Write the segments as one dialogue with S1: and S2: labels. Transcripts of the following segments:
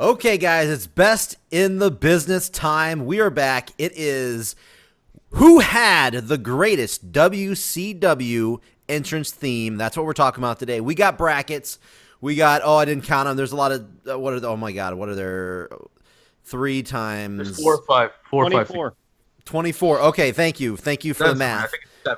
S1: Okay, guys, it's best in the business time. We are back. It is who had the greatest WCW entrance theme. That's what we're talking about today. We got brackets. We got, I didn't count them. There's a lot of, oh my God, what are there? 3 times.
S2: There's 4 or 5. 4 or 5.
S3: 24.
S1: 24. Okay, thank you. Thank you for the math.
S2: I think it's 7.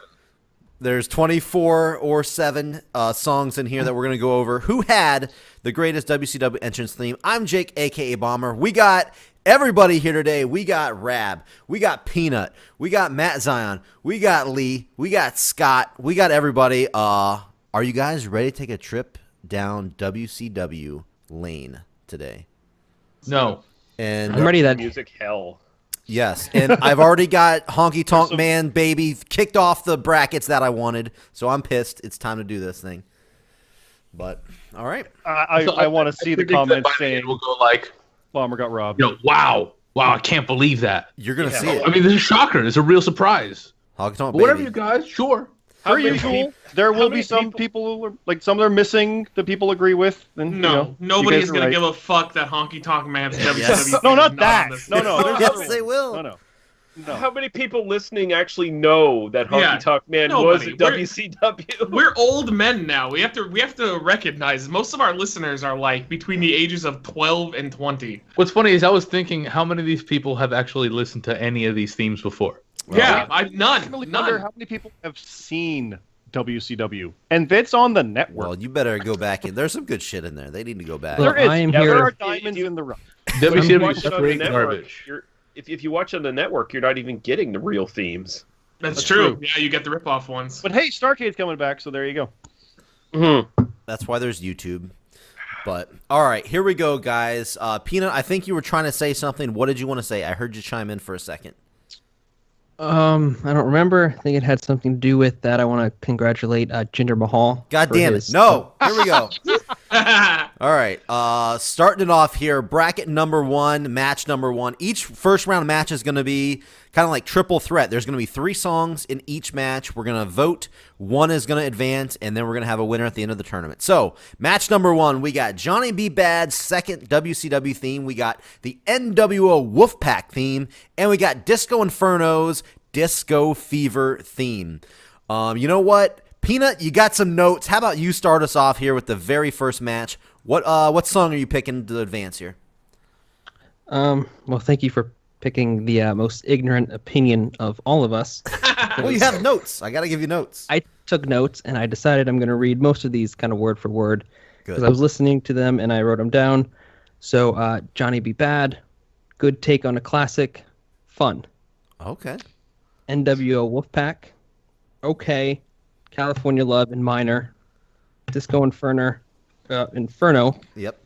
S1: There's 24 or 7 songs in here that we're going to go over. Who had the greatest WCW entrance theme? I'm Jake, a.k.a. Bomber. We got everybody here today. We got Rab. We got Peanut. We got Matt Zion. We got Lee. We got Scott. We got everybody. Are you guys ready to take a trip down WCW lane today?
S2: No.
S1: And
S4: I'm ready. That
S3: music hell.
S1: Yes, and I've already got Honky Tonk Man Baby kicked off the brackets that I wanted, so I'm pissed. It's time to do this thing. But, all right.
S3: I want to see the comments saying
S2: we'll go like,
S3: Bomber got robbed.
S2: Wow, I can't believe that.
S1: You're going to see it.
S2: I mean, this is a shocker. It's a real surprise.
S1: Honky Tonk
S2: But whatever
S1: Baby.
S2: you guys, sure.
S3: Per usual, there will be some people who are, like, some that are missing that people agree with. And,
S5: nobody is going to give a fuck that Honky Tonk Man's WCW.
S3: No, not that. No.
S1: Yes, they will.
S3: No.
S6: How many people listening actually know that Honky Tonk Man was a WCW?
S5: We're old men now. We have to recognize most of our listeners are like between the ages of 12 and 20.
S2: What's funny is I was thinking how many of these people have actually listened to any of these themes before.
S5: None.
S3: Wonder how many people have seen WCW, and it's on the network.
S1: Well, you better go back in. There's some good shit in there. They need to go back.
S4: Well,
S3: There is.
S4: I am
S3: There
S4: here.
S3: are diamonds in the rough.
S2: WCW
S6: Watch
S2: is
S6: it on the
S2: straight
S6: network,
S2: garbage.
S6: If you watch on the network, you're not even getting the real themes.
S5: That's true. Yeah, you get the rip-off ones.
S3: But hey, Starcade's coming back, so there you go.
S1: That's why there's YouTube. But, all right, here we go, guys. Peanut, I think you were trying to say something. What did you want to say? I heard you chime in for a second.
S4: I don't remember. I think it had something to do with that. I want to congratulate Jinder Mahal.
S1: God damn it. No. Here we go. All right. Starting it off here. Bracket number 1, match number 1. Each first round match is going to be kind of like triple threat. There's going to be 3 songs in each match. We're going to vote. 1 is going to advance, and then we're going to have a winner at the end of the tournament. So, match number 1, we got Johnny B. Bad's second WCW theme. We got the NWO Wolfpack theme, and we got Disco Inferno's Disco Fever theme. You know what? Peanut, you got some notes. How about you start us off here with the very first match? What song are you picking to advance here?
S4: Well, thank you for picking the most ignorant opinion of all of us.
S1: Well, you have notes. I got to give you notes.
S4: I took notes, and I decided I'm going to read most of these kind of word for word because I was listening to them, and I wrote them down. So, Johnny B. Bad, good take on a classic, fun.
S1: Okay.
S4: NWO Wolfpack, okay. California Love and Minor, Disco Inferno,
S1: Yep.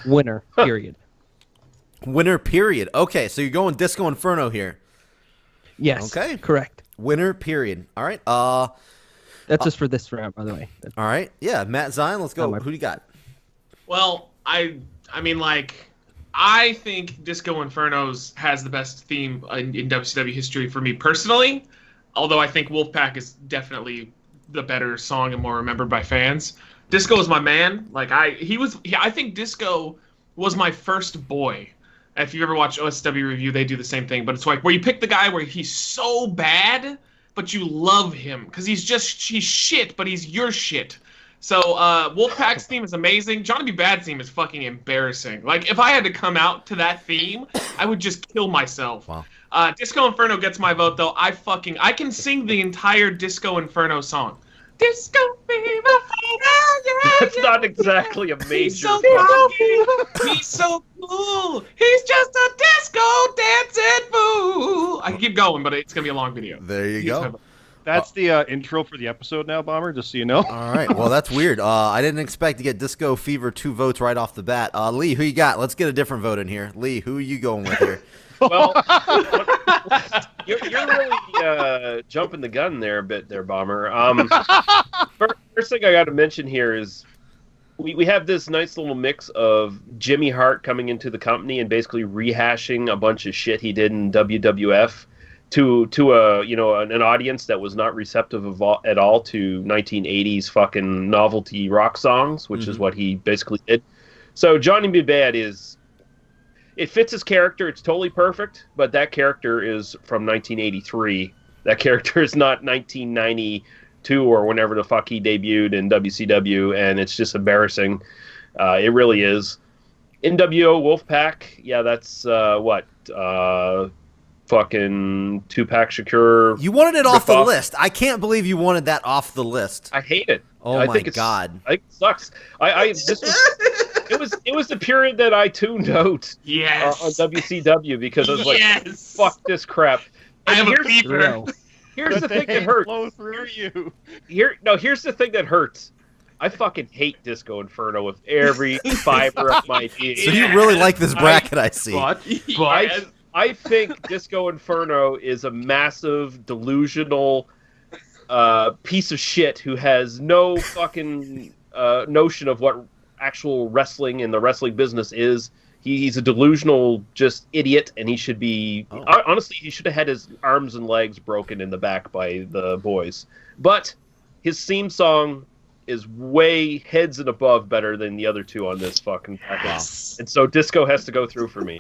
S4: winner, period.
S1: Winner, period. Okay, so you're going Disco Inferno here.
S4: Yes,
S1: okay,
S4: correct.
S1: Winner, period. All right.
S4: That's just for this round, by the way.
S1: All right. Yeah, Matt Zion, let's go. Who do you got?
S5: Well, I mean, like, I think Disco Inferno's has the best theme in WCW history for me personally, although I think Wolfpack is definitely the better song and more remembered by fans. Disco is my man. Like, I think Disco was my first boy. If you ever watch OSW Review, they do the same thing, but it's like where you pick the guy where he's so bad, but you love him because he's shit, but he's your shit. So Wolfpack's theme is amazing. Johnny B. Bad's theme is fucking embarrassing. Like, if I had to come out to that theme, I would just kill myself.
S1: Wow.
S5: Disco Inferno gets my vote, though. I can sing the entire Disco Inferno song. Disco fever,
S6: That's not exactly a major.
S5: He's so funky. He's so cool. He's just a disco dancing fool. I can keep going, but it's gonna be a long video.
S1: There you go.
S3: That's the intro for the episode now, Bomber, just so you know.
S1: All right. Well, that's weird. I didn't expect to get Disco Fever 2 votes right off the bat. Lee, who you got? Let's get a different vote in here. Lee, who are you going with here?
S6: Well, you're really jumping the gun there a bit there, Bomber. First thing I got to mention here is we have this nice little mix of Jimmy Hart coming into the company and basically rehashing a bunch of shit he did in WWF to an audience that was not receptive at all to 1980s fucking novelty rock songs, which is what he basically did. So Johnny B. Bad is it fits his character. It's totally perfect, but that character is from 1983. That character is not 1992 or whenever the fuck he debuted in WCW, and it's just embarrassing. It really is. NWO Wolfpack, yeah, that's fucking Tupac Shakur.
S1: You wanted it off the
S6: ripoff.
S1: list. I can't believe you wanted that off the list.
S6: I hate it.
S1: Oh
S6: I
S1: my
S6: think
S1: God.
S6: I think it sucks. It was the period that I tuned out
S5: Yes.
S6: on WCW because I was like,
S5: Yes.
S6: fuck this crap.
S5: I have a
S6: here's,
S5: fever.
S6: here's the
S3: But
S6: thing
S3: they
S6: that hurts.
S3: flow through you.
S6: Here's the thing that hurts. I fucking hate Disco Inferno with every fiber of my being.
S1: So you really like this bracket, I see.
S2: But
S5: Yes.
S6: I think Disco Inferno is a massive, delusional piece of shit who has no fucking notion of what actual wrestling and the wrestling business is. He's a delusional, just idiot, and he should be... Honestly, he should have had his arms and legs broken in the back by the boys. But his theme song is way heads and above better than the other two on this fucking package. And so Disco has to go through for me.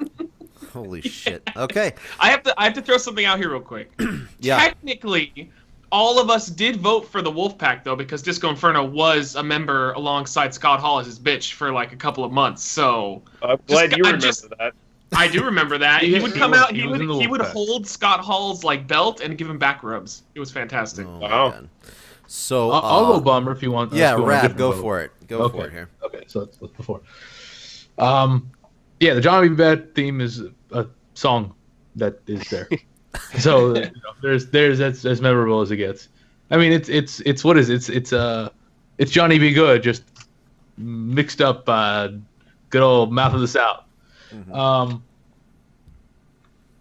S1: Holy shit. Okay.
S5: I have to throw something out here real quick.
S1: Yeah.
S5: Technically, all of us did vote for the Wolfpack though, because Disco Inferno was a member alongside Scott Hall as his bitch for like a couple of months. So
S6: I'm glad you remember that.
S5: I do remember that. He would come out. He
S2: was in the
S5: would
S2: Wolfpack.
S5: hold Scott Hall's like belt and give him back rubs. It was fantastic.
S1: Oh, my
S6: Wow.
S1: God. So
S2: I'll go Bomber if you want.
S1: yeah,
S2: if you want a
S1: Rap,
S2: different
S1: go
S2: vote.
S1: for it. Go for it here.
S2: Okay, so that's before. Yeah, the Johnny B. Bad theme is a song that is there. So there's that's as memorable as it gets. I mean, it's what is it? It's Johnny B. Good just mixed up good old Mouth of the South.
S1: Mm-hmm.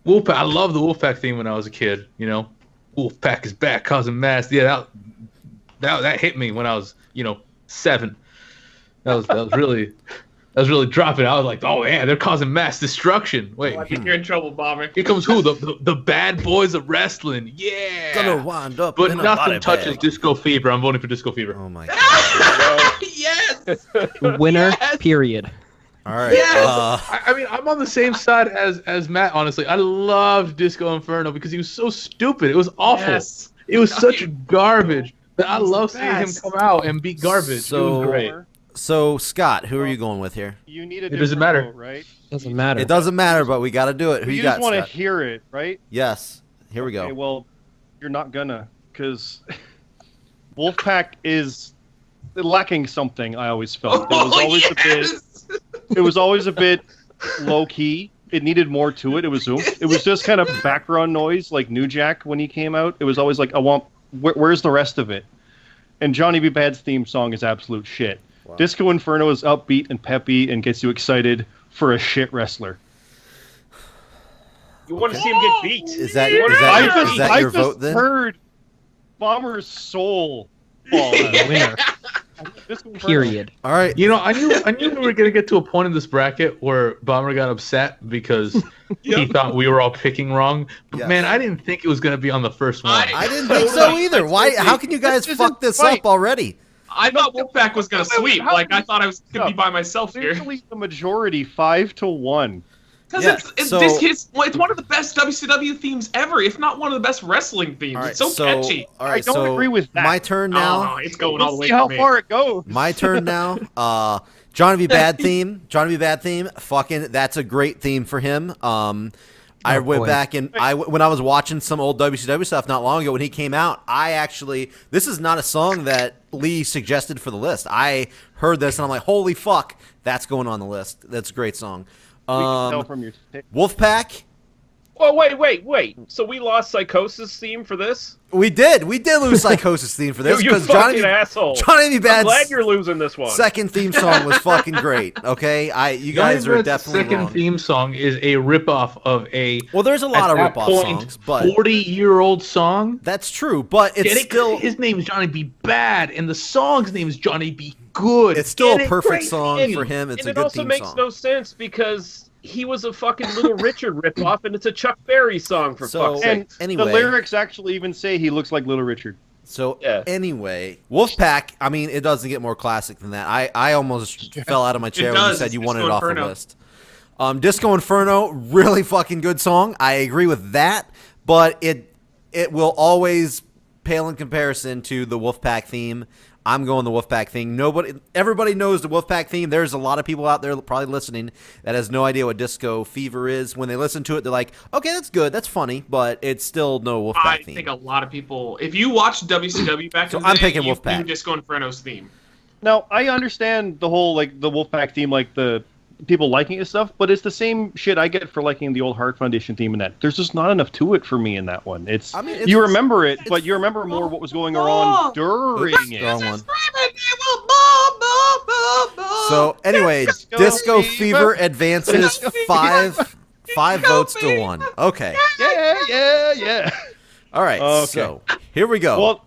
S2: Wolfpack. I love the Wolfpack theme when I was a kid. You know, Wolfpack is back causing mass. Yeah, that hit me when I was 7. That was really dropping. I was like, oh yeah, they're causing mass destruction. Wait,
S5: I think you're in trouble, Bomber.
S2: here comes who? The bad boys of wrestling. Yeah.
S1: Gonna wind up
S2: But
S1: in a body
S2: nothing touches
S1: bag.
S2: Disco Fever. I'm voting for Disco Fever.
S1: Oh my God.
S5: Yes.
S4: Winner,
S5: Yes!
S4: period.
S1: All right.
S5: Yes!
S2: I mean, I'm on the same side as Matt. Honestly, I loved Disco Inferno because he was so stupid. It was awful.
S5: Yes.
S2: It was such garbage. But I
S5: He's the
S2: love seeing him
S5: best.
S2: come out and beat garbage.
S1: So-
S2: it was great.
S1: So Scott, who are you going with here?
S3: You need a
S2: It doesn't
S3: different
S2: matter.
S3: vote, right?
S4: Doesn't matter.
S1: It doesn't matter, but we got to do it. Who
S3: You
S1: you
S3: just
S1: got,
S3: want to
S1: Scott?
S3: hear it, right?
S1: Yes. Here we go.
S3: Okay, well, you're not gonna, because Wolfpack is lacking something. I always felt it was always a bit. It was always a bit low key. It needed more to it. It was just kind of background noise, like New Jack when he came out. It was always like, where's the rest of it? And Johnny B. Bad's theme song is absolute shit.
S1: Wow.
S3: Disco Inferno is upbeat and peppy and gets you excited for a shit wrestler.
S6: You want to see him get beat.
S1: Is that
S3: I
S1: your
S3: just
S1: vote then?
S3: heard Bomber's soul fall out.
S4: Winner,
S3: Disco Inferno.
S4: period.
S1: All right.
S2: I knew we were gonna get to a point in this bracket where Bomber got upset because he thought we were all picking wrong. But
S1: Yes.
S2: man, I didn't think it was gonna be on the first one.
S1: I didn't think so either. Why? How can you guys
S3: This
S1: fuck
S3: isn't
S1: this
S3: right.
S1: up already?
S5: I thought Wolfpack was gonna sweep.
S3: how-
S5: Like I thought I was gonna be by myself here.
S3: Clearly the majority, 5-1.
S5: Because
S1: Yeah,
S5: it's one of the best WCW themes ever, if not one of the best wrestling themes.
S1: All right.
S5: It's so catchy.
S1: All right.
S3: I don't
S1: so
S3: agree with that.
S1: My turn now.
S5: Oh, it's going all the
S3: We'll
S5: way
S3: see how
S5: for me.
S3: far it goes.
S1: My turn now. Johnny B. Bad theme. Johnny B. Bad theme. Fucking, that's a great theme for him. I went
S4: boy.
S1: back and when I was watching some old WCW stuff not long ago when he came out, this is not a song that Lee suggested for the list. I heard this and I'm like, holy fuck, that's going on the list. That's a great song.
S3: We can tell from your pick.
S1: Wolfpack.
S6: Well, wait. So we lost Psychosis theme for this?
S1: We did lose Psychosis theme for this
S6: You
S1: because
S6: fucking asshole.
S1: Johnny B.
S6: I'm
S1: Bad's
S6: glad you're losing this one.
S1: second theme song was fucking great. Okay, you guys
S2: Johnny
S1: are
S2: Brad's
S1: definitely
S2: second
S1: wrong.
S2: theme song is a ripoff of a
S1: Well, there's a lot
S2: at
S1: of
S2: that
S1: ripoff
S2: point,
S1: songs, but
S2: 40-year-old song.
S1: that's true. But it's
S2: Get it?
S1: still
S2: His name is Johnny B. Bad, and the song's name is Johnny B. Good.
S1: it's still
S2: Get
S1: a
S2: it?
S1: perfect
S2: Great
S1: song
S2: name.
S1: for him. It's
S6: And
S1: a
S6: it
S1: good
S6: also
S1: theme
S6: makes
S1: song.
S6: no sense because he was a fucking Little Richard ripoff, and it's a Chuck Berry song for
S1: So-
S6: fuck's
S3: And
S6: sake.
S1: Anyway.
S3: the lyrics actually even say he looks like Little Richard.
S1: So
S6: Yeah.
S1: anyway, Wolfpack. I mean, it doesn't get more classic than that. I almost fell out of my chair when you
S5: does.
S1: said you
S5: It's
S1: wanted it
S5: so
S1: off the
S5: Inferno.
S1: list. Disco Inferno, really fucking good song. I agree with that, but it will always pale in comparison to the Wolfpack theme. I'm going the Wolfpack theme. Everybody knows the Wolfpack theme. There's a lot of people out there probably listening that has no idea what Disco Fever is. When they listen to it, they're like, okay, that's good, that's funny, but it's still no Wolfpack theme.
S5: I think a lot of people, if you watched WCW back in the day,
S1: I'm picking Wolfpack.
S5: You Disco Inferno's theme.
S3: Now, I understand the whole, like, the Wolfpack theme, like, the people liking it and stuff, but it's the same shit I get for liking the old Hart Foundation theme and that. There's just not enough to it for me in that one. You remember it, but you remember more what was going on during it.
S1: Wrong one. So, anyway, Disco Fever advances 5 votes to 1. Okay.
S3: Yeah.
S1: All right,
S3: Okay.
S1: so here we go.
S3: Well,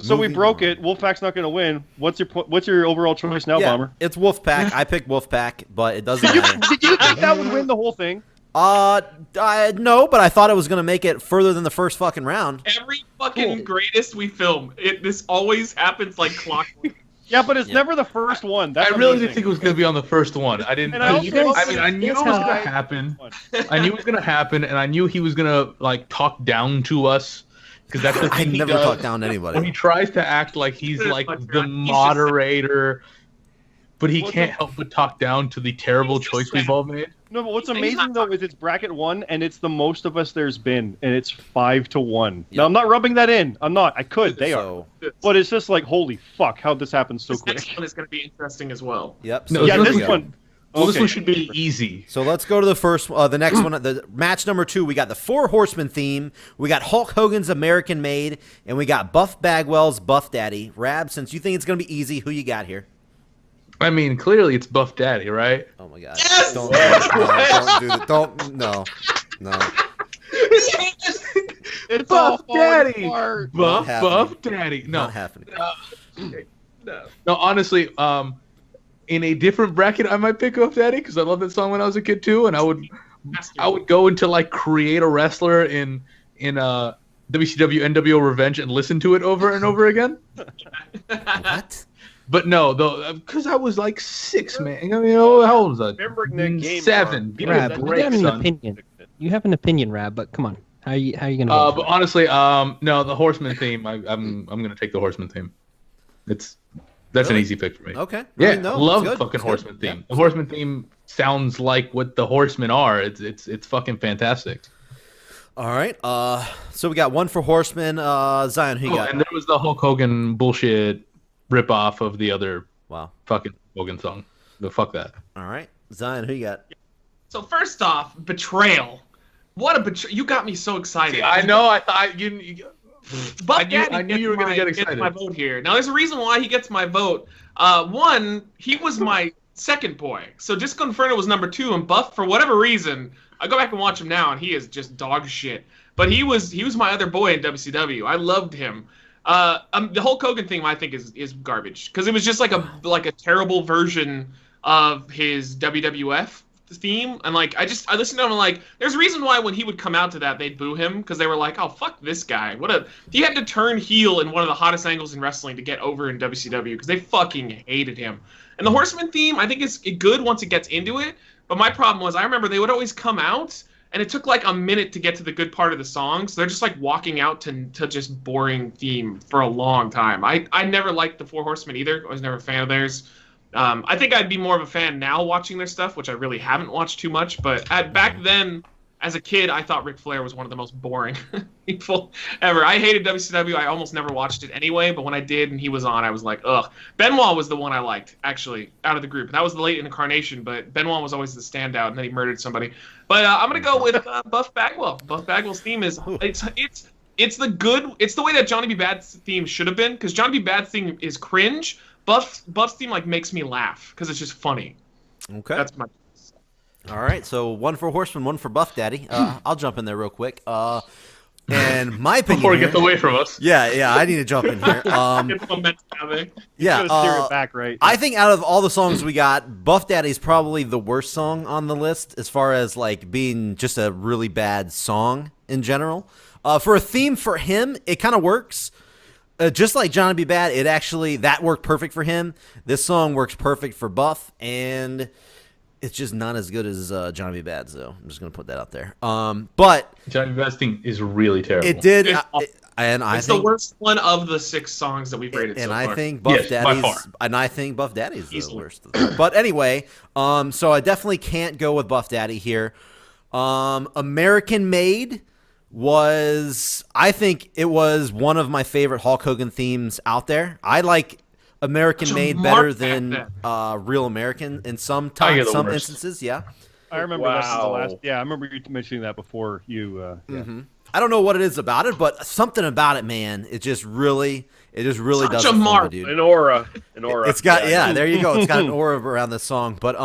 S3: so we
S1: Moving
S3: broke
S1: on.
S3: it. Wolfpack's not going to win. What's your overall choice now, Bomber?
S1: It's Wolfpack. I picked Wolfpack, but it doesn't matter.
S3: Did you think that would win the whole thing?
S1: No, but I thought it was going to make it further than the first fucking round.
S5: Every fucking greatest we film, this always happens like clockwork.
S3: Yeah, but it's never the first one. That's
S2: I really
S3: amazing.
S2: didn't think it was going to be on the first one. I didn't.
S3: And I
S2: knew it was going to happen. I knew it was going to happen, and I knew he was going to like talk down to us because that's the
S1: I
S2: thing he
S1: never
S2: does.
S1: talk down to anybody.
S2: When he tries to act like he's like the moderator, but he can't help but talk down to the terrible choice we've all made.
S3: No, but what's amazing though is it's bracket 1, and it's the most of us there's been, and it's 5-1.
S1: Yeah.
S3: Now I'm not rubbing that in. I'm not. I could. They
S1: So-
S3: are. But it's just like, holy fuck, how'd this happen so
S5: This
S3: quick?
S5: next one is going to be interesting as well.
S1: Yep.
S2: No,
S1: So
S3: Yeah,
S1: here
S3: this
S1: we go.
S3: one.
S2: Well, this
S3: Okay.
S2: one should be easy.
S1: So let's go to the next one. The match number 2, we got the Four Horsemen theme. We got Hulk Hogan's American Made, and we got Buff Bagwell's Buff Daddy. Rab, since you think it's going to be easy, who you got here?
S2: I mean, clearly it's Buff Daddy, right?
S1: Oh my God!
S5: Yes!
S1: Don't do that. Don't. No.
S3: It's
S2: Buff
S3: all falling
S2: Daddy!
S3: apart.
S2: Buff
S1: happening.
S2: Daddy. No,
S1: Not happening.
S2: no. Honestly, in a different bracket, I might pick Buff Daddy because I loved that song when I was a kid too, and I would go into like create a wrestler in WCW NWO Revenge and listen to it over and over again.
S1: What?
S2: But no, though, because I was like 6, man. You know, how old was I?
S6: Remembering that game,
S2: 7. Give me
S4: Rab,
S2: a
S4: you
S2: break,
S4: have an
S2: son.
S4: opinion. You have an opinion, Rab, but come on. How are you gonna vote?
S2: But honestly, no, the Horseman theme. I'm gonna take the Horseman theme. That's an
S1: Really?
S2: easy pick for me.
S1: Okay.
S2: Yeah,
S1: I mean, no,
S2: love
S1: it's good.
S2: fucking
S1: It's good.
S2: Horseman theme.
S1: Yeah.
S2: The Horseman theme sounds like what the Horsemen are. It's fucking fantastic.
S1: All right. So we got one for Horseman. Zion, who you got?
S2: And there was the Hulk Hogan bullshit rip off of the other
S1: Wow.
S2: fucking Hogan song. But fuck that.
S1: All right. Zion, who you got?
S5: So first off, betrayal. What a betrayal! You got me so excited.
S2: I know. I thought you
S5: Buff
S2: I knew-
S5: Daddy
S2: I knew you were
S5: gets
S2: gonna get
S5: gets
S2: excited.
S5: my vote here. Now, there's a reason why he gets my vote. One, he was my second boy. So Disco Inferno was number 2, and Buff, for whatever reason, I go back and watch him now, and he is just dog shit. But he was my other boy in WCW. I loved him. The Hulk Hogan thing, I think, is garbage because it was just like a terrible version of his WWF theme, and like I listened to him and like there's a reason why when he would come out to that they'd boo him because they were like, oh fuck this guy, he had to turn heel in one of the hottest angles in wrestling to get over in WCW because they fucking hated him. And the Horseman theme I think is good once it gets into it, but my problem was I remember they would always come out and it took like a minute to get to the good part of the song, so they're just like walking out to just boring theme for a long time. I never liked the Four Horsemen either. I was never a fan of theirs. I think I'd be more of a fan now watching their stuff, which I really haven't watched too much. But back then, as a kid, I thought Ric Flair was one of the most boring people ever. I hated WCW. I almost never watched it anyway. But when I did and he was on, I was like, ugh. Benoit was the one I liked, actually, out of the group. That was the late incarnation, but Benoit was always the standout, and then he murdered somebody. But I'm gonna go with Buff Bagwell. Buff Bagwell's theme is it's the way that Johnny B. Bad's theme should have been, because Johnny B. Bad's theme is cringe. Buff's theme like makes me laugh because it's just funny.
S1: Okay.
S5: That's my.
S1: All right. So one for Horseman, one for Buff Daddy. I'll jump in there real quick. And my opinion
S2: Before he
S1: here-
S2: gets away from us.
S1: Yeah, I need to jump in here.
S5: Get momentum out of it.
S1: Yeah,
S3: Gotta steer it back, right?
S1: I think out of all the songs we got, Buff Daddy's probably the worst song on the list as far as like being just a really bad song in general. For a theme for him, it kind of works. Just like Johnny B. Bad, that worked perfect for him. This song works perfect for Buff, and It's just not as good as Johnny B. Bad's, though. I'm just gonna put that out there. But
S2: Johnny B. Bad's theme is really terrible.
S1: it did,
S5: It's
S1: I
S5: It's
S1: think
S5: the worst one of the 6 songs that we've rated
S1: and
S5: so
S1: I
S5: far.
S1: think Buff
S2: Yes, by
S1: Daddy's,
S2: far.
S1: and I think Buff Daddy's the
S5: Easily.
S1: worst. But anyway, so I definitely can't go with Buff Daddy here. American Made I think it was one of my favorite Hulk Hogan themes out there. I like American
S5: Such a
S1: Made
S5: mark
S1: better
S5: back
S1: than Real American in some
S2: You're the
S1: some
S2: worst.
S1: instances. Yeah.
S3: I remember that's the
S6: Wow.
S3: last. Yeah, I remember you mentioning that before you.
S1: I don't know what it is about it, but something about it, man, it just really does
S5: Such
S1: it
S5: a
S1: for me,
S5: mark.
S1: dude.
S6: An aura.
S1: It's got there you go. It's got an aura around the song, but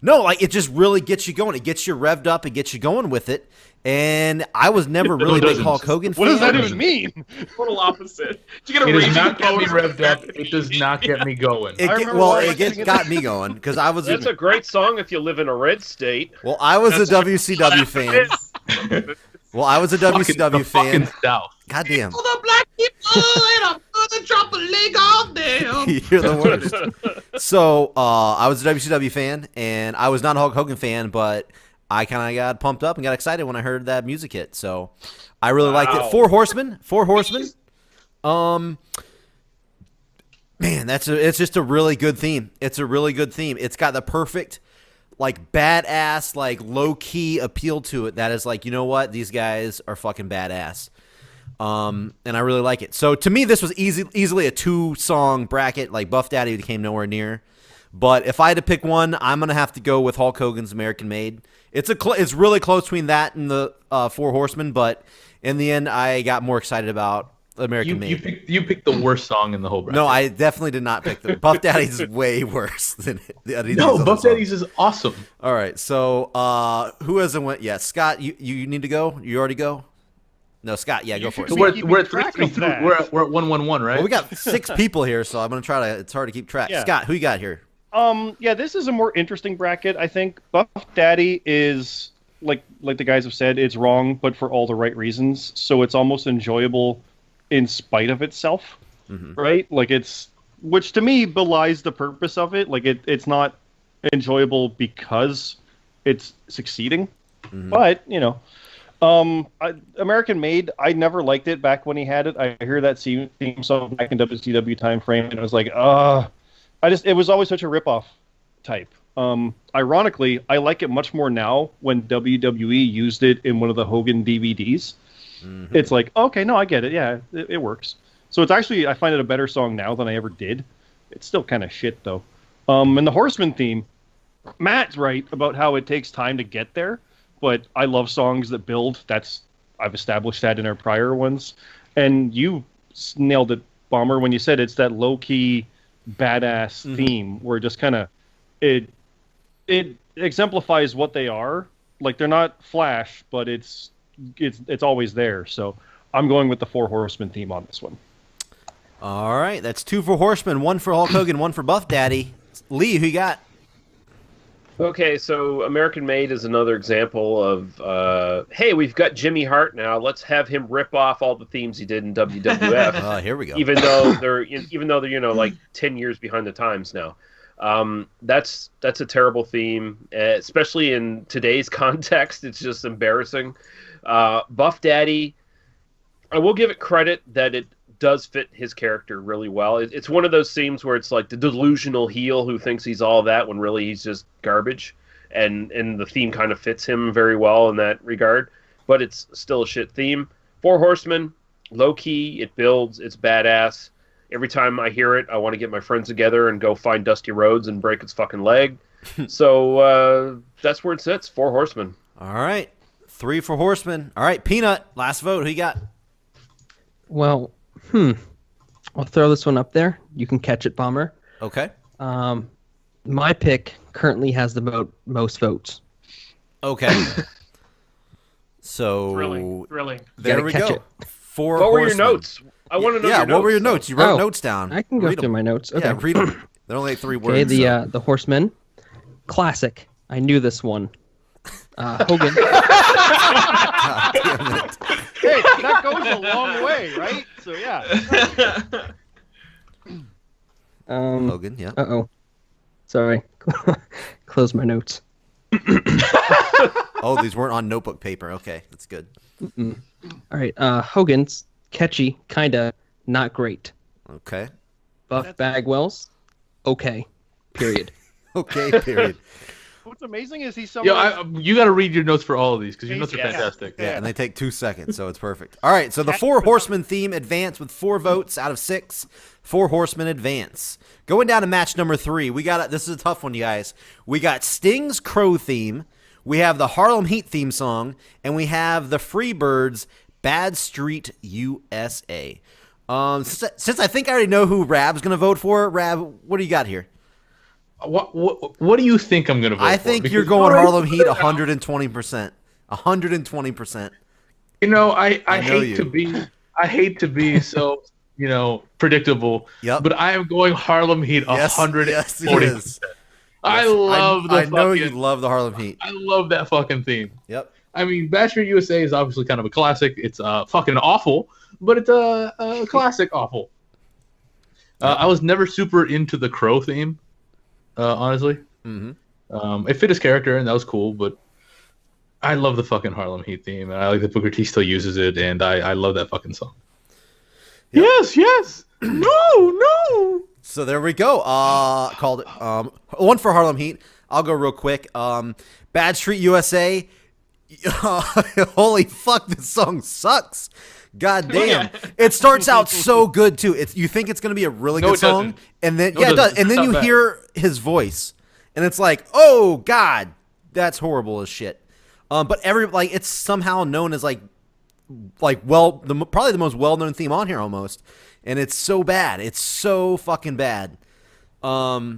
S1: no, like it just really gets you going. It gets you revved up and gets you going with it. And I was never really a big
S2: doesn't.
S1: Hulk Hogan fan.
S3: What does that even mean?
S5: Total opposite. Did you get a
S2: It does
S5: raging
S2: not get me
S5: boner?
S2: revved up. It does not get me going.
S1: It
S3: I
S1: get,
S3: remember
S1: well,
S3: watching
S1: it
S3: it.
S1: got me going because I was
S6: That's a great song if you live in a red state.
S1: well, I was a WCW fan. Well, I was a WCW
S2: the fucking
S1: fan.
S2: South.
S1: God damn,
S5: For the black people, and I'm gonna drop a leg off them.
S1: you're the worst. So I was a WCW fan, and I was not a Hulk Hogan fan, but I kind of got pumped up and got excited when I heard that music hit. So I really liked it.
S6: Wow.
S1: Four Horsemen. Man, it's just a really good theme. It's a really good theme. It's got the perfect, like, badass, like, low-key appeal to it that is like, you know what? These guys are fucking badass. And I really like it. So to me, this was easily a 2-song bracket. Like, Buff Daddy came nowhere near. But if I had to pick one, I'm going to have to go with Hulk Hogan's American Made. It's really close between that and the Four Horsemen, but in the end, I got more excited about American Made.
S2: You picked the worst song in the whole bracket.
S1: No, I definitely did not pick the Buff Daddy's is way worse than the other.
S2: No, Buff Daddy's is awesome.
S1: All right, so who hasn't went yet? Scott, you need to go. You already go. No, Scott, yeah, go for it.
S3: should
S2: So
S3: be
S2: we're at
S3: keeping track of
S2: 3-3.
S3: that.
S2: We're at 1-1-1, right?
S1: Well, we got 6 people here, so I'm gonna try to. It's hard to keep track.
S3: Yeah.
S1: Scott, who you got here?
S3: Yeah, this is a more interesting bracket. I think Buff Daddy is like the guys have said, it's wrong, but for all the right reasons. So it's almost enjoyable in spite of itself, right? Like which to me belies the purpose of it. Like it's not enjoyable because it's succeeding, but American Made, I never liked it back when he had it. I hear that theme song back in WCW time frame, and I was like, it was always such a ripoff type. Ironically, I like it much more now when WWE used it in one of the Hogan DVDs. It's like, okay, no, I get it. Yeah, it works. So it's actually, I find it a better song now than I ever did. It's still kind of shit, though. And the Horsemen theme, Matt's right about how it takes time to get there, but I love songs that build. I've established that in our prior ones. And you nailed it, Bomber, when you said it's that low-key, badass theme where just kind of it exemplifies what they are. Like, they're not Flash, but it's always there. So I'm going with the Four Horsemen theme on this one.
S1: All right, that's 2 for Horsemen, 1 for Hulk Hogan, 1 for Buff Daddy. Lee, who you got?
S6: Okay, so American Made is another example of, hey, we've got Jimmy Hart now. Let's have him rip off all the themes he did in WWF.
S1: Here we go.
S6: even though they're like 10 years behind the times now. That's a terrible theme, especially in today's context. It's just embarrassing. Buff Daddy, I will give it credit that it does fit his character really well. It's one of those themes where it's like the delusional heel who thinks he's all that when really he's just garbage, and the theme kind of fits him very well in that regard. But it's still a shit theme. Four Horsemen, low key, it builds, it's badass. Every time I hear it, I want to get my friends together and go find Dusty Rhodes and break its fucking leg. So that's where it sits. Four Horsemen.
S1: All right, 3 for Horsemen. All right, Peanut, last vote. Who you got?
S4: Well, I'll throw this one up there. You can catch it, Bomber.
S1: Okay.
S4: My pick currently has the most votes.
S1: Okay. So
S5: Thrilling.
S1: there
S4: Gotta
S1: we
S4: catch
S1: go.
S4: it.
S1: Four
S6: What were your
S1: Horsemen.
S6: notes? I want to know.
S1: Yeah,
S6: your
S1: what were your
S6: notes.
S1: notes? You wrote
S4: Oh,
S1: notes down.
S4: I can go
S1: Read
S4: through
S1: 'em.
S4: my notes. Okay.
S1: Yeah, read them. They're only 3 words.
S4: Okay,
S1: so.
S4: the Horsemen, classic. I knew this one. Hogan.
S1: God damn it.
S3: Hey, that goes a long way, right? So yeah.
S1: Hogan, yeah.
S4: Uh-oh. Sorry. Close my notes.
S1: Oh, these weren't on notebook paper. Okay, that's good.
S4: All right. Hogan's catchy, kinda not great.
S1: Okay.
S4: Buff Bagwell's okay. Period.
S1: Okay, period.
S3: What's amazing is he's someone.
S2: Yeah, you got to read your notes for all of these because your notes are
S3: Yeah.
S2: fantastic.
S1: Yeah, and they take 2 seconds, so it's perfect. All right, so the Four Horsemen theme advanced with 4 votes out of 6. Four Horsemen advance. Going down to match number 3, we got this is a tough one, you guys. We got Sting's Crow theme, we have the Harlem Heat theme song, and we have the Freebirds' Bad Street USA. Since I think I already know who Rab's gonna vote for, Rab, what do you got here?
S2: What do you think I'm going to vote for?
S1: I think
S2: Because
S1: you're going
S2: you already
S1: Harlem Heat
S2: put it out.
S1: 120%. 120%.
S2: You know, I
S1: know
S2: hate
S1: you.
S2: to be so, predictable.
S1: Yep.
S2: But I am going Harlem Heat
S1: Yes,
S2: 140%.
S1: yes, it is.
S2: I love
S1: I know you love the Harlem Heat.
S2: I love that fucking theme.
S1: Yep.
S2: I mean, Bad Street USA is obviously kind of a classic. It's fucking awful, but it's a classic awful. I was never super into the Crow theme, honestly.
S1: Mm-hmm.
S2: It fit his character, and that was cool, but I love the fucking Harlem Heat theme, and I like that Booker T still uses it, and I love that fucking song.
S1: Yep.
S2: Yes, no.
S1: So there we go. Called it. One for Harlem Heat. I'll go real quick. Bad Street USA. Holy fuck, this song sucks. God damn. It starts out so good too. You think it's gonna be a really
S2: No,
S1: good
S2: it
S1: song,
S2: doesn't.
S1: and then
S2: No,
S1: yeah,
S2: it
S1: it does.
S2: doesn't.
S1: And then
S2: It's
S1: you
S2: not bad.
S1: hear his voice, and it's like, oh god, that's horrible as shit. But it's somehow known as probably the most well-known theme on here almost, and it's so bad. It's so fucking bad. But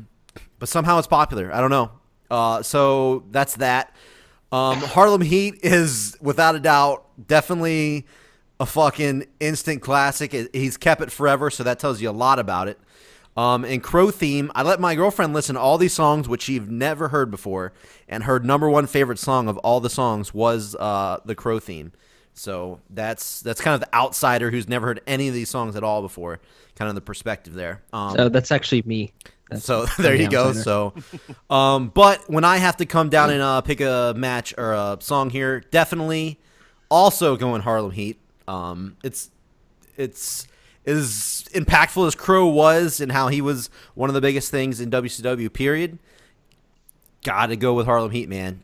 S1: somehow it's popular. I don't know. So that's that. Harlem Heat is without a doubt definitely a fucking instant classic. He's kept it forever, so that tells you a lot about it. And Crow theme, I let my girlfriend listen to all these songs, which she've never heard before, and her number one favorite song of all the songs was the Crow theme. So that's kind of the outsider who's never heard any of these songs at all before, kind of the perspective there.
S4: So that's actually me.
S1: So there you go. So, but when I have to come down and pick a match or a song here, definitely also going Harlem Heat. It's as impactful as Crow was and how he was one of the biggest things in WCW. Period. Got to go with Harlem Heat, man.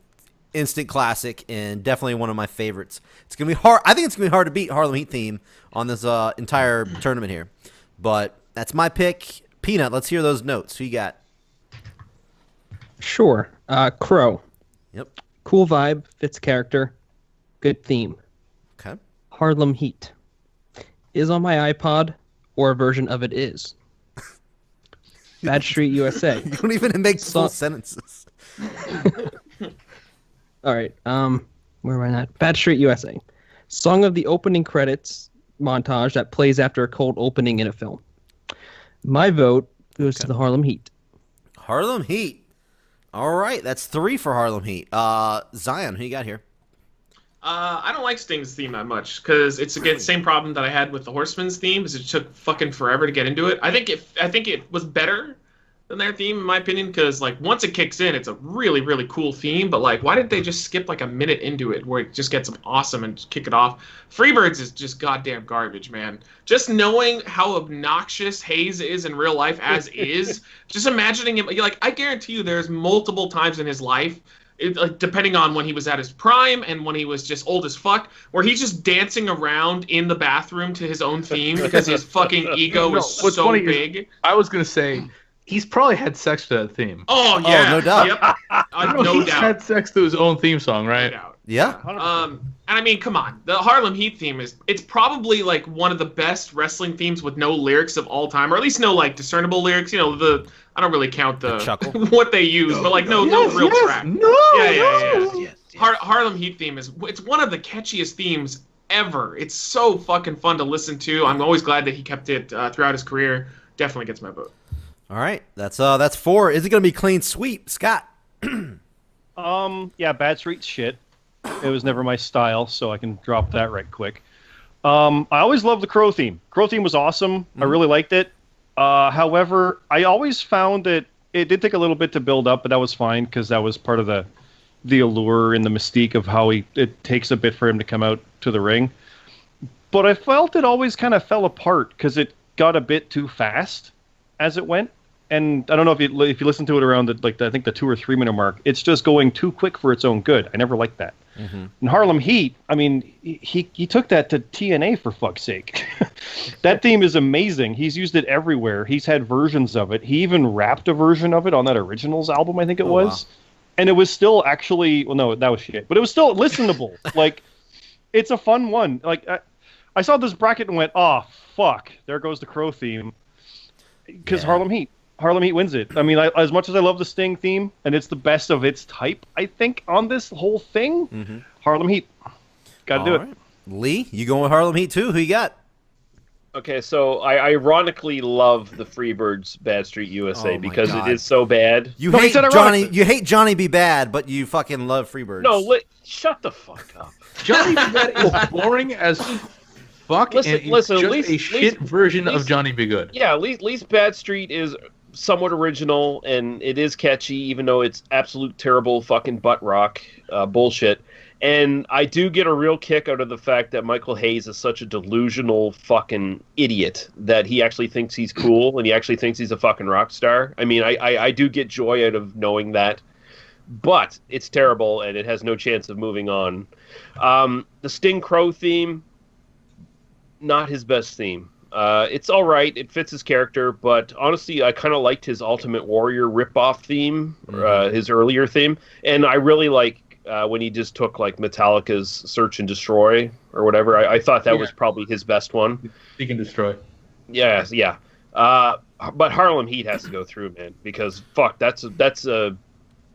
S1: Instant classic and definitely one of my favorites. It's gonna be hard. I think it's gonna be hard to beat Harlem Heat theme on this entire tournament here, but that's my pick. Peanut, let's hear those notes. Who you got?
S4: Sure. Crow.
S1: Yep.
S4: Cool vibe, fits character, good theme.
S1: Okay.
S4: Harlem Heat. Is on my iPod, or a version of it is. Bad Street USA.
S1: You don't even make full
S4: So-
S1: sentences.
S4: All right. Where am I at? Bad Street USA. Song of the opening credits montage that plays after a cold opening in a film. My vote goes to the Harlem Heat.
S1: Harlem Heat. All right, that's 3 for Harlem Heat. Zion, who you got here?
S5: I don't like Sting's theme that much because it's again same problem that I had with the Horsemen's theme. Is it took fucking forever to get into it. I think it was better than their theme in my opinion because like once it kicks in, it's a really really cool theme. But like, why did they just skip like a minute into it where it just gets awesome and just kick it off? Freebirds is just goddamn garbage, man. Just knowing how obnoxious Hayes is in real life as is, just imagining him. Like I guarantee you, there's multiple times in his life. Like, depending on when he was at his prime and when he was just old as fuck, where he's just dancing around in the bathroom to his own theme because his fucking ego is
S2: what's
S5: so
S2: funny is-
S5: big.
S2: I was gonna say he's probably had sex to that theme.
S5: Oh yeah,
S1: no doubt.
S5: Yep. No
S2: He's
S5: doubt.
S2: had sex to his own theme song,
S5: No
S2: right?
S5: doubt.
S1: Yeah.
S5: And I mean, come on, the Harlem Heat theme it's probably like one of the best wrestling themes with no lyrics of all time, or at least no like discernible lyrics. You know, I don't really count the
S1: chuckle?
S5: what they use, but like no real track.
S2: No,
S5: Yeah. Harlem Heat theme it's one of the catchiest themes ever. It's so fucking fun to listen to. I'm always glad that he kept it throughout his career. Definitely gets my vote.
S1: All right, that's 4. Is it going to be clean sweep, Scott?
S3: Yeah, Bad Street's shit. It was never my style, so I can drop that right quick. I always loved the Crow theme. Crow theme was awesome. I really liked it. However, I always found that it did take a little bit to build up, but that was fine because that was part of the the allure and the mystique of how it takes a bit for him to come out to the ring. But I felt it always kind of fell apart because it got a bit too fast as it went. And I don't know if you listen to it around I think the 2 or 3 minute mark, it's just going too quick for its own good. I never liked that. Mm-hmm. And Harlem Heat, I mean, he took that to TNA for fuck's sake. That theme is amazing. He's used it everywhere. He's had versions of it. He even rapped a version of it on that Originals album, I think it was. Wow. And it was still actually, well, no, that was shit. But it was still listenable. Like, it's a fun one. Like, I saw this bracket and went, oh, fuck, there goes the Crow theme. Because Harlem Heat wins it. I mean, as much as I love the Sting theme, and it's the best of its type, I think, on this whole thing, Harlem Heat. Got to do it.
S1: Lee, you going with Harlem Heat too? Who you got?
S6: Okay, so I ironically love the Freebirds Bad Street USA because it is so bad.
S1: You hate Johnny Be Bad, but you fucking love Freebirds.
S6: No, shut the fuck up.
S2: Johnny Be Bad is boring as fuck. Listen, just a shit version of Johnny Be Good.
S6: Yeah, at least Bad Street is somewhat original and it is catchy, even though it's absolute terrible fucking butt rock bullshit. And I do get a real kick out of the fact that Michael Hayes is such a delusional fucking idiot that he actually thinks he's cool and he actually thinks he's a fucking rock star. I mean, I do get joy out of knowing that. But it's terrible and it has no chance of moving on. The Sting Crow theme, not his best theme. It's all right. It fits his character, but honestly, I kind of liked his Ultimate Warrior ripoff theme, his earlier theme, and I really like when he just took like Metallica's Search and Destroy or whatever. I thought that was probably his best one.
S2: Seek and Destroy.
S6: Yeah. But Harlem Heat has to go through, man, because fuck, that's a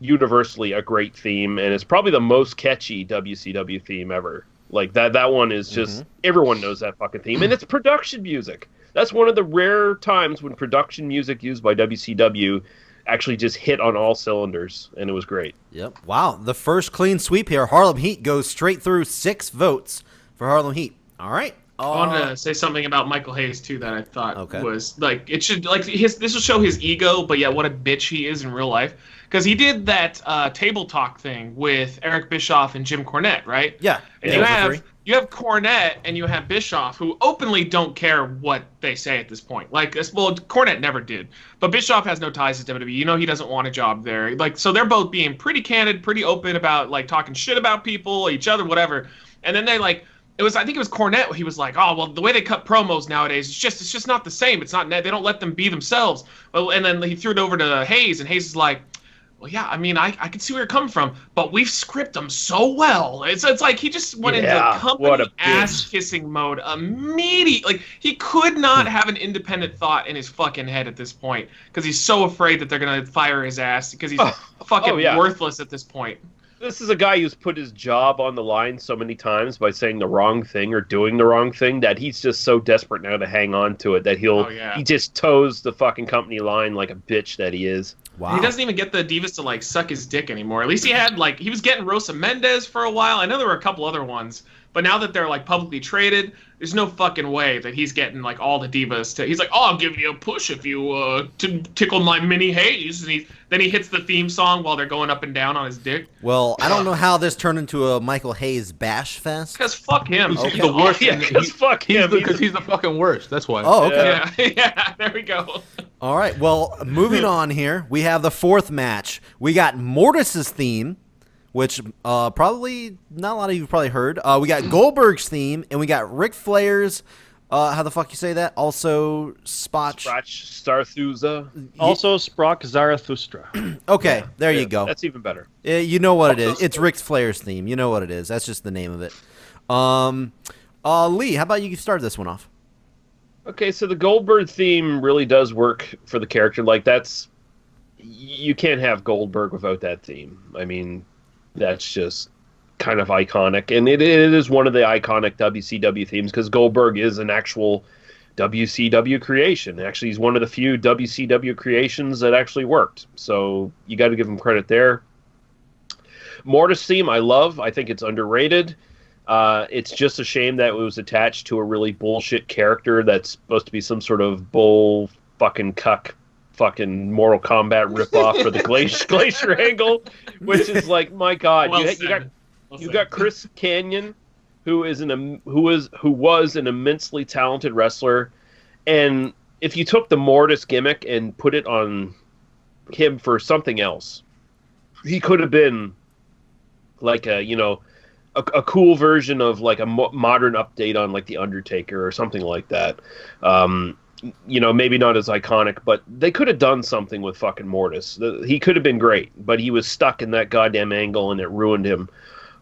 S6: universally a great theme, and it's probably the most catchy WCW theme ever. Like that one is just everyone knows that fucking theme, and it's production music. That's one of the rare times when production music used by WCW actually just hit on all cylinders, and it was great.
S1: Yep. Wow. The first clean sweep here. Harlem Heat goes straight through 6 votes for Harlem Heat. All right.
S5: I wanted to say something about Michael Hayes too that I thought was like it should like this will show his ego, but yeah, what a bitch he is in real life. Because he did that table talk thing with Eric Bischoff and Jim Cornette, right?
S1: Yeah.
S5: And you have Cornette and you have Bischoff, who openly don't care what they say at this point. Like, well, Cornette never did, but Bischoff has no ties to WWE. You know, he doesn't want a job there. Like, so they're both being pretty candid, pretty open about like talking shit about people, each other, whatever. And then they like. I think it was Cornette. He was like, "Oh, well, the way they cut promos nowadays, it's just not the same. It's not. They don't let them be themselves." Well, and then he threw it over to Hayes, and Hayes is like, "Well, yeah, I mean, I can see where you're coming from, but we've scripted them so well." It's like he just went into company ass kissing mode immediately. Like he could not have an independent thought in his fucking head at this point because he's so afraid that they're gonna fire his ass because he's fucking worthless at this point.
S6: This is a guy who's put his job on the line so many times by saying the wrong thing or doing the wrong thing that he's just so desperate now to hang on to it that he just toes the fucking company line like a bitch that he is.
S1: Wow.
S5: He doesn't even get the Divas to like suck his dick anymore. At least he had he was getting Rosa Mendez for a while. I know there were a couple other ones, but now that they're like publicly traded, there's no fucking way that he's getting like all the Divas to. He's like, "Oh, I'll give you a push if you tickle my mini Hayes," and then he hits the theme song while they're going up and down on his dick.
S1: Well, I don't know how this turned into a Michael Hayes bash fest.
S5: Because fuck him.
S2: He's the worst.
S6: Yeah, because fuck him.
S2: Because he's the fucking worst. That's why.
S1: Oh, okay.
S5: Yeah, there we go.
S1: All right. Well, moving on here, we have the 4th match. We got Mortis's theme, which probably not a lot of you have probably heard. We got Goldberg's theme, and we got Ric Flair's. How the fuck you say that? Also, Sprach
S6: Zarathustra.
S3: Also, Sprach Zarathustra.
S1: Okay, there you go.
S6: That's even better.
S1: You know what it is. It's Ric Flair's theme. You know what it is. That's just the name of it. Lee, how about you start this one off?
S6: Okay, so the Goldberg theme really does work for the character. Like, you can't have Goldberg without that theme. I mean, that's just kind of iconic, and it is one of the iconic WCW themes because Goldberg is an actual WCW creation. Actually, he's one of the few WCW creations that actually worked, so you got to give him credit there. Mortis theme I love. I think it's underrated. It's just a shame that it was attached to a really bullshit character that's supposed to be some sort of bull fucking cuck fucking Mortal Kombat ripoff for the Glacier angle, which is like, my God, you got Chris Kanyon, who was an immensely talented wrestler, and if you took the Mortis gimmick and put it on him for something else, he could have been like a cool version of like a modern update on like the Undertaker or something like that. Maybe not as iconic, but they could have done something with fucking Mortis. He could have been great, but he was stuck in that goddamn angle and it ruined him.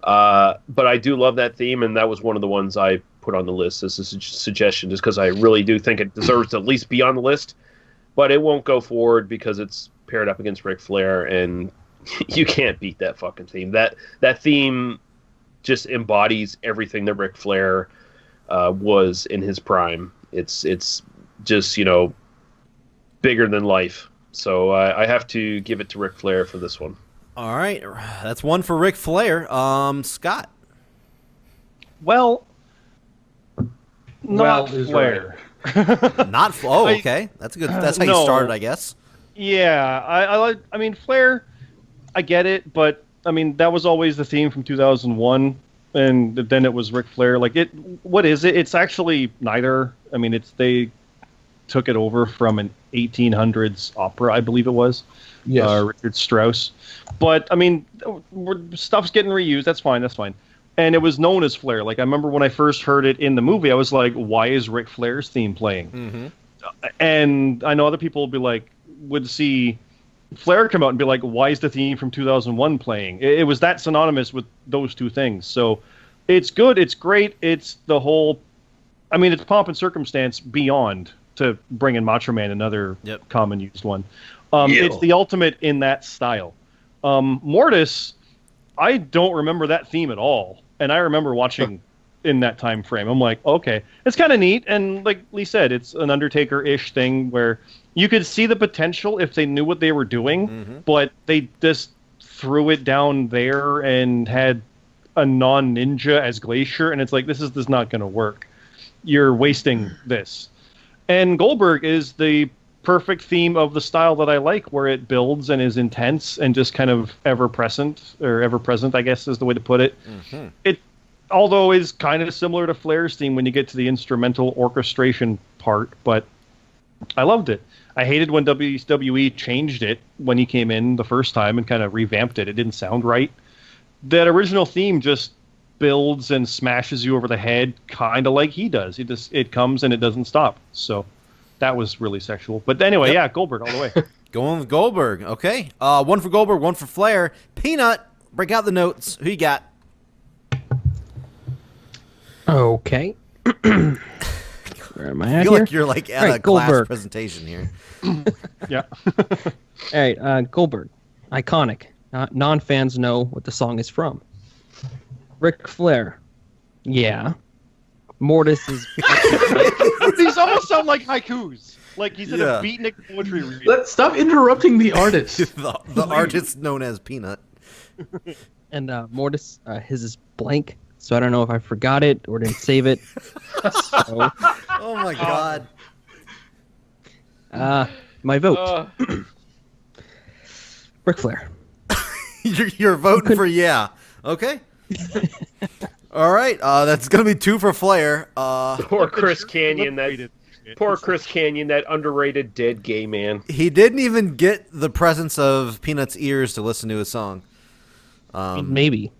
S6: But I do love that theme, and that was one of the ones I put on the list as a suggestion, just because I really do think it deserves to at least be on the list. But it won't go forward because it's paired up against Ric Flair, and you can't beat that fucking theme. That theme just embodies everything that Ric Flair was in his prime. It's just, bigger than life. So I have to give it to Ric Flair for this one.
S1: All right, that's one for Ric Flair. Scott.
S3: Well, not Flair.
S1: Okay. That's good. That's how you started, I guess.
S3: Yeah, I mean, Flair, I get it, but I mean, that was always the theme from 2001, and then it was Ric Flair. Like, what is it? It's actually neither. I mean, they took it over from an 1800s opera, I believe it was. Yes. Richard Strauss. But, I mean, stuff's getting reused. That's fine. And it was known as Flair. Like, I remember when I first heard it in the movie, I was like, why is Ric Flair's theme playing? Mm-hmm. And I know other people would see Flair come out and be like, why is the theme from 2001 playing? It was that synonymous with those two things. So it's good. It's great. It's the whole, I mean, it's pomp and circumstance beyond to bring in Macho Man, another common used one. It's the ultimate in that style. Mortis, I don't remember that theme at all. And I remember watching in that time frame. I'm like, okay, it's kind of neat. And like Lee said, it's an Undertaker-ish thing where you could see the potential if they knew what they were doing, but they just threw it down there and had a non-ninja as Glacier. And it's like, this is not going to work. You're wasting this. And Goldberg is the perfect theme of the style that I like, where it builds and is intense and just kind of ever present, I guess is the way to put it. Mm-hmm. It, although, is kind of similar to Flair's theme when you get to the instrumental orchestration part, but I loved it. I hated when WWE changed it when he came in the first time and kind of revamped it. It didn't sound right. That original theme just builds and smashes you over the head, kind of like he does. It comes and it doesn't stop. So that was really sexual. But anyway, Goldberg all the way.
S1: Going with Goldberg. Okay. One for Goldberg, one for Flair. Peanut, break out the notes. Who you got?
S4: Okay. Where am I at
S1: I feel
S4: here?
S1: like you're like at a class presentation here.
S3: Yeah.
S4: All right, Goldberg. Iconic. Non-fans know what the song is from. Ric Flair. Yeah. Mortis is...
S3: These almost sound like haikus. Like he's in a beatnik poetry reading.
S2: Let's stop interrupting the artist.
S1: the artist known as Peanut.
S4: And Mortis, his is blank, so I don't know if I forgot it or didn't save it. So,
S1: oh my God.
S4: My vote. Ric Flair.
S1: You're voting for Okay. All right. That's gonna be two for Flair.
S6: Poor Chris Kanyon. Chris Kanyon, that underrated dead gay man.
S1: He didn't even get the presence of Peanut's ears to listen to his song.
S4: Maybe.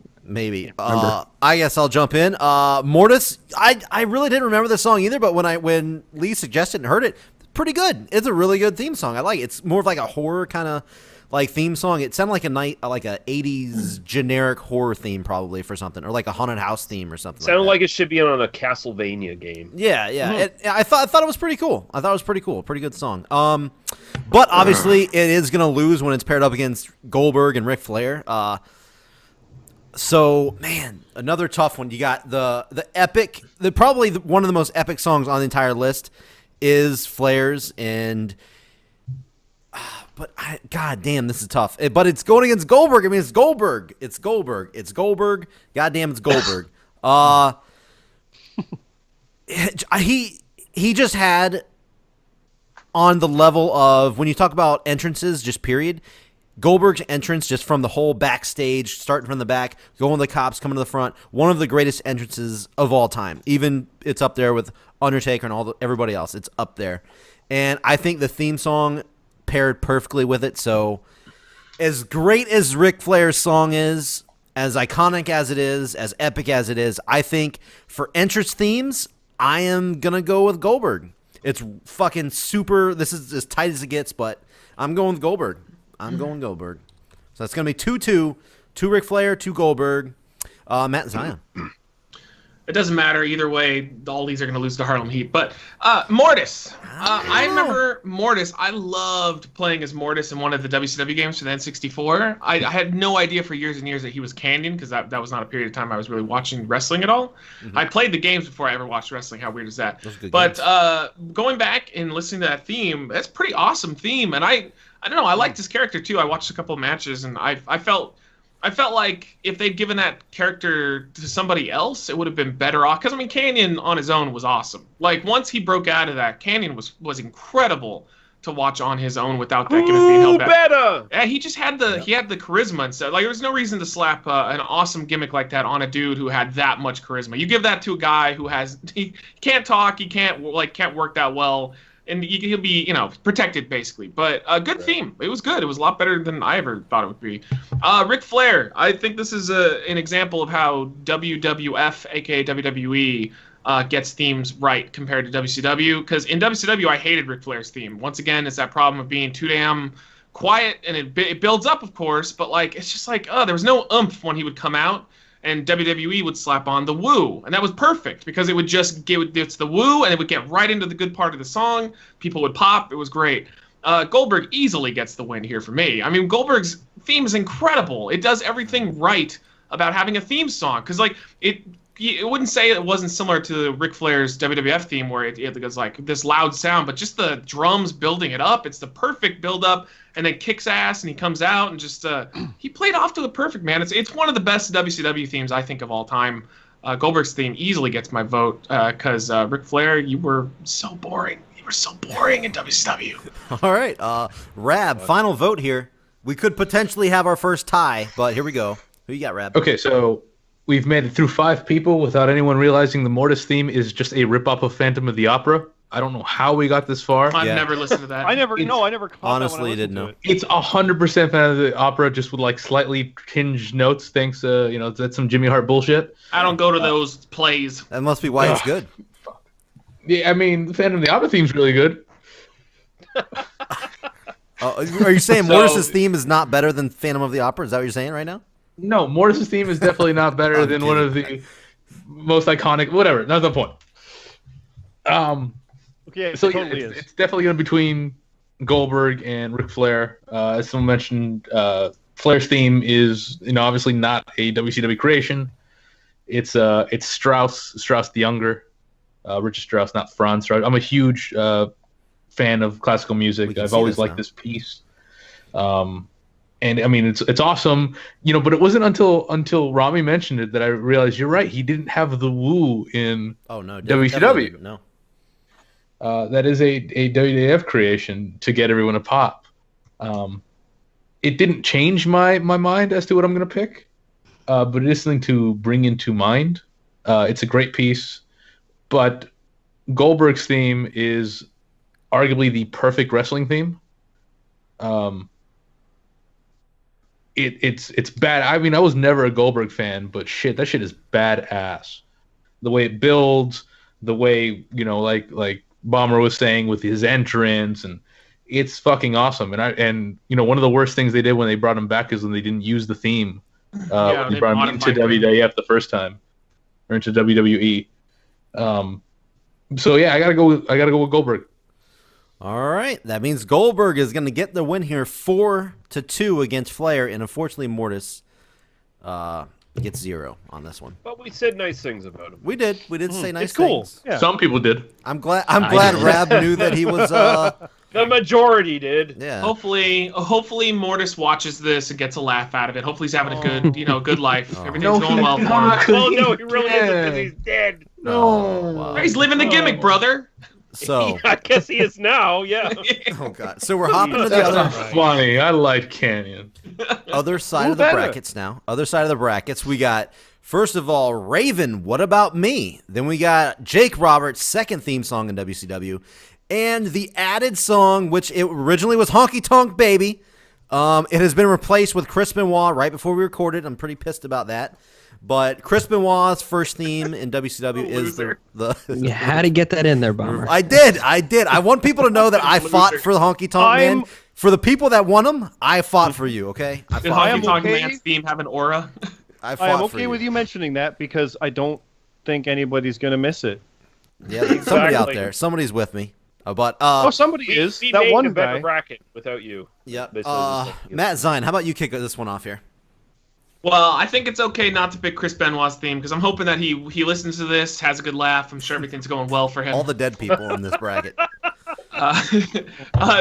S1: I guess I'll jump in. Mortis. I really didn't remember the song either, but when Lee suggested and heard it, pretty good. It's a really good theme song. I like it. It's more of like a horror kind of like theme song. It sounded like a 80s generic horror theme probably for something, or like a haunted house theme or something.
S6: Sounded like it should be on a Castlevania game.
S1: Yeah. Mm-hmm. I thought it was pretty cool. Pretty good song. But obviously it is gonna lose when it's paired up against Goldberg and Ric Flair. So man, another tough one. You got the epic, probably one of the most epic songs on the entire list is Flair's, and God damn, this is tough. But it's going against Goldberg. I mean, it's Goldberg. God damn, it's Goldberg. He just had on the level of when you talk about entrances, just period. Goldberg's entrance, just from the whole backstage, starting from the back, going to the cops, coming to the front, one of the greatest entrances of all time. Even it's up there with Undertaker and everybody else. It's up there. And I think the theme song paired perfectly with it. So as great as Ric Flair's song is, as iconic as it is, as epic as it is, I think for entrance themes, I am going to go with Goldberg. It's fucking super. This is as tight as it gets, but I'm going with Goldberg. I'm going Goldberg. So that's going to be 2-2. 2 Ric Flair, 2 Goldberg. Matt and Zion.
S5: It doesn't matter. Either way, all these are going to lose to Harlem Heat. But Mortis. I remember Mortis. I loved playing as Mortis in one of the WCW games for the N64. I had no idea for years and years that he was Canyon, because that was not a period of time I was really watching wrestling at all. I played the games before I ever watched wrestling. How weird is that? But going back and listening to that theme, that's a pretty awesome theme. And I don't know. I liked his character, too. I watched a couple of matches, and I felt like if they'd given that character to somebody else, it would have been better off. Because, I mean, Canyon on his own was awesome. Like, once he broke out of that, Canyon was incredible to watch on his own without that gimmick being held back.
S6: Better!
S5: Yeah, he just had the charisma and stuff. Like, there was no reason to slap an awesome gimmick like that on a dude who had that much charisma. You give that to a guy who he can't talk, he can't work that well. And he'll be, protected, basically. But a good theme. It was good. It was a lot better than I ever thought it would be. Ric Flair. I think this is an example of how WWF, a.k.a. WWE, gets themes right compared to WCW. Because in WCW, I hated Ric Flair's theme. Once again, it's that problem of being too damn quiet. And it builds up, of course. But, it's just there was no oomph when he would come out. And WWE would slap on the woo, and that was perfect because it would just it's the woo, and it would get right into the good part of the song. People would pop. It was great. Goldberg easily gets the win here for me. I mean, Goldberg's theme is incredible. It does everything right about having a theme song because it wouldn't say it wasn't similar to Ric Flair's WWF theme where it was like this loud sound, but just the drums building it up. It's the perfect build up, and then kicks ass, and he comes out and just he played off to it perfect, man. It's one of the best WCW themes I think of all time. Goldberg's theme easily gets my vote because Ric Flair, you were so boring. You were so boring in WCW.
S1: All right, Rab, final vote here. We could potentially have our first tie, but here we go. Who you got, Rab?
S2: Okay, so we've made it through 5 people without anyone realizing the Mortis theme is just a rip-off of Phantom of the Opera. I don't know how we got this far.
S5: I've never listened to that.
S3: I never caught
S1: honestly didn't know.
S2: It's 100% Phantom of the Opera, just with slightly tinged notes. Thanks, that's some Jimmy Hart bullshit.
S5: I don't go to those plays.
S1: That must be why it's good.
S2: Yeah, I mean, Phantom of the Opera theme's really good.
S1: Are you saying Mortis's theme is not better than Phantom of the Opera? Is that what you're saying right now?
S2: No, Mortis's theme is definitely not better than one of the most iconic. Whatever, that's the point.
S3: Okay,
S2: so
S3: totally
S2: it's definitely going to be between Goldberg and Ric Flair. As someone mentioned, Flair's theme is obviously not a WCW creation. It's Strauss the Younger, Richard Strauss, not Franz Strauss. I'm a huge fan of classical music. I've always liked this piece. And I mean, it's awesome, but it wasn't until Rami mentioned it that I realized you're right. He didn't have the woo in WCW.
S1: No.
S2: That is a WWF creation to get everyone to pop. It didn't change my mind as to what I'm going to pick, but it is something to bring into mind. It's a great piece, but Goldberg's theme is arguably the perfect wrestling theme. It's bad. I mean, I was never a Goldberg fan, but shit, that shit is badass. The way it builds, the way like Bomber was saying with his entrance, and it's fucking awesome. And one of the worst things they did when they brought him back is when they didn't use the theme. When they brought him into WWF the first time, or into WWE. So yeah, I gotta go with Goldberg.
S1: All right, that means Goldberg is going to get the win here, 4-2 against Flair, and unfortunately Mortis gets 0 on this one.
S6: But we said nice things about him.
S1: We did say nice
S3: it's cool.
S1: things.
S3: Yeah.
S2: Some people did.
S1: I'm glad Rab knew that he was.
S6: The majority did.
S1: Yeah.
S5: Hopefully Mortis watches this and gets a laugh out of it. Hopefully he's having a good life. Everything's going well for him.
S6: Oh no, he really isn't because he's dead.
S2: No,
S1: wow.
S5: He's living the gimmick, brother.
S1: So
S6: I guess he is now. Yeah.
S1: oh god. So we're hopping to the
S2: That's
S1: other
S2: not funny. I like Canyon.
S1: other side
S3: Ooh,
S1: of the
S3: better.
S1: brackets now. Other side of the brackets. We got first of all Raven. What about me? Then we got Jake Roberts' second theme song in WCW, and the added song, which it originally was Honky Tonk Baby. It has been replaced with Chris Benoit right before we recorded. I'm pretty pissed about that. But Chris Benoit's first theme in WCW is the
S4: You had to get that in there, Bomber.
S1: I did. I want people to know that I fought for the Honky Tonk Man. For the people that want them, I fought for you, okay? I
S5: Did
S1: fought
S5: Honky
S1: for you.
S5: Tonk
S3: okay.
S5: Man's theme have an aura?
S1: I fought
S3: I am
S1: for
S3: okay with you mentioning that because I don't think anybody's going to miss it.
S1: Yeah, somebody out
S6: Exactly.
S1: there. Somebody's with me. But
S3: Oh, somebody is.
S6: We
S3: That
S6: made
S3: one
S6: a better
S3: guy.
S6: bracket without you.
S1: yeah.
S6: Basically just like-
S1: Matt Zine, how about you kick this one off here?
S5: Well, I think it's okay not to pick Chris Benoit's theme because I'm hoping that he listens to this, has a good laugh. I'm sure everything's going well for him.
S1: All the dead people in this bracket.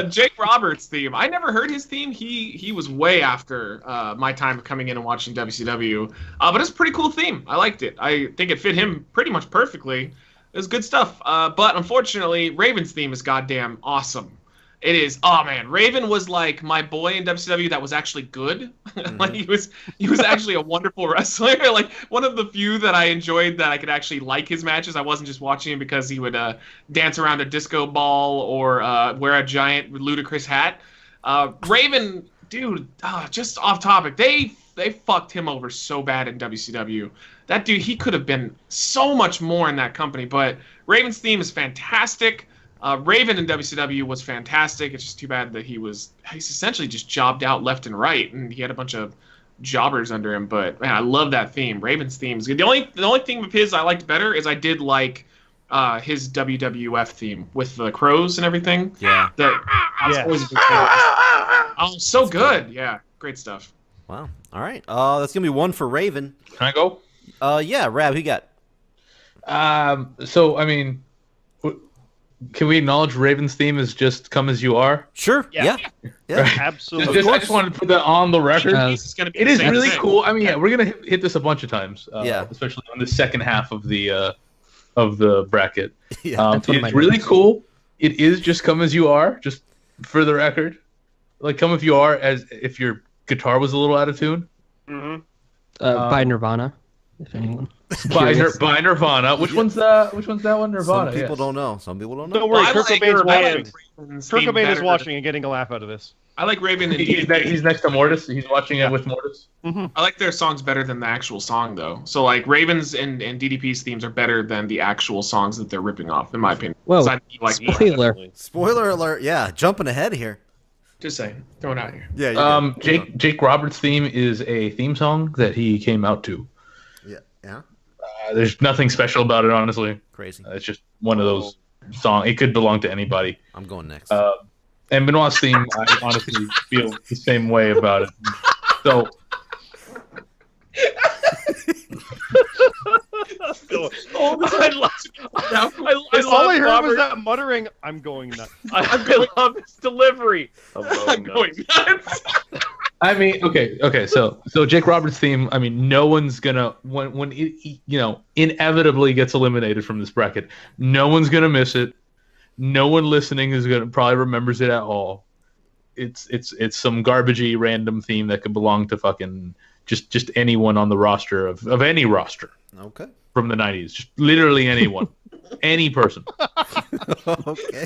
S5: Jake Roberts' theme. I never heard his theme. He was way after my time of coming in and watching WCW. But it's a pretty cool theme. I liked it. I think it fit him pretty much perfectly. It was good stuff. But unfortunately, Raven's theme is goddamn awesome. It is. Oh man, Raven was like my boy in WCW that was actually good. Like he was actually a wonderful wrestler. Like one of the few that I enjoyed that I could actually like his matches. I wasn't just watching him because he would dance around a disco ball or wear a giant ludicrous hat. Raven, dude, just off topic. They fucked him over so bad in WCW. That dude, he could have been so much more in that company. But Raven's theme is fantastic. Raven in WCW was fantastic. It's just too bad that he's essentially just jobbed out left and right, and he had a bunch of jobbers under him. But man, I love that theme. Raven's theme is good. The only theme of his I liked better is I did like his WWF theme with the crows and everything.
S1: Yeah.
S5: Oh, so good. Yeah, great stuff.
S1: Wow. All right. That's gonna be one for Raven.
S2: Can I go?
S1: Yeah. Rab, who you got?
S2: So I mean, can we acknowledge Raven's theme is just "Come as You Are"?
S1: Sure.
S6: Yeah.
S1: Yeah.
S3: Absolutely.
S2: I just wanted to put that on the record.
S5: It's gonna be
S2: It
S5: the
S2: is
S5: same
S2: really
S5: thing.
S2: cool. I mean, yeah, we're gonna hit this a bunch of times.
S1: Yeah.
S2: Especially on the second half of the bracket.
S1: Yeah.
S4: That's one of
S2: It's
S4: my
S2: really
S4: notes.
S2: cool. It is just "Come as You Are," just for the record. Like "Come as You Are" as if your guitar was a little out of tune.
S6: Mhm.
S4: By Nirvana, if anyone.
S2: By Nirvana. Which one's that one? Nirvana.
S1: Some people
S2: yes.
S1: don't know. Some people don't know.
S3: Don't worry,
S5: Well, I
S3: Kurt
S5: like
S3: Cobain's
S5: your
S3: watching.
S5: band. Raven's
S3: Kurt
S5: theme
S3: Cobain is
S5: better.
S3: watching and getting a laugh out of this.
S5: I like Raven and
S2: He's next to Mortis. He's watching it with Mortis.
S5: I like their songs better than the actual song, though. So, like, Ravens and DDP's themes are better than the actual songs that they're ripping off, in my opinion.
S4: Whoa,
S5: So I think you like
S4: spoiler.
S1: Spoiler alert. Yeah. Jumping ahead here.
S5: Just saying, throw it out here.
S1: Yeah. you're good.
S2: Jake Roberts' theme is a theme song that he came out to.
S1: Yeah. Yeah.
S2: There's nothing special about it, honestly.
S1: Crazy.
S2: It's just one of those songs. It could belong to anybody.
S1: I'm going next.
S2: And Benoit's theme, I honestly feel the same way about it. So,
S6: I love
S3: All I heard
S6: Robert.
S3: was that muttering, "I'm going nuts."
S6: I love his delivery.
S5: I'm going nuts.
S2: I mean, okay. So Jake Roberts' theme. I mean, no one's gonna when it inevitably gets eliminated from this bracket. No one's gonna miss it. No one listening is gonna probably remembers it at all. It's some garbagey random theme that could belong to fucking just anyone on the roster of any roster
S1: Okay.
S2: from the 90s. Just literally anyone, any person.
S1: Okay.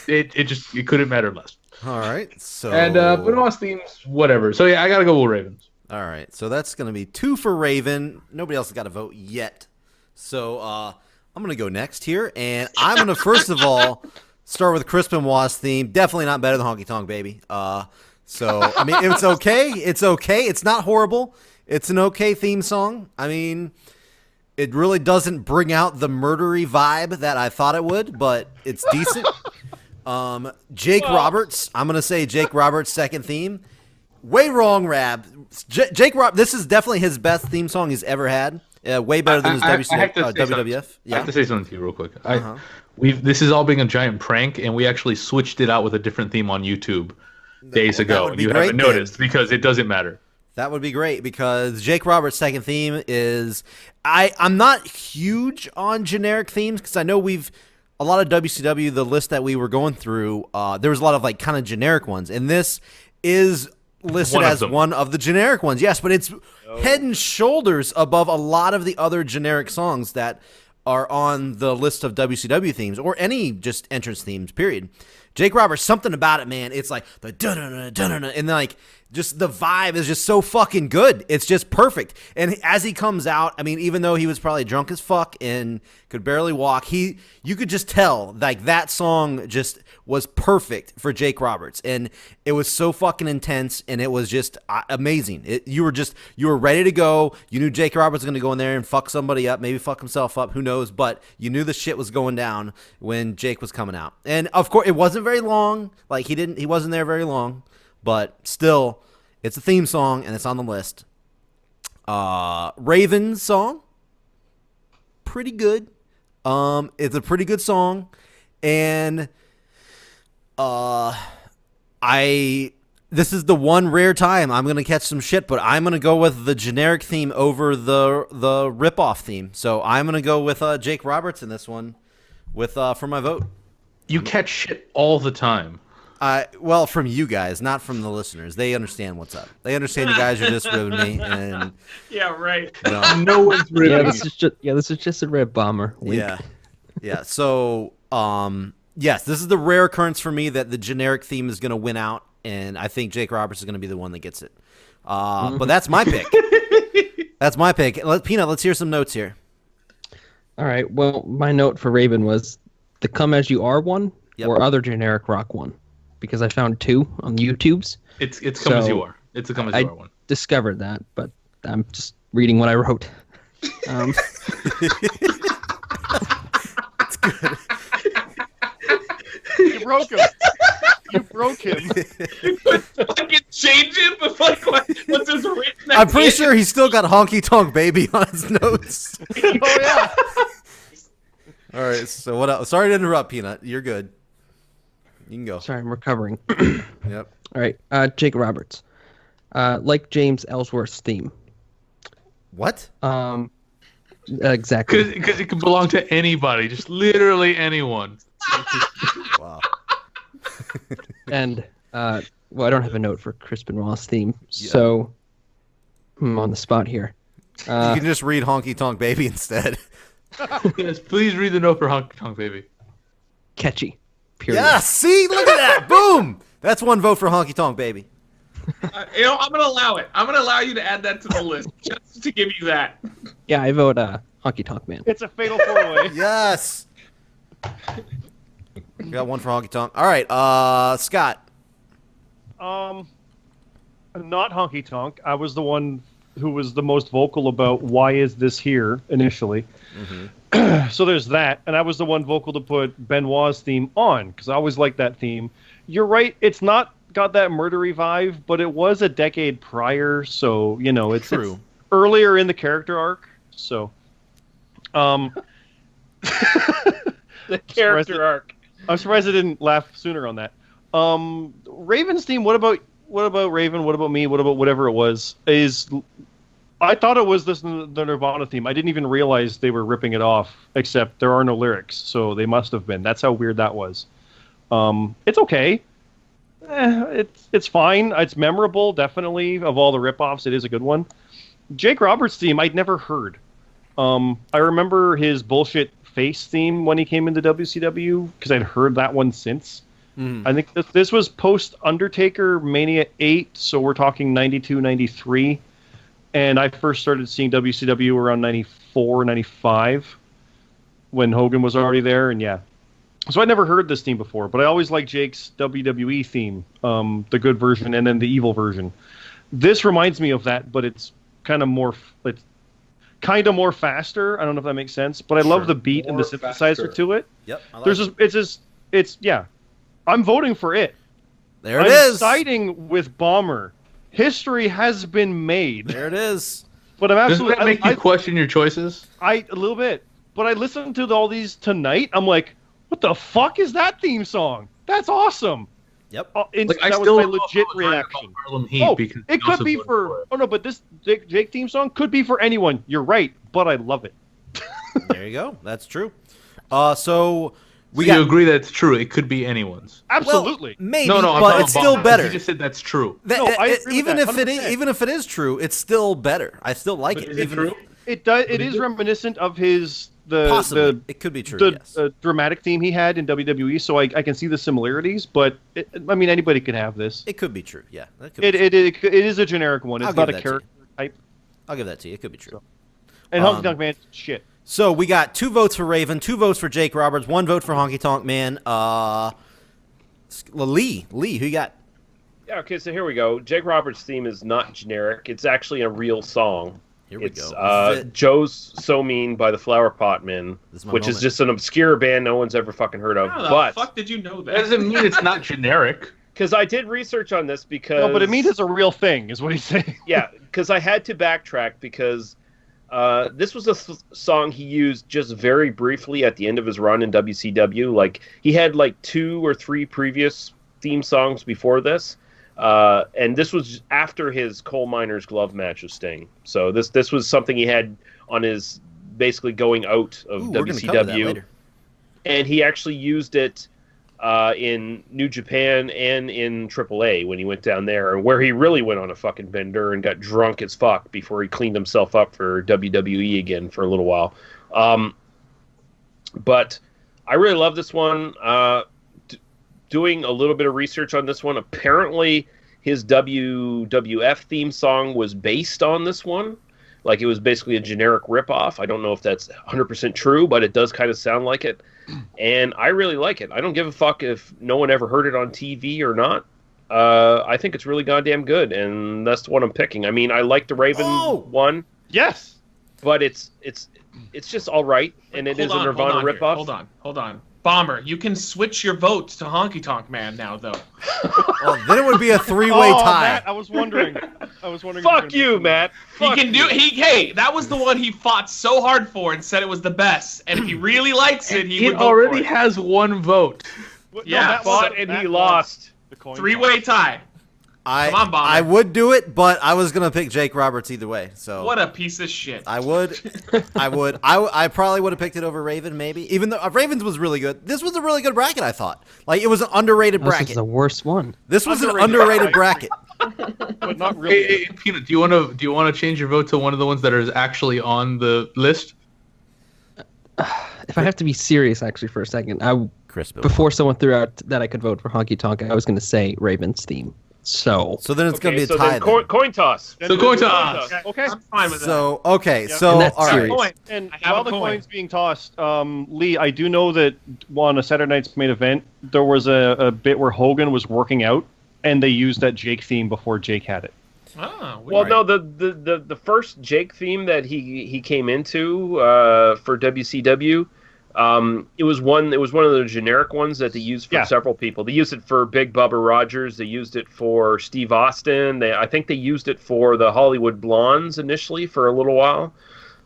S2: It couldn't matter less.
S1: All right. So.
S2: And Benoit's themes, whatever. So yeah, I gotta go with Ravens.
S1: All right. So that's going to be 2 for Raven. Nobody else has got a vote yet. So I'm going to go next here. And I'm going to, first of all, start with Chris Benoit's theme. Definitely not better than Honky Tonk Baby. So, I mean, it's okay. It's okay. It's not horrible. It's an okay theme song. I mean, it really doesn't bring out the murdery vibe that I thought it would, but it's decent. Jake Roberts. I'm going to say Jake Roberts' second theme. Way wrong, Rab. Jake Roberts, this is definitely his best theme song he's ever had. Way better than his
S2: I have to say
S1: WWF.
S2: something. I have to say something to you real quick.
S1: Uh-huh.
S2: This is all being a giant prank, and we actually switched it out with a different theme on YouTube days
S1: Well, that
S2: ago,
S1: would
S2: and
S1: be
S2: you
S1: great
S2: haven't
S1: then.
S2: noticed because it doesn't matter.
S1: That would be great because Jake Roberts' second theme is I'm not huge on generic themes because I know a lot of WCW, the list that we were going through, there was a lot of like kind of generic ones, and this is listed as one of the generic ones. Yes, but it's head and shoulders above a lot of the other generic songs that are on the list of WCW themes or any just entrance themes, period. Jake Roberts, something about it, man. It's like the dun-dun-dun, dun-dun-dun, and like just the vibe is just so fucking good. It's just perfect. And as he comes out, I mean, even though he was probably drunk as fuck and could barely walk, you could just tell like that song just was perfect for Jake Roberts, and it was so fucking intense, and it was just amazing. You were ready to go. You knew Jake Roberts was going to go in there and fuck somebody up, maybe fuck himself up, who knows? But you knew the shit was going down when Jake was coming out, and of course it wasn't very long. Like he wasn't there very long, but still, it's a theme song and it's on the list. Raven's song, pretty good. It's a pretty good song, and this is the one rare time I'm gonna catch some shit, but I'm gonna go with the generic theme over the rip-off theme. So I'm gonna go with Jake Roberts in this one, for my vote.
S2: You catch shit all the time.
S1: Well, from you guys, not from the listeners. They understand what's up. They understand you guys are just ribbing me, and
S5: yeah, right.
S2: No one's ribbing.
S4: This is just a rib bomber. Wink.
S1: Yeah. So, yes, this is the rare occurrence for me that the generic theme is going to win out, and I think Jake Roberts is going to be the one that gets it. But that's my pick. That's my pick. Peanut, let's hear some notes here.
S4: All right. Well, my note for Raven was the "Come As You Are" one or other generic rock one, because I found two on the YouTubes.
S2: It's Come As You Are. It's a Come As You Are one.
S4: Discovered that, but I'm just reading what I wrote.
S1: It's good.
S3: You broke him. You broke him.
S5: You could fucking change it, but like, what's his written?
S1: I'm pretty sure he's still got Honky Tonk Baby on his notes.
S3: Oh yeah.
S1: All right, so what else? Sorry to interrupt, Peanut. You're good. You can go.
S4: Sorry, I'm recovering.
S1: Yep.
S4: All right, Jake Roberts. Like James Ellsworth's theme.
S1: What?
S4: Exactly.
S2: Because it can belong to anybody, just literally anyone.
S1: Wow.
S4: And well, I don't have a note for Chris Benoit's theme, so I'm on the spot here.
S1: You can just read Honky Tonk Baby instead.
S2: Yes, please read the note for Honky Tonk Baby.
S4: Catchy. Period.
S1: Yeah, see? Look at that. Boom. That's one vote for Honky Tonk Baby.
S5: I'm gonna allow it. I'm gonna allow you to add that to the list just to give you that.
S4: Yeah, I vote Honky Tonk Man.
S3: It's a fatal four-way.
S1: Yes. We got one for Honky Tonk. All right, Scott.
S3: Not Honky Tonk. I was the one who was the most vocal about why is this here initially. Mm-hmm. So there's that, and I was the one vocal to put Benoit's theme on because I always liked that theme. You're right; it's not got that murdery vibe, but it was a decade prior, so it's
S1: true.
S3: It's earlier in the character arc. So,
S6: The character arc.
S3: I'm surprised I didn't laugh sooner on that. Raven's theme. What about Raven? What about me? What about whatever it was? I thought it was the Nirvana theme. I didn't even realize they were ripping it off. Except there are no lyrics, so they must have been. That's how weird that was. It's okay. It's fine. It's memorable, definitely. Of all the ripoffs, it is a good one. Jake Roberts' theme I'd never heard. I remember his bullshit face theme when he came into WCW because I'd heard that one since. I think this was post Undertaker Mania 8, so we're talking 92, 93. And I first started seeing WCW around 94, 95 when Hogan was already there, and yeah. So I'd never heard this theme before, but I always liked Jake's WWE theme, the good version and then the evil version. This reminds me of that, but it's kind of more faster. I don't know if that makes sense, but I love the beat and the synthesizer to it.
S1: Yep. I like
S3: yeah. I'm voting for it.
S1: There it is.
S3: Siding with Bomber. History has been made.
S1: There it is.
S3: But I'm absolutely.
S2: Doesn't that make you question your choices?
S3: A little bit. But I listened to all these tonight. I'm like, what the fuck is that theme song? That's awesome.
S1: Yep.
S3: That was my legit reaction.
S2: Harlem Heat because
S3: it could be for. Oh no, but this Jake theme song could be for anyone. You're right, but I love it.
S1: There you go. That's true. So
S2: You agree that it's true? It could be anyone's.
S3: Absolutely.
S1: Well, maybe,
S2: No,
S1: but it's still better.
S2: You just said that's true.
S3: No, I agree
S1: even
S3: with
S1: if
S3: that,
S1: even if it is true, it's still better. I still like it.
S2: Is it true?
S3: It does. It is reminiscent of
S1: Possibly. It could be true. Yes.
S3: Dramatic theme he had in WWE, so I can see the similarities. But I mean, anybody could have this.
S1: It could be true. Yeah. That could
S3: It
S1: be true.
S3: is a generic one. It's
S1: I'll
S3: not
S1: give
S3: a
S1: that to you.
S3: character type.
S1: I'll give that to you. It could be true.
S3: And Honky Tonk Man, shit.
S1: So we got 2 votes for Raven, 2 votes for Jake Roberts, 1 vote for Honky Tonk Man. Lee, who you got?
S6: Yeah, okay, so here we go. Jake Roberts' theme is not generic. It's actually a real song.
S1: Here we go.
S6: It's Joe's So Mean by the Flower Pot Men, which is just an obscure band no one's ever fucking heard of.
S5: How the fuck did you know that?
S2: That doesn't mean it's not generic.
S6: Because I did research on this because...
S3: No, but it means it's a real thing, is what he's saying.
S6: Yeah, because I had to backtrack because this was a song he used just very briefly at the end of his run in WCW. Like, he had like 2 or 3 previous theme songs before this. And this was after his Coal Miner's Glove match with Sting. So this was something he had on his basically going out of
S1: We're gonna cover that
S6: WCW.
S1: later.
S6: And he actually used it in New Japan and in AAA when he went down there, where he really went on a fucking bender and got drunk as fuck before he cleaned himself up for WWE again for a little while. But I really love this one. Doing a little bit of research on this one, apparently his WWF theme song was based on this one. Like, it was basically a generic ripoff. I don't know if that's 100% true, but it does kind of sound like it. And I really like it. I don't give a fuck if no one ever heard it on TV or not. I think it's really goddamn good, and that's what I'm picking. I mean, I like the Raven one.
S3: Yes.
S6: But it's just all right, and it is a Nirvana ripoff.
S5: Hold on. Bomber, you can switch your vote to Honky Tonk Man now, though.
S1: Well, then it would be a 3-way tie.
S3: Matt, I was wondering.
S6: Fuck you, Matt. Fuck
S5: He can do. Hey, that was the one he fought so hard for and said it was the best. And if he really likes it, he would vote
S2: already
S5: for it.
S2: has 1 vote.
S5: Yeah,
S3: Matt
S6: fought and he lost.
S3: The coin
S5: 3-way tie. Come on, Bomber.
S1: I would do it, but I was gonna pick Jake Roberts either way. So
S5: What a piece of shit.
S1: I would. I probably would have picked it over Raven, maybe. Even though Ravens was really good. This was a really good bracket, I thought. Like, it was an underrated
S4: This
S1: bracket.
S4: is the worst one.
S1: This was an underrated bracket.
S3: but not really.
S2: Hey, Peanut, do you want to change your vote to one of the ones that is actually on the list?
S4: If I have to be serious, actually, for a second,
S1: Chris,
S4: before someone threw out that I could vote for Honky Tonk, I was going to say Raven's theme. So
S1: then it's gonna be a
S6: so
S1: tie.
S6: then coin toss.
S2: So coin toss.
S3: Okay.
S5: I'm fine with that.
S1: So okay,
S3: Yeah.
S1: so
S4: And that's
S1: all right.
S4: serious.
S3: And
S5: I have
S3: while
S5: a
S3: the
S5: coin.
S3: coin's being tossed, Lee, I do know that on a Saturday night's main event, there was a bit where Hogan was working out, and they used that Jake theme before Jake had it.
S5: Oh,
S6: Well, no, the first Jake theme that he came into for WCW, it was one of the generic ones that they used for several people. They used it for Big Bubba Rogers. They used it for Steve Austin. I think they used it for the Hollywood Blondes initially for a little while.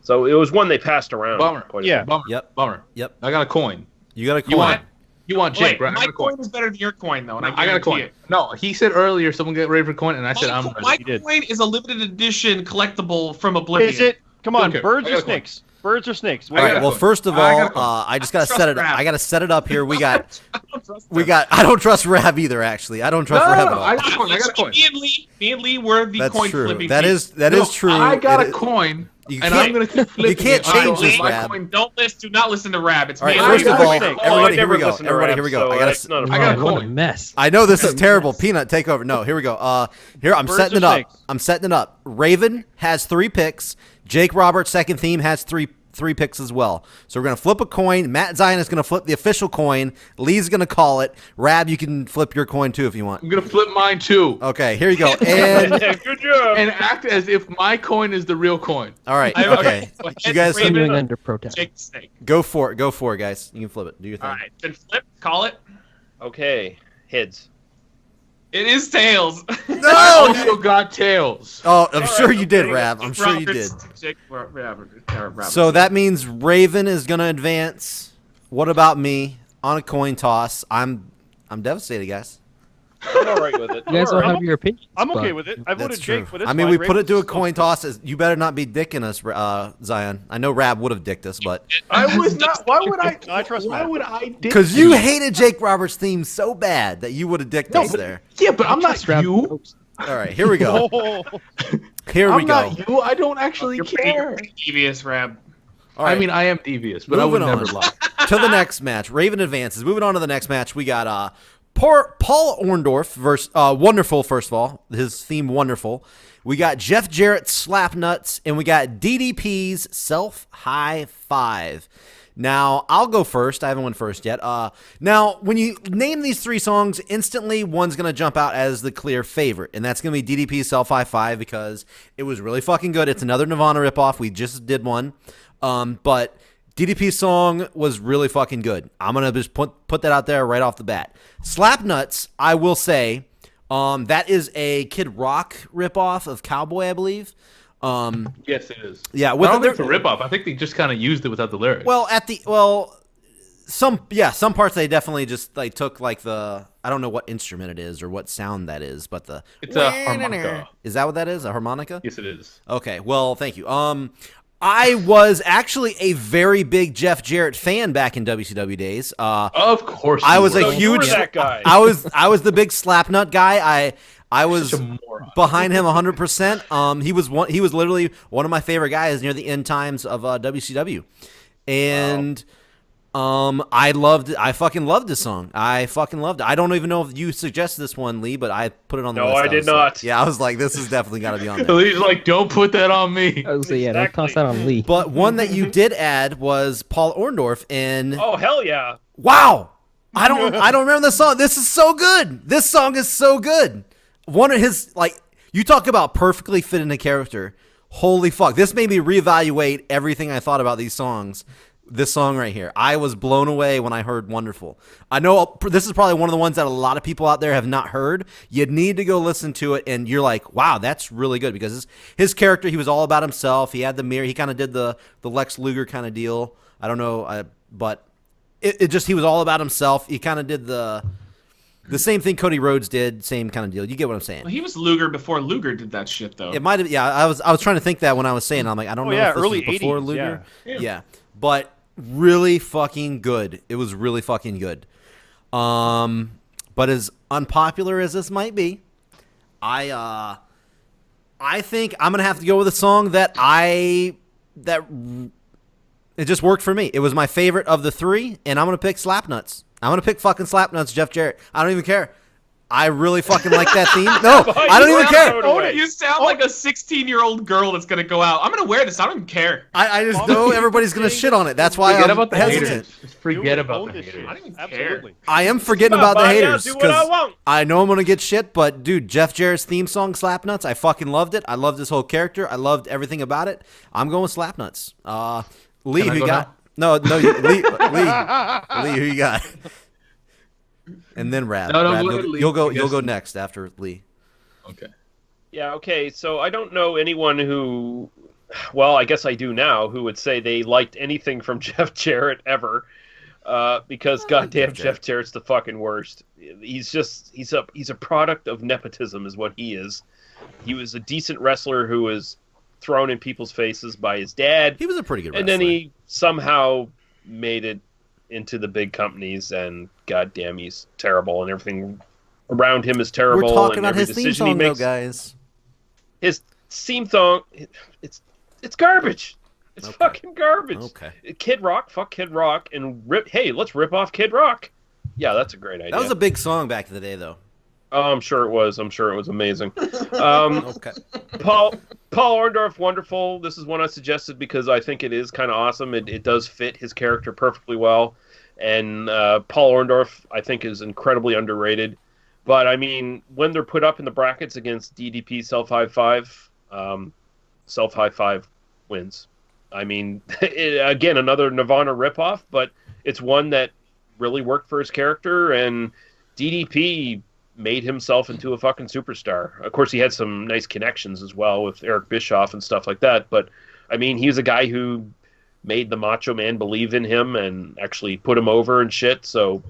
S6: So it was one they passed around.
S2: Bummer.
S3: Yeah.
S2: Bummer.
S1: Yep.
S2: Bummer.
S1: Yep.
S2: I got a coin.
S1: You got a coin.
S2: You want Jake,
S5: Wait,
S2: right? I
S5: my
S2: got a coin.
S5: coin is better than your coin, though, and I
S2: I got a
S5: guarantee
S2: coin.
S5: it.
S2: No, he said earlier someone get ready for a coin, and I said I'm ready.
S5: My
S3: You did.
S5: coin is a limited edition collectible from Oblivion.
S3: Is it? Come on,
S2: Okay,
S3: birds
S2: I
S3: or
S2: got a coin.
S3: snakes? Birds or snakes?
S1: All right.
S2: got a
S1: Well,
S2: coin.
S1: first of
S2: I
S1: all,
S2: got a coin.
S1: I just gotta
S5: Trust
S1: set it.
S5: Rab.
S1: I gotta set it up here. We got.
S5: I don't trust
S1: We
S5: them.
S1: got. I don't trust Rab either. Actually, I don't trust Rab at all.
S2: I got a coin. I got a coin.
S5: Me and Lee were the
S1: That's
S5: coin
S1: true.
S5: flipping
S1: That
S5: team.
S1: is true.
S2: I got
S1: It
S2: a
S1: is-
S2: coin,
S1: You
S2: and
S1: can't-
S2: I'm gonna keep flipping.
S1: can't
S2: it
S1: change
S2: until
S1: this,
S2: my
S1: Rab.
S2: coin-
S5: Do not listen to Rab. It's
S1: All
S5: me
S1: right.
S5: and
S1: First
S5: Lee.
S1: of all,
S3: Snake.
S1: everybody,
S6: I
S1: here
S6: never
S1: we go.
S6: listen to
S1: Everybody,
S6: Rab,
S1: here we go.
S6: so
S1: I
S6: that's
S1: gotta.
S6: not a
S2: I got a
S4: what a
S2: coin.
S4: mess.
S1: I know this is terrible. Peanut, take over. No, here we go. Here I'm
S3: Birds
S1: setting
S3: or
S1: it up.
S3: snakes?
S1: I'm setting it up. Raven has 3 picks. Jake Roberts' second theme has three picks as well. So we're gonna flip a coin. Matt Zion is gonna flip the official coin. Lee's gonna call it. Rab, you can flip your coin too if you want.
S2: I'm gonna flip mine too,
S1: Okay, here you go. And
S6: Good job.
S2: and act as if my coin is the real coin.
S1: all right,
S5: I-
S1: okay.
S5: okay.
S1: You guys
S5: Raven-
S1: can
S4: Continuing under protest.
S5: Jake the Snake.
S1: go for it. Go for it, guys. You can flip it. Do your thing.
S5: All right, then flip. Call it.
S6: Okay, heads.
S5: It is tails.
S2: I
S1: No.
S2: also got tails.
S1: Oh, I'm sure you did,
S6: okay.
S1: Rab. I'm sure you did.
S5: Roberts.
S1: So that means Raven is gonna advance. What about me on a coin toss? I'm devastated, guys.
S6: I'm all right with it.
S4: You guys all
S3: Alright.
S4: have your opinions.
S3: I'm okay
S4: but-
S3: with it. I voted
S1: That's
S3: Jake,
S1: true.
S3: but it's
S1: I mean,
S3: fine.
S1: we put it to a
S3: Ravens-
S1: coin toss. You better not be dicking us, Zion. I know Rab would have dicked us, but
S2: I was not. Why would I?
S3: I trust
S2: Why
S3: Matt.
S2: would I? Dick
S1: because you hated Jake Roberts' theme so bad that you would have dicked us there.
S2: Yeah, but I'm not
S4: Trust Rab-
S2: you.
S1: All right, here we go.
S3: Oh,
S1: Here we
S2: I'm
S1: go.
S2: not you. I don't actually
S5: You're
S2: care.
S5: pretty devious, Rab.
S1: All right.
S2: I mean, I am devious, but I would
S1: Moving
S2: never
S1: on.
S2: lie.
S1: To the next match. Raven advances. Moving on to the next match, we got Paul Orndorff versus Wonderful. First of all, his theme Wonderful. We got Jeff Jarrett Slapnuts, and we got DDP's Self High Five. Now, I'll go first. I haven't went first yet. Now, when you name these three songs, instantly one's going to jump out as the clear favorite, and that's going to be DDP's Self High Five because it was really fucking good. It's another Nirvana ripoff. We just did one. But DDP's song was really fucking good. I'm going to just put that out there right off the bat. Slapnuts, I will say, that is a Kid Rock ripoff of Cowboy, I believe.
S2: Yes, it is.
S1: Yeah,
S2: I
S1: with
S2: don't
S1: the-
S2: think it's a rip-off. I think they just kind of used it without the lyrics.
S1: Some parts they definitely just like took like the, I don't know what instrument it is or what sound that is, but
S2: It's a harmonica.
S1: Is that what that is? A harmonica?
S2: Yes, it is.
S1: Okay, well, thank you. I was actually a very big Jeff Jarrett fan back in WCW days.
S2: Of course.
S1: I
S2: you
S1: was
S2: were.
S1: a
S6: So you were
S1: huge
S6: that guy.
S1: I was the big Slapnut guy. I was
S2: Such a moron.
S1: behind him 100%. He was literally one of my favorite guys near the end times of WCW. And I fucking loved this song. I fucking loved it. I don't even know if you suggested this one, Lee, but I put it on the
S6: No,
S1: list.
S6: I did
S1: was like-
S6: not.
S1: Yeah, I was like, this is definitely got to be on there.
S2: He's like, don't put that on me.
S4: I was like, yeah, don't toss that on Lee.
S1: But one that you did add was Paul Orndorff, and
S6: Oh hell yeah!
S1: wow, I don't remember this song. This is so good. This song is so good. One of his, like, you talk about perfectly fit in a character. Holy fuck, this made me reevaluate everything I thought about these songs. This song right here, I was blown away when I heard Wonderful. I know this is probably one of the ones that a lot of people out there have not heard. You need to go listen to it, and you're like, wow, that's really good, because his character, he was all about himself. He had the mirror. He kind of did the Lex Luger kind of deal. I don't know, but it just, he was all about himself. He kind of did the same thing Cody Rhodes did, same kind of deal. You get what I'm saying?
S5: Well, he was Luger before Luger did that shit, though.
S1: It might have, yeah. I was trying to think that when I was saying it. I'm like, I don't know if this
S3: early
S1: was before
S3: 80s,
S1: Luger.
S5: yeah.
S1: Yeah, but really fucking good. It was really fucking good. But as unpopular as this might be, I think I'm gonna have to go with a song that it just worked for me. It was my favorite of the three, and I'm gonna pick Slapnuts. I'm gonna pick fucking Slapnuts, Jeff Jarrett. I don't even care. I really fucking like that theme. No, I don't even care.
S5: Oh, you sound like a 16-year-old girl that's gonna go out. I'm gonna wear this. I don't even care.
S1: I just know everybody's gonna shit on it. That's why
S2: Forget
S1: I'm
S2: about the
S1: hesitant.
S2: haters. Just forget
S3: You
S2: about
S3: own
S2: the
S3: this
S2: haters.
S3: shit.
S5: I don't even
S3: Absolutely.
S1: I am forgetting about the
S6: Bye,
S1: haters
S6: I'll do what I
S1: because
S6: want.
S1: I know I'm gonna get shit. But dude, Jeff Jarrett's theme song "Slapnuts," I fucking loved it. I loved his whole character. I loved everything about it. I'm going with Slapnuts. Lee,
S2: Can I
S1: who you
S2: go
S1: got? No, Lee, who you got? And then Rab.
S2: No,
S1: Rab,
S2: go ahead, Lee.
S1: you'll go
S2: Yes.
S1: next after Lee.
S2: Okay.
S6: Yeah, okay, so I don't know anyone who, well, I guess I do now, who would say they liked anything from Jeff Jarrett ever, because goddamn Jeff Jarrett's the fucking worst. He's a product of nepotism is what he is. He was a decent wrestler who was thrown in people's faces by his dad,
S1: He was a pretty good wrestler.
S6: and then he somehow made it into the big companies, and goddamn, he's terrible, and everything around him is terrible.
S1: We're talking
S6: and
S1: about
S6: every
S1: his theme
S6: decision he
S1: song, though,
S6: makes,
S1: guys.
S6: his theme song, it's garbage. It's
S1: Okay.
S6: fucking garbage.
S1: Okay.
S6: Kid Rock, fuck Kid Rock, and let's rip off Kid Rock. Yeah, that's a great idea.
S1: That was a big song back in the day, though.
S6: Oh, I'm sure it was. I'm sure it was amazing.
S1: Okay.
S6: Paul Orndorff, wonderful. This is one I suggested because I think it is kind of awesome. It does fit his character perfectly well. And Paul Orndorff, I think, is incredibly underrated. But, I mean, when they're put up in the brackets against DDP Self High Five, Self High Five wins. I mean, again, another Nirvana ripoff, but it's one that really worked for his character, and DDP made himself into a fucking superstar. Of course, he had some nice connections as well with Eric Bischoff and stuff like that, but, I mean, he was a guy who made the Macho Man believe in him and actually put him over and shit, so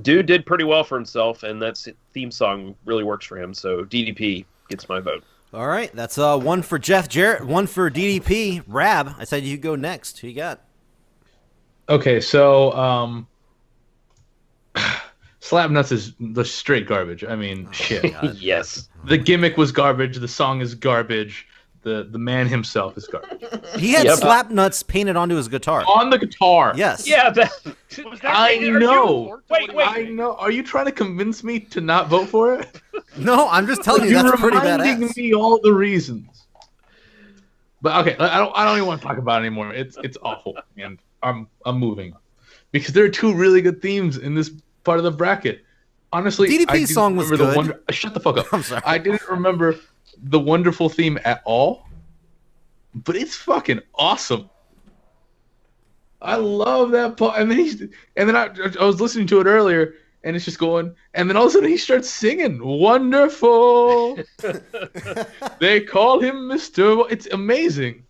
S6: Dude did pretty well for himself, and that theme song really works for him. So DDP gets my vote.
S1: All right, that's one for Jeff Jarrett, one for DDP. Rab, I said you go next. Who you got?
S2: Okay, so Slapnuts is the straight garbage. I mean, shit.
S6: Yes.
S2: The gimmick was garbage. The song is garbage. The man himself is garbage.
S1: He had Slapnuts painted onto his guitar.
S2: On the guitar.
S1: Yes.
S6: Yeah,
S2: I know.
S6: Wait.
S2: I know. Are you trying to convince me to not vote for it?
S1: No, I'm just telling you
S2: You're
S1: that's pretty
S2: reminding
S1: badass.
S2: me all the reasons. But okay, I don't even want to talk about it anymore. It's awful, and I'm moving because there are two really good themes in this part of the bracket. Honestly,
S1: DDP's song was good.
S2: Shut the fuck up.
S1: I'm sorry.
S2: I didn't remember the Wonderful theme at all, but it's fucking awesome. I love that part. And then I was listening to it earlier, and it's just going, and then all of a sudden he starts singing "Wonderful." They call him Mr. It's amazing.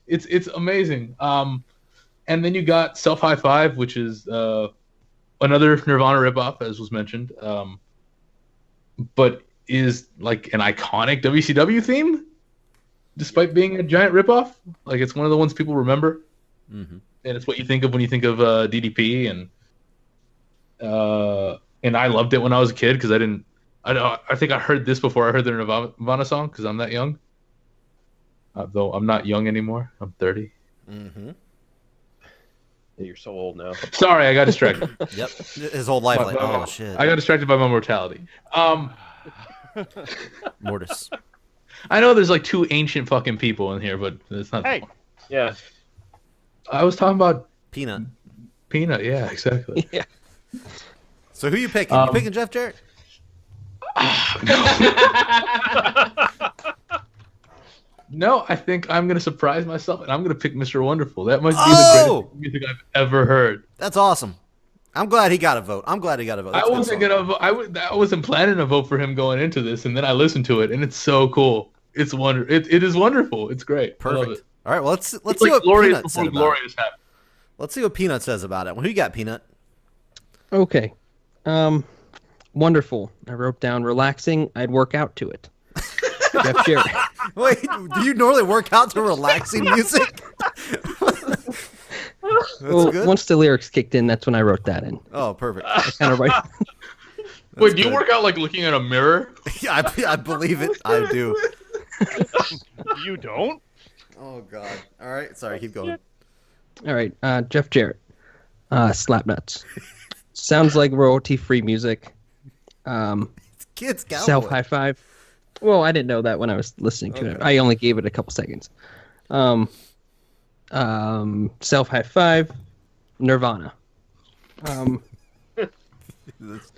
S2: It's amazing. And then you got Self High Five, which is another Nirvana ripoff, as was mentioned, but is like an iconic WCW theme, despite being a giant ripoff. Like it's one of the ones people remember, and it's what you think of when you think of DDP. And I loved it when I was a kid because I think I heard this before I heard the Nirvana song because I'm that young. Though I'm not young anymore. I'm 30.
S1: Mm-hmm.
S6: You're so old now.
S2: Sorry, I got distracted.
S1: Yep. His whole life, like, oh shit.
S2: I got distracted by my mortality.
S1: Mortis.
S2: I know there's like two ancient fucking people in here, but it's not.
S3: Hey.
S6: Yeah.
S2: I was talking about
S1: Peanut.
S2: Peanut. Yeah, exactly.
S4: Yeah.
S1: So who you picking? You picking Jeff Jarrett?
S2: No, I think I'm gonna surprise myself, and I'm gonna pick Mr. Wonderful. That must be the greatest music I've ever heard.
S1: That's awesome. I'm glad he got a vote. That's
S2: I wasn't gonna vote. I wasn't planning to vote for him going into this, and then I listened to it, and it's so cool. It's It is wonderful. It's great.
S1: Perfect.
S2: I love it.
S1: All right, well let's
S2: It's
S1: see
S2: like
S1: what
S2: glorious
S1: Peanut said
S2: before
S1: about
S2: glorious
S1: it.
S2: happened.
S1: Let's see what Peanut says about it. Well, who you got, Peanut?
S4: Okay. Wonderful. I wrote down relaxing. I'd work out to it. Jeff Jarrett.
S1: Wait, do you normally work out to relaxing music?
S4: Well,
S1: good.
S4: once the lyrics kicked in, that's when I wrote that in.
S1: Oh, perfect.
S4: I kind of write.
S2: Wait, do you work out like looking at a mirror?
S1: Yeah, I believe it. I do.
S3: You don't?
S1: Oh God. All right. Sorry. Keep going.
S4: All right. Jeff Jarrett. Slapnuts. Sounds like royalty-free music.
S1: Kids cowboy.
S4: Self High Five. Well, I didn't know that when I was listening to it. I only gave it a couple seconds. Self High Five. Nirvana. I'm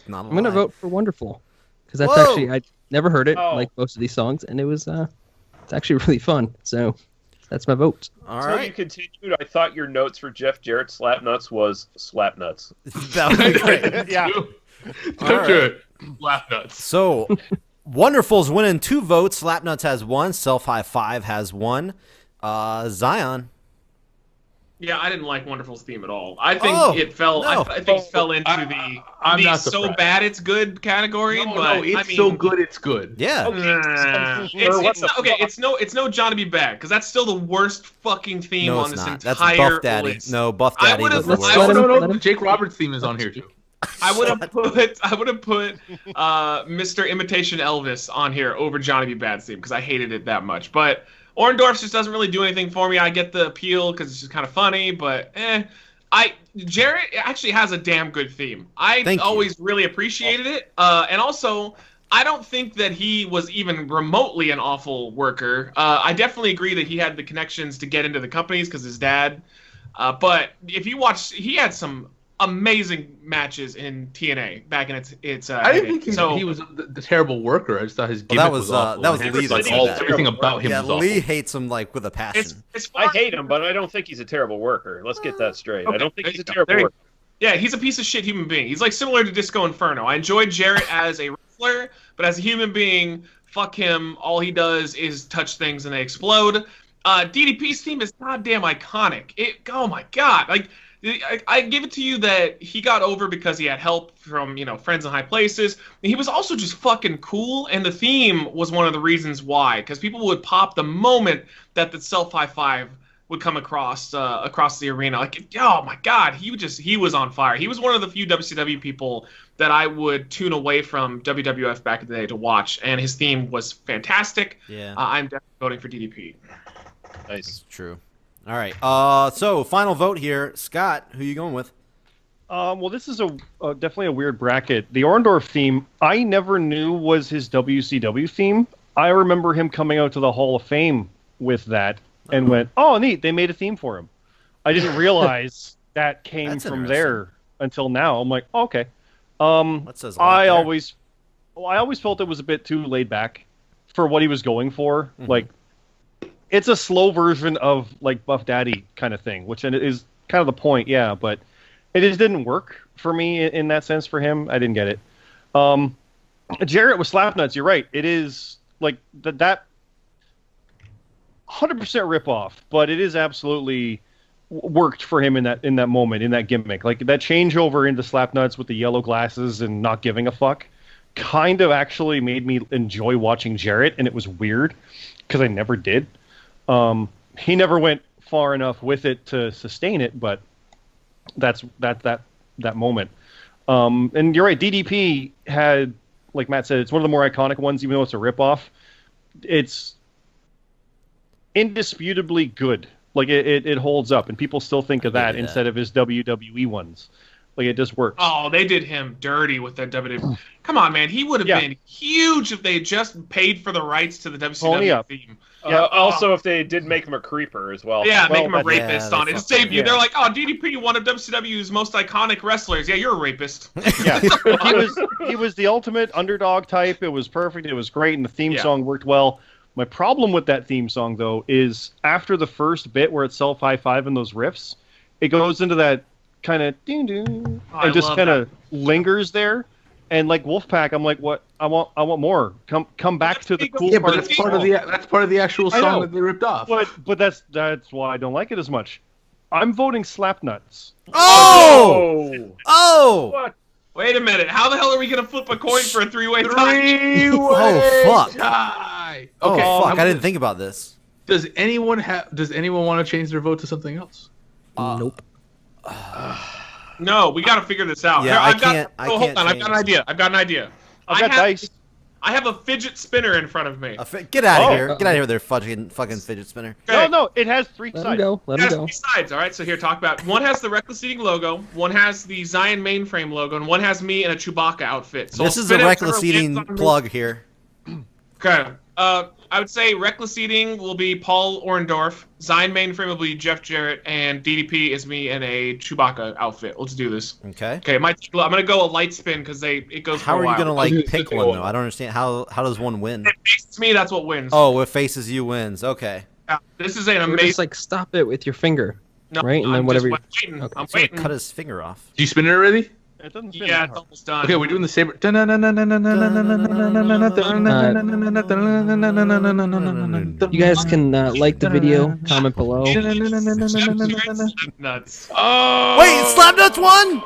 S1: Not a
S4: gonna
S1: lie.
S4: vote for Wonderful because that's
S1: Whoa!
S4: actually I never heard it
S6: Oh.
S4: like most of these songs, and it was it's actually really fun. So that's my vote.
S1: All
S6: Until you
S1: right.
S6: continued, I thought your notes for Jeff Jarrett Slapnuts was Slapnuts.
S1: That would be great.
S3: Yeah.
S2: Picture laugh nuts.
S1: So, Wonderful's winning 2 votes. Slapnuts has 1. Self High Five has 1. Zion.
S5: Yeah, I didn't like Wonderful's theme at all. I think
S1: Oh,
S5: it fell.
S1: no.
S5: I think it fell into
S2: I'm
S5: the
S2: not
S5: so
S2: surprised.
S5: bad it's good category.
S2: No,
S5: but
S2: it's
S5: I mean,
S2: so good, it's good.
S1: Yeah.
S5: It's not, okay. It's no Johnny B. Bad because that's still the worst fucking theme
S1: No,
S5: on
S1: it's
S5: this
S1: not. That's
S5: entire
S1: Buff Daddy.
S5: list.
S1: No, Buff
S5: I
S1: Daddy
S5: would've-
S1: was the
S5: I
S1: worst.
S5: would've-
S2: No, the Jake Roberts theme is on here too.
S5: I would have put Mr. Imitation Elvis on here over Johnny B. Bad's theme because I hated it that much. But Orndorff just doesn't really do anything for me. I get the appeal because it's just kind of funny, but Jarrett actually has a damn good theme. I
S1: Thank you.
S5: always really appreciated it, and also I don't think that he was even remotely an awful worker. I definitely agree that he had the connections to get into the companies because his dad. But if you watch, he had some amazing matches in TNA back in its.
S2: I didn't
S5: heyday.
S2: think he was the terrible worker. I just thought his
S1: Well,
S2: gimmick
S1: that was,
S2: awful.
S1: that was
S2: And
S1: Lee that said that.
S2: everything about him
S1: Yeah,
S2: was awful.
S1: Lee hates him like with a passion.
S5: It's
S6: I hate him, but I don't think he's a terrible worker. Let's get that straight. I don't think
S5: there
S6: he's a
S5: you go.
S6: terrible
S5: There you
S6: worker.
S5: Yeah, he's a piece of shit human being. He's like similar to Disco Inferno. I enjoyed Jarrett as a wrestler, but as a human being, fuck him. All he does is touch things and they explode. DDP's theme is goddamn iconic. Oh my god, like I give it to you that he got over because he had help from, friends in high places. He was also just fucking cool, and the theme was one of the reasons why, because people would pop the moment that the self high five would come across the arena. Like, oh my god, he was on fire. He was one of the few WCW people that I would tune away from WWF back in the day to watch, and his theme was fantastic.
S1: Yeah.
S5: I'm definitely voting for DDP.
S6: Nice.
S1: That's true. All right. So final vote here. Scott, who you going with?
S3: Well, this is definitely a weird bracket. The Orndorff theme, I never knew was his WCW theme. I remember him coming out to the Hall of Fame with that and went, oh, neat, they made a theme for him. I didn't realize that came
S1: That's
S3: from
S1: interesting.
S3: there until now. I'm like, oh, okay.
S1: That says a lot
S3: I
S1: there.
S3: always felt it was a bit too laid back for what he was going for.
S1: Mhm.
S3: Like, it's a slow version of like Buff Daddy kind of thing, which is kind of the point, yeah. But it just didn't work for me in that sense for him. I didn't get it. Jarrett with Slapnuts, you're right. It is like that 100% ripoff, but it is absolutely worked for him in that moment, in that gimmick. Like that changeover into Slapnuts with the yellow glasses and not giving a fuck kind of actually made me enjoy watching Jarrett, and it was weird because I never did. He never went far enough with it to sustain it, but that moment. And you're right, DDP had, like Matt said, it's one of the more iconic ones, even though it's a ripoff. It's indisputably good. Like it holds up, and people still think of that instead of his WWE ones. Like it just works.
S5: Oh, they did him dirty with that WWE. Come on, man. He would have been huge if they just paid for the rights to the WCW theme.
S6: Yeah. Also, if they did make him a creeper as well.
S5: Yeah, make him a
S3: that's-
S5: rapist on his debut. They're like, oh, DDP, one of WCW's most iconic wrestlers. Yeah, you're a rapist.
S3: Yeah, he was the ultimate underdog type. It was perfect. It was great, and the theme song worked well. My problem with that theme song, though, is after the first bit where it's self high five and those riffs, it goes into that kind of ding ding and just kind of lingers there. And like Wolfpack, I'm like, what? I want more. Come back to the cool
S2: Yeah,
S3: part.
S2: but that's part of the actual
S3: I know.
S2: song that they ripped off.
S3: But that's why I don't like it as much. I'm voting Slapnuts.
S1: Oh!
S6: What?
S5: Wait a minute. How the hell are we going to flip a coin for a three-way tie?
S1: Oh, fuck.
S2: Tie.
S1: Oh,
S2: Okay.
S1: fuck. I didn't think about this.
S2: Does anyone want to change their vote to something else?
S4: Nope.
S5: No, we got to figure this out.
S1: Yeah,
S5: Here,
S1: I
S5: I've got-
S1: can't- I
S5: hold
S1: can't
S5: on. I've got an
S1: change.
S5: idea. I've got an idea.
S3: I've got dice.
S5: I have a fidget spinner in front of me.
S1: Get out of
S3: Oh.
S1: here. Get out of here with their fucking fidget spinner.
S5: Okay.
S3: No, it has three
S4: Let him
S3: sides.
S4: go. Let
S5: It
S4: him
S5: has
S4: go.
S5: three sides, all right? So here, talk about one has the Reckless Eating logo, one has the Zion mainframe logo, and one has me in a Chewbacca outfit. So
S1: This
S5: I'll
S1: is a
S5: spin it,
S1: reckless
S5: whoever
S1: eating
S5: lands on me-
S1: plug here.
S5: Okay. I would say Reckless Eating will be Paul Orndorff, Zion mainframe will be Jeff Jarrett, and DDP is me in a Chewbacca outfit. Let's do this.
S1: Okay.
S5: Okay, I'm gonna go a light spin because it goes.
S1: How
S5: for a
S1: are you
S5: while.
S1: gonna like
S2: gonna
S1: pick
S2: say
S1: one
S2: one.
S1: though? I don't understand. How does one win?
S5: If it faces me, that's what wins.
S1: Oh, what faces you wins. Okay.
S5: Yeah, this is an
S4: Or
S5: amazing.
S4: just like stop it with your finger,
S5: no,
S4: right? And then
S5: I'm
S4: whatever.
S5: just waiting.
S4: Okay.
S5: I'm
S1: He's gonna
S5: waiting.
S1: cut his finger off.
S2: Do you spin it already?
S3: It doesn't spin
S5: Yeah,
S3: that
S5: it's
S3: hard.
S5: almost done.
S2: Okay, we're doing the saber.
S4: You guys can like the video, comment below.
S5: Nuts.
S2: Oh!
S1: Wait, Slapnuts won!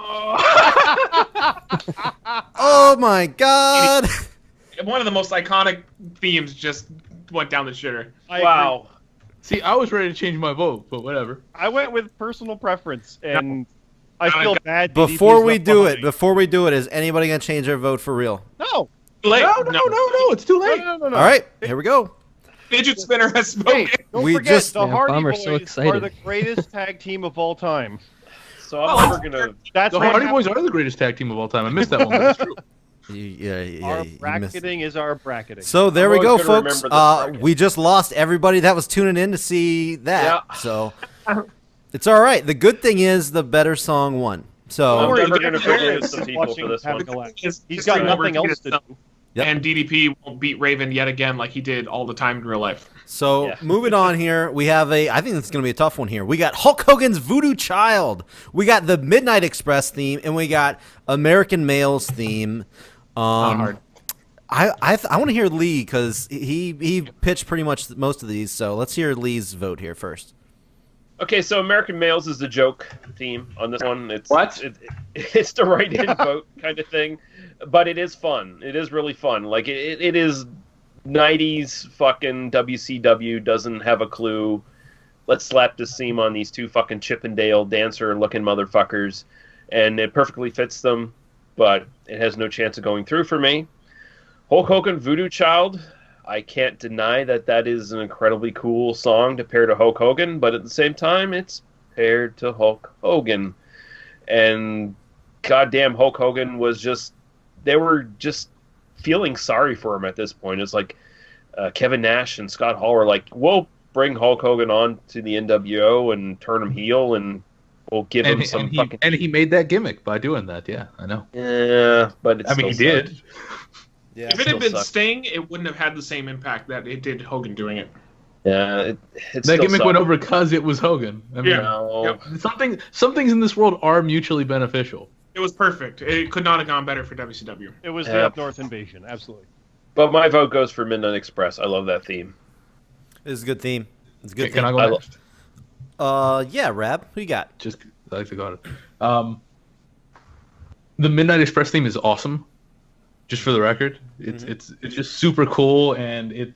S1: Oh my god!
S5: One of the most iconic themes just went down the shitter.
S6: Wow.
S2: See, I was ready to change my vote, but whatever.
S3: I went with personal preference, and I
S5: No,
S3: feel
S5: I-
S3: bad.
S1: Before
S3: DDP's
S1: we
S3: not
S1: do
S3: behind
S1: it, is anybody gonna change their vote for real?
S3: me. No.
S5: Late.
S2: No, it's too late.
S3: No.
S1: All right, here we go.
S5: Fidget spinner has spoken.
S3: Hey, don't
S1: We
S3: forget,
S1: just-
S3: the
S4: Yeah,
S3: Hardy
S4: Bomber's
S3: Boys
S4: so
S3: are
S4: excited.
S3: the greatest tag team of all time.
S6: So I'm never gonna.
S3: That's
S2: The
S3: what
S2: Hardy Boys are the greatest tag team of all time. I missed that one, but it's true.
S3: Our
S1: You missed.
S3: bracketing is our bracketing.
S1: So there
S6: I'm
S1: we go,
S6: always gonna
S1: folks.
S6: remember this bracket.
S1: We just lost everybody that was tuning in to see that.
S6: Yeah.
S1: So it's all right. The good thing is the better song won. So
S3: Don't worry,
S6: never
S3: Jeff
S6: gonna
S3: Jarrett
S6: forgive some
S3: is
S6: people
S3: watching
S6: for this
S3: having
S6: one.
S3: a laugh.
S5: He's
S3: He's got nothing else to do.
S1: Yep.
S5: And DDP won't beat Raven yet again like he did all the time in real life.
S1: So
S6: Yeah.
S1: moving on here, we have I think it's going to be a tough one here. We got Hulk Hogan's Voodoo Child. We got the Midnight Express theme, and we got American Male's theme.
S5: hard.
S1: I want to hear Lee because he pitched pretty much most of these. So let's hear Lee's vote here first.
S6: Okay, so American Males is the joke theme on this one. It's
S2: What?
S6: It's the right-in vote kind of thing, but it is fun. It is really fun. Like it is 90s fucking WCW doesn't have a clue. Let's slap this theme on these two fucking Chippendale dancer-looking motherfuckers, and it perfectly fits them, but it has no chance of going through for me. Hulk Hogan, Voodoo Child. I can't deny that is an incredibly cool song to pair to Hulk Hogan, but at the same time, it's paired to Hulk Hogan. And goddamn, Hulk Hogan was just... They were just feeling sorry for him at this point. It's like Kevin Nash and Scott Hall were like, we'll bring Hulk Hogan on to the NWO and turn him heel, and we'll give him some fucking...
S2: And he made that gimmick by doing that, yeah, I know.
S6: Yeah, but it's
S2: he did.
S1: Yeah.
S5: If it had been
S6: sucks.
S5: Sting, it wouldn't have had the same impact that it did Hogan doing it.
S6: Yeah, it
S2: That gimmick went over because it was Hogan. I mean,
S5: Yeah.
S6: No.
S5: Yep.
S2: some things in this world are mutually beneficial.
S5: It was perfect. It could not have gone better for WCW.
S3: It was
S6: Yeah.
S3: the Up North invasion, absolutely.
S6: But my vote goes for Midnight Express. I love that theme.
S1: It's a good theme. It's a good
S2: Can I
S1: theme.
S2: go next?
S1: Yeah, Rab, who you got?
S2: Just I like to go on it. The Midnight Express theme is awesome. Just for the record, it's just super cool, and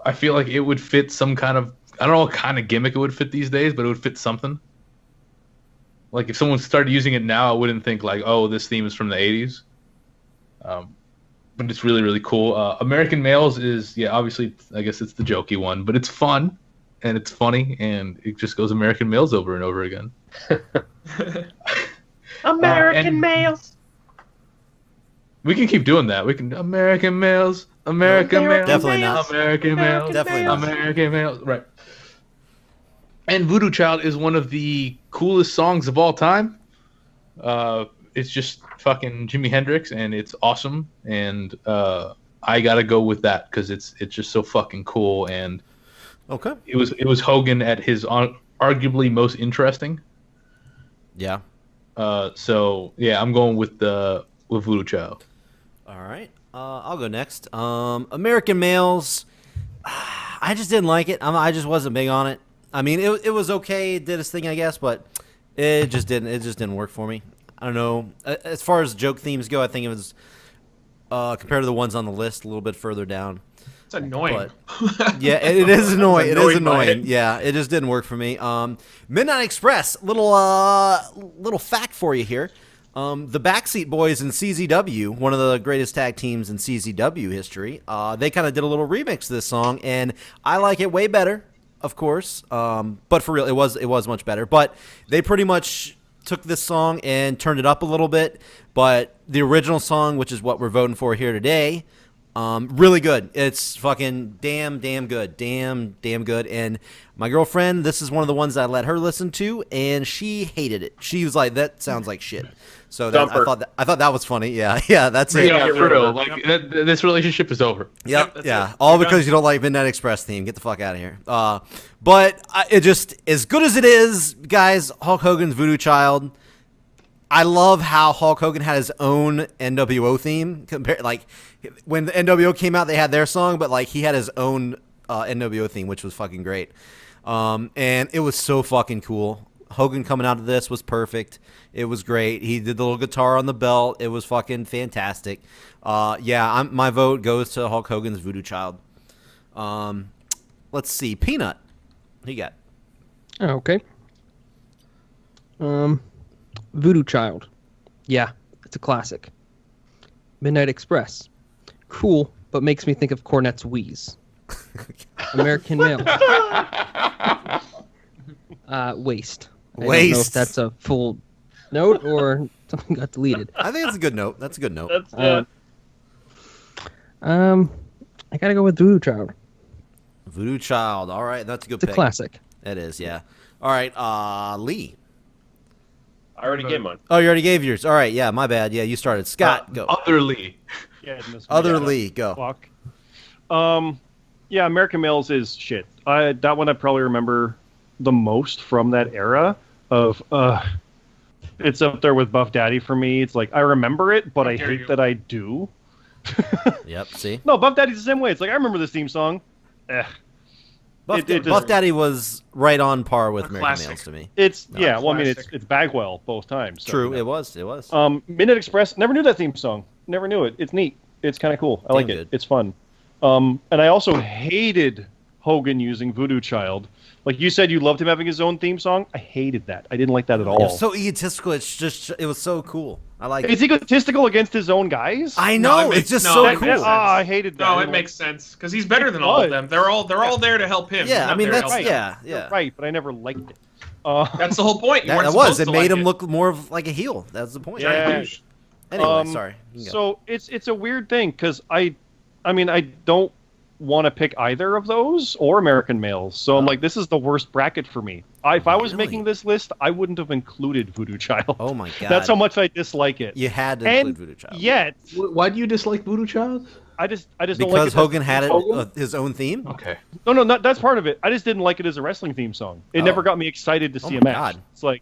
S2: I feel like it would fit some kind of, I don't know what kind of gimmick it would fit these days, but it would fit something. Like if someone started using it now, I wouldn't think like, oh, this theme is from the 80s. But it's really, really cool. American Males is, yeah, obviously, I guess it's the jokey one, but it's fun and it's funny, and it just goes American Males over and over again.
S6: American Males.
S2: We can keep doing that. We can American Males, American Males,
S1: Definitely not.
S2: American Males,
S1: Definitely not.
S2: American Males. Right. And Voodoo Child is one of the coolest songs of all time. It's just fucking Jimi Hendrix, and it's awesome. And I gotta go with that because it's just so fucking cool. And
S1: Okay.
S2: it was Hogan at his arguably most interesting.
S1: Yeah.
S2: So yeah, I'm going with Voodoo Child.
S1: All right. I'll go next. American Males. I just didn't like it. I just wasn't big on it. I mean, it was okay. It did its thing, I guess, but it just didn't work for me. I don't know. As far as joke themes go, I think it was compared to the ones on the list a little bit further down.
S5: It's annoying.
S1: But, yeah, it is annoying. It is
S5: Annoyed by
S1: annoying.
S5: it.
S1: Yeah, it just didn't work for me. Midnight Express. Little fact for you here. The Backseat Boys in CZW, one of the greatest tag teams in CZW history, they kind of did a little remix of this song, and I like it way better, of course. But for real, it was much better. But they pretty much took this song and turned it up a little bit. But the original song, which is what we're voting for here today, really good. It's fucking damn good. Damn good. And my girlfriend, this is one of the ones I let her listen to, and she hated it. She was like, that sounds like shit. So that, I thought that was funny. Yeah, that's it.
S2: Yeah, for real. Like this relationship is over.
S1: Yep,
S5: that's
S1: yeah.
S5: it.
S1: All
S5: You're
S1: because
S5: done.
S1: you don't like Midnight Express theme. Get the fuck out of here. But it just, as good as it is, guys, Hulk Hogan's Voodoo Child, I love how Hulk Hogan had his own NWO theme. Like, when the NWO came out, they had their song, but, like, he had his own NWO theme, which was fucking great. And it was so fucking cool. Hogan coming out of this was perfect. It was great. He did the little guitar on the belt. It was fucking fantastic. My vote goes to Hulk Hogan's Voodoo Child. Let's see. Peanut. What you got?
S4: Okay. Voodoo Child. Yeah, it's a classic. Midnight Express. Cool, but makes me think of Cornette's Wheeze. American Male. Waste. I don't know if
S1: Waste.
S4: that's a full note or something got deleted.
S1: I think that's a good note. That's a good note.
S6: That's
S4: I gotta go with Voodoo Child.
S1: Voodoo Child. All right, that's a good
S4: It's a
S1: pick.
S4: classic.
S1: It is, yeah. All right, Lee.
S6: I already gave mine.
S1: Oh, you already gave yours. All right, yeah, my bad. Yeah, you started. Scott, go.
S2: Otherly.
S3: Yeah,
S1: Other Lee, go.
S3: Fuck. Yeah, American Males is shit. That one I probably remember the most from that era of it's up there with Buff Daddy for me. It's like I remember it, but I
S5: dare
S3: hate
S5: you.
S3: that I do.
S1: Yep, see?
S3: No, Buff Daddy's the same way. It's like I remember this theme song.
S1: Buff Daddy was right on par with American
S5: classic.
S1: Males to me.
S3: It's
S1: No,
S3: yeah. Well, I mean,
S5: classic.
S3: it's Bagwell both times. So,
S1: True,
S3: you know.
S1: it was. It was.
S3: Midnight Express. Never knew that theme song. Never knew it. It's neat. It's kind of cool. I like
S1: Damn
S3: it.
S1: good.
S3: It's fun. And I also hated Hogan using Voodoo Child. Like you said, you loved him having his own theme song. I hated that. I didn't like that at
S1: It
S3: all.
S1: was so egotistical. It was so cool. I like
S3: Is
S1: it.
S3: he egotistical against his own guys?
S1: I
S5: No,
S1: know.
S5: it makes-
S1: It's just
S5: no,
S1: so
S5: it
S1: cool.
S5: makes sense.
S3: I hated that.
S5: No,
S3: I
S5: it
S3: didn't
S5: makes sense because he's better than all
S3: does.
S5: of them. They're all there to help him.
S1: Yeah,
S5: He's
S1: I
S5: not
S1: mean
S5: there to
S1: that's
S5: help them.
S1: yeah,
S3: You're
S1: yeah.
S3: right, but I never liked it.
S5: That's the whole point. You
S1: That
S5: weren't
S1: was.
S5: supposed
S1: It
S5: to
S1: made
S5: like
S1: him
S5: it.
S1: look more of like a heel. That's the point.
S3: Yeah.
S5: Douche.
S1: Anyway, sorry. You can go.
S3: So it's a weird thing because I mean I don't want to pick either of those or American Males. So I'm like, this is the worst bracket for me. If I was
S1: Really?
S3: making this list, I wouldn't have included Voodoo Child.
S1: Oh my god.
S3: That's how much I dislike it.
S1: you had to
S3: And
S1: include Voodoo Child.
S3: yet,
S2: Why do you dislike Voodoo Child?
S3: I just don't like it.
S1: Because Hogan had it
S2: Hogan?
S1: his own theme.
S2: Okay.
S3: No, that's part of it. I just didn't like it as a wrestling theme song. It
S1: Oh.
S3: never got me excited to
S1: Oh
S3: see
S1: my
S3: a match.
S1: God.
S3: It's like,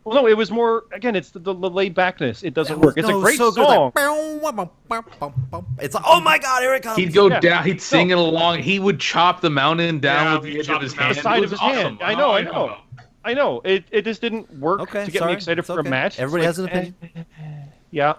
S3: well, no, it was more. Again, it's the laid backness. It doesn't work. It's a great
S1: so
S3: song.
S1: Good, like, it's like, oh my god, here it comes.
S2: He'd go
S3: Yeah.
S2: down. He'd sing it along. He would chop the mountain down
S5: Yeah,
S2: with the
S5: he'd
S2: edge
S5: chop
S2: of his
S5: the mountain.
S2: hand.
S3: The side
S2: It
S3: of
S2: was
S3: his
S2: awesome.
S3: hand. I know. It just didn't work
S1: Okay,
S3: to get
S1: sorry.
S3: me excited
S1: It's
S3: for
S1: okay.
S3: a match.
S1: Everybody
S3: It's
S1: has an
S3: like,
S1: opinion.
S3: Yeah.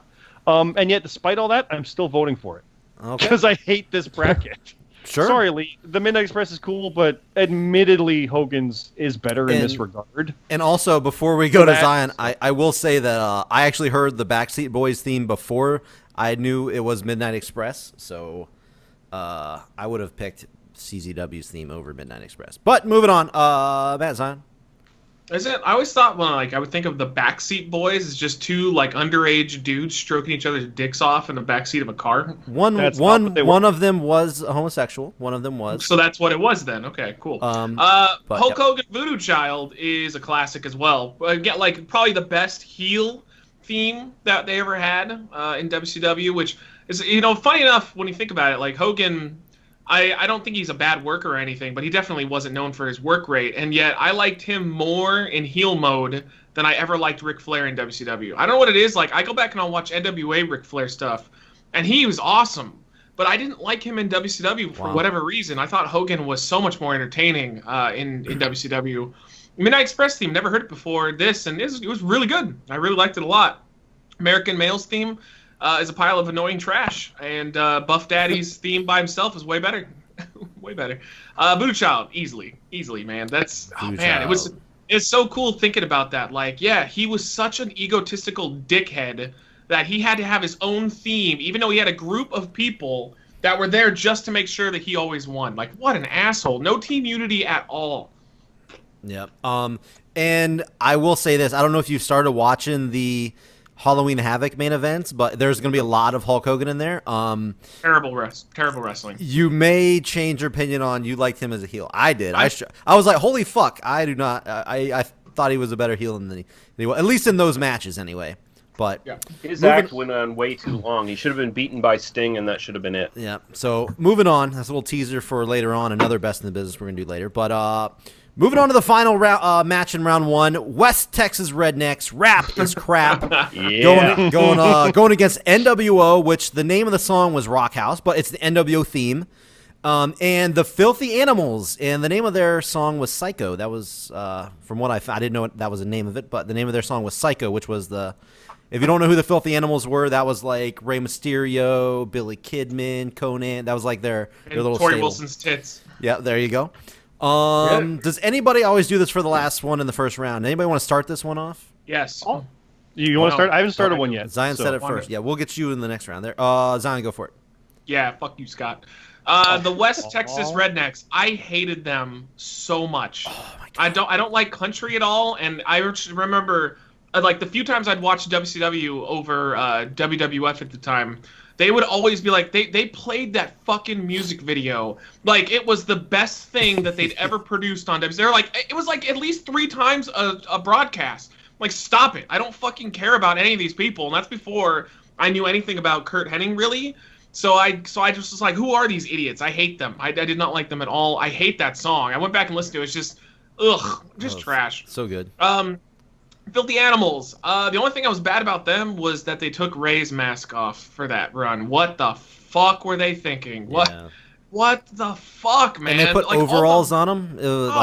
S3: And yet, despite all that, I'm still voting for it
S1: Okay.
S3: because I hate this bracket.
S1: Sure.
S3: Sorry, Lee. The Midnight Express is cool, but admittedly, Hogan's is better in
S1: And-
S3: this regard.
S1: And also, before we go to
S3: That-
S1: Zion, I will say that I actually heard the Backseat Boys theme before I knew it was Midnight Express, so I would have picked CZW's theme over Midnight Express. But moving on, Matt Zion.
S5: Is it? I always thought when I would think of the Backseat Boys as just two like underage dudes stroking each other's dicks off in the backseat of a car.
S3: That's not what they were.
S1: One of them was a homosexual. One of them was.
S5: So that's what it was then. Okay, cool.
S1: but,
S5: Hulk
S1: yeah.
S5: Hogan Voodoo Child is a classic as well. Again, like probably the best heel theme that they ever had in WCW, which is funny enough when you think about it. Like Hogan, I don't think he's a bad worker or anything, but he definitely wasn't known for his work rate. And yet I liked him more in heel mode than I ever liked Ric Flair in WCW. I don't know what it is. Like I go back and I'll watch NWA Ric Flair stuff, and he was awesome. But I didn't like him in WCW for
S1: Wow.
S5: whatever reason. I thought Hogan was so much more entertaining in WCW. Midnight Express theme, never heard it before this, and it was really good. I really liked it a lot. American Males theme is a pile of annoying trash, and Buff Daddy's theme by himself is way better. Way better. Voodoo Child, easily, man. That's
S1: Voodoo
S5: man,
S1: Child.
S5: it's so cool thinking about that. Like, yeah, he was such an egotistical dickhead that he had to have his own theme, even though he had a group of people that were there just to make sure that he always won. Like, what an asshole. No team unity at all.
S1: Yep. And I will say this: I don't know if you started watching the Halloween Havoc main events, but there's going to be a lot of Hulk Hogan in there.
S5: Terrible wrestling.
S1: You may change your opinion on you liked him as a heel. I did. I was like, holy fuck! I do not. I thought he was a better heel than he was, at least in those matches anyway. But
S5: Yeah.
S6: His
S1: Moving-
S6: act went on way too long. He should have been beaten by Sting, and that should have been it.
S1: yeah. So moving on. That's a little teaser for later on. Another best in the business we're gonna do later. But moving on to the final match in round one. West Texas Rednecks. Rap is crap.
S6: Yeah.
S1: Going against NWO, which the name of the song was Rock House, but it's the NWO theme. And the Filthy Animals, and the name of their song was Psycho. That was from what I found. I didn't know that was the name of it, but the name of their song was Psycho, which was the. If you don't know who the Filthy Animals were, that was like Rey Mysterio, Billy Kidman, Conan. That was like their
S5: And
S1: little
S5: Tori
S1: stable.
S5: Wilson's tits.
S1: Yeah, there you go. Does anybody always do this for the last one in the first round? Anybody want to start this one off?
S5: Yes.
S3: You want to
S5: Wow.
S3: start? I haven't started one yet.
S1: Zion
S3: so-
S1: said it first. Yeah, we'll get you in the next round there. Zion, go for it.
S5: Yeah, fuck you, Scott. The West Texas Rednecks, I hated them so much.
S1: Oh my God.
S5: I don't like country at all, and I remember like the few times I'd watch WCW over WWF at the time, they would always be like they played that fucking music video like it was the best thing that they'd ever produced on WCW. They're like it was like at least 3 times a broadcast. Like, stop it. I don't fucking care about any of these people, and that's before I knew anything about Kurt Hennig really. So I just was like, who are these idiots? I hate them. I did not like them at all. I hate that song. I went back and listened to it. It's just, just trash.
S1: So good.
S5: Filthy Animals. The only thing that was bad about them was that they took Ray's mask off for that run. What the fuck were they thinking? What?
S1: Yeah.
S5: what the fuck, man?
S1: And they put
S5: Like,
S1: overalls on him.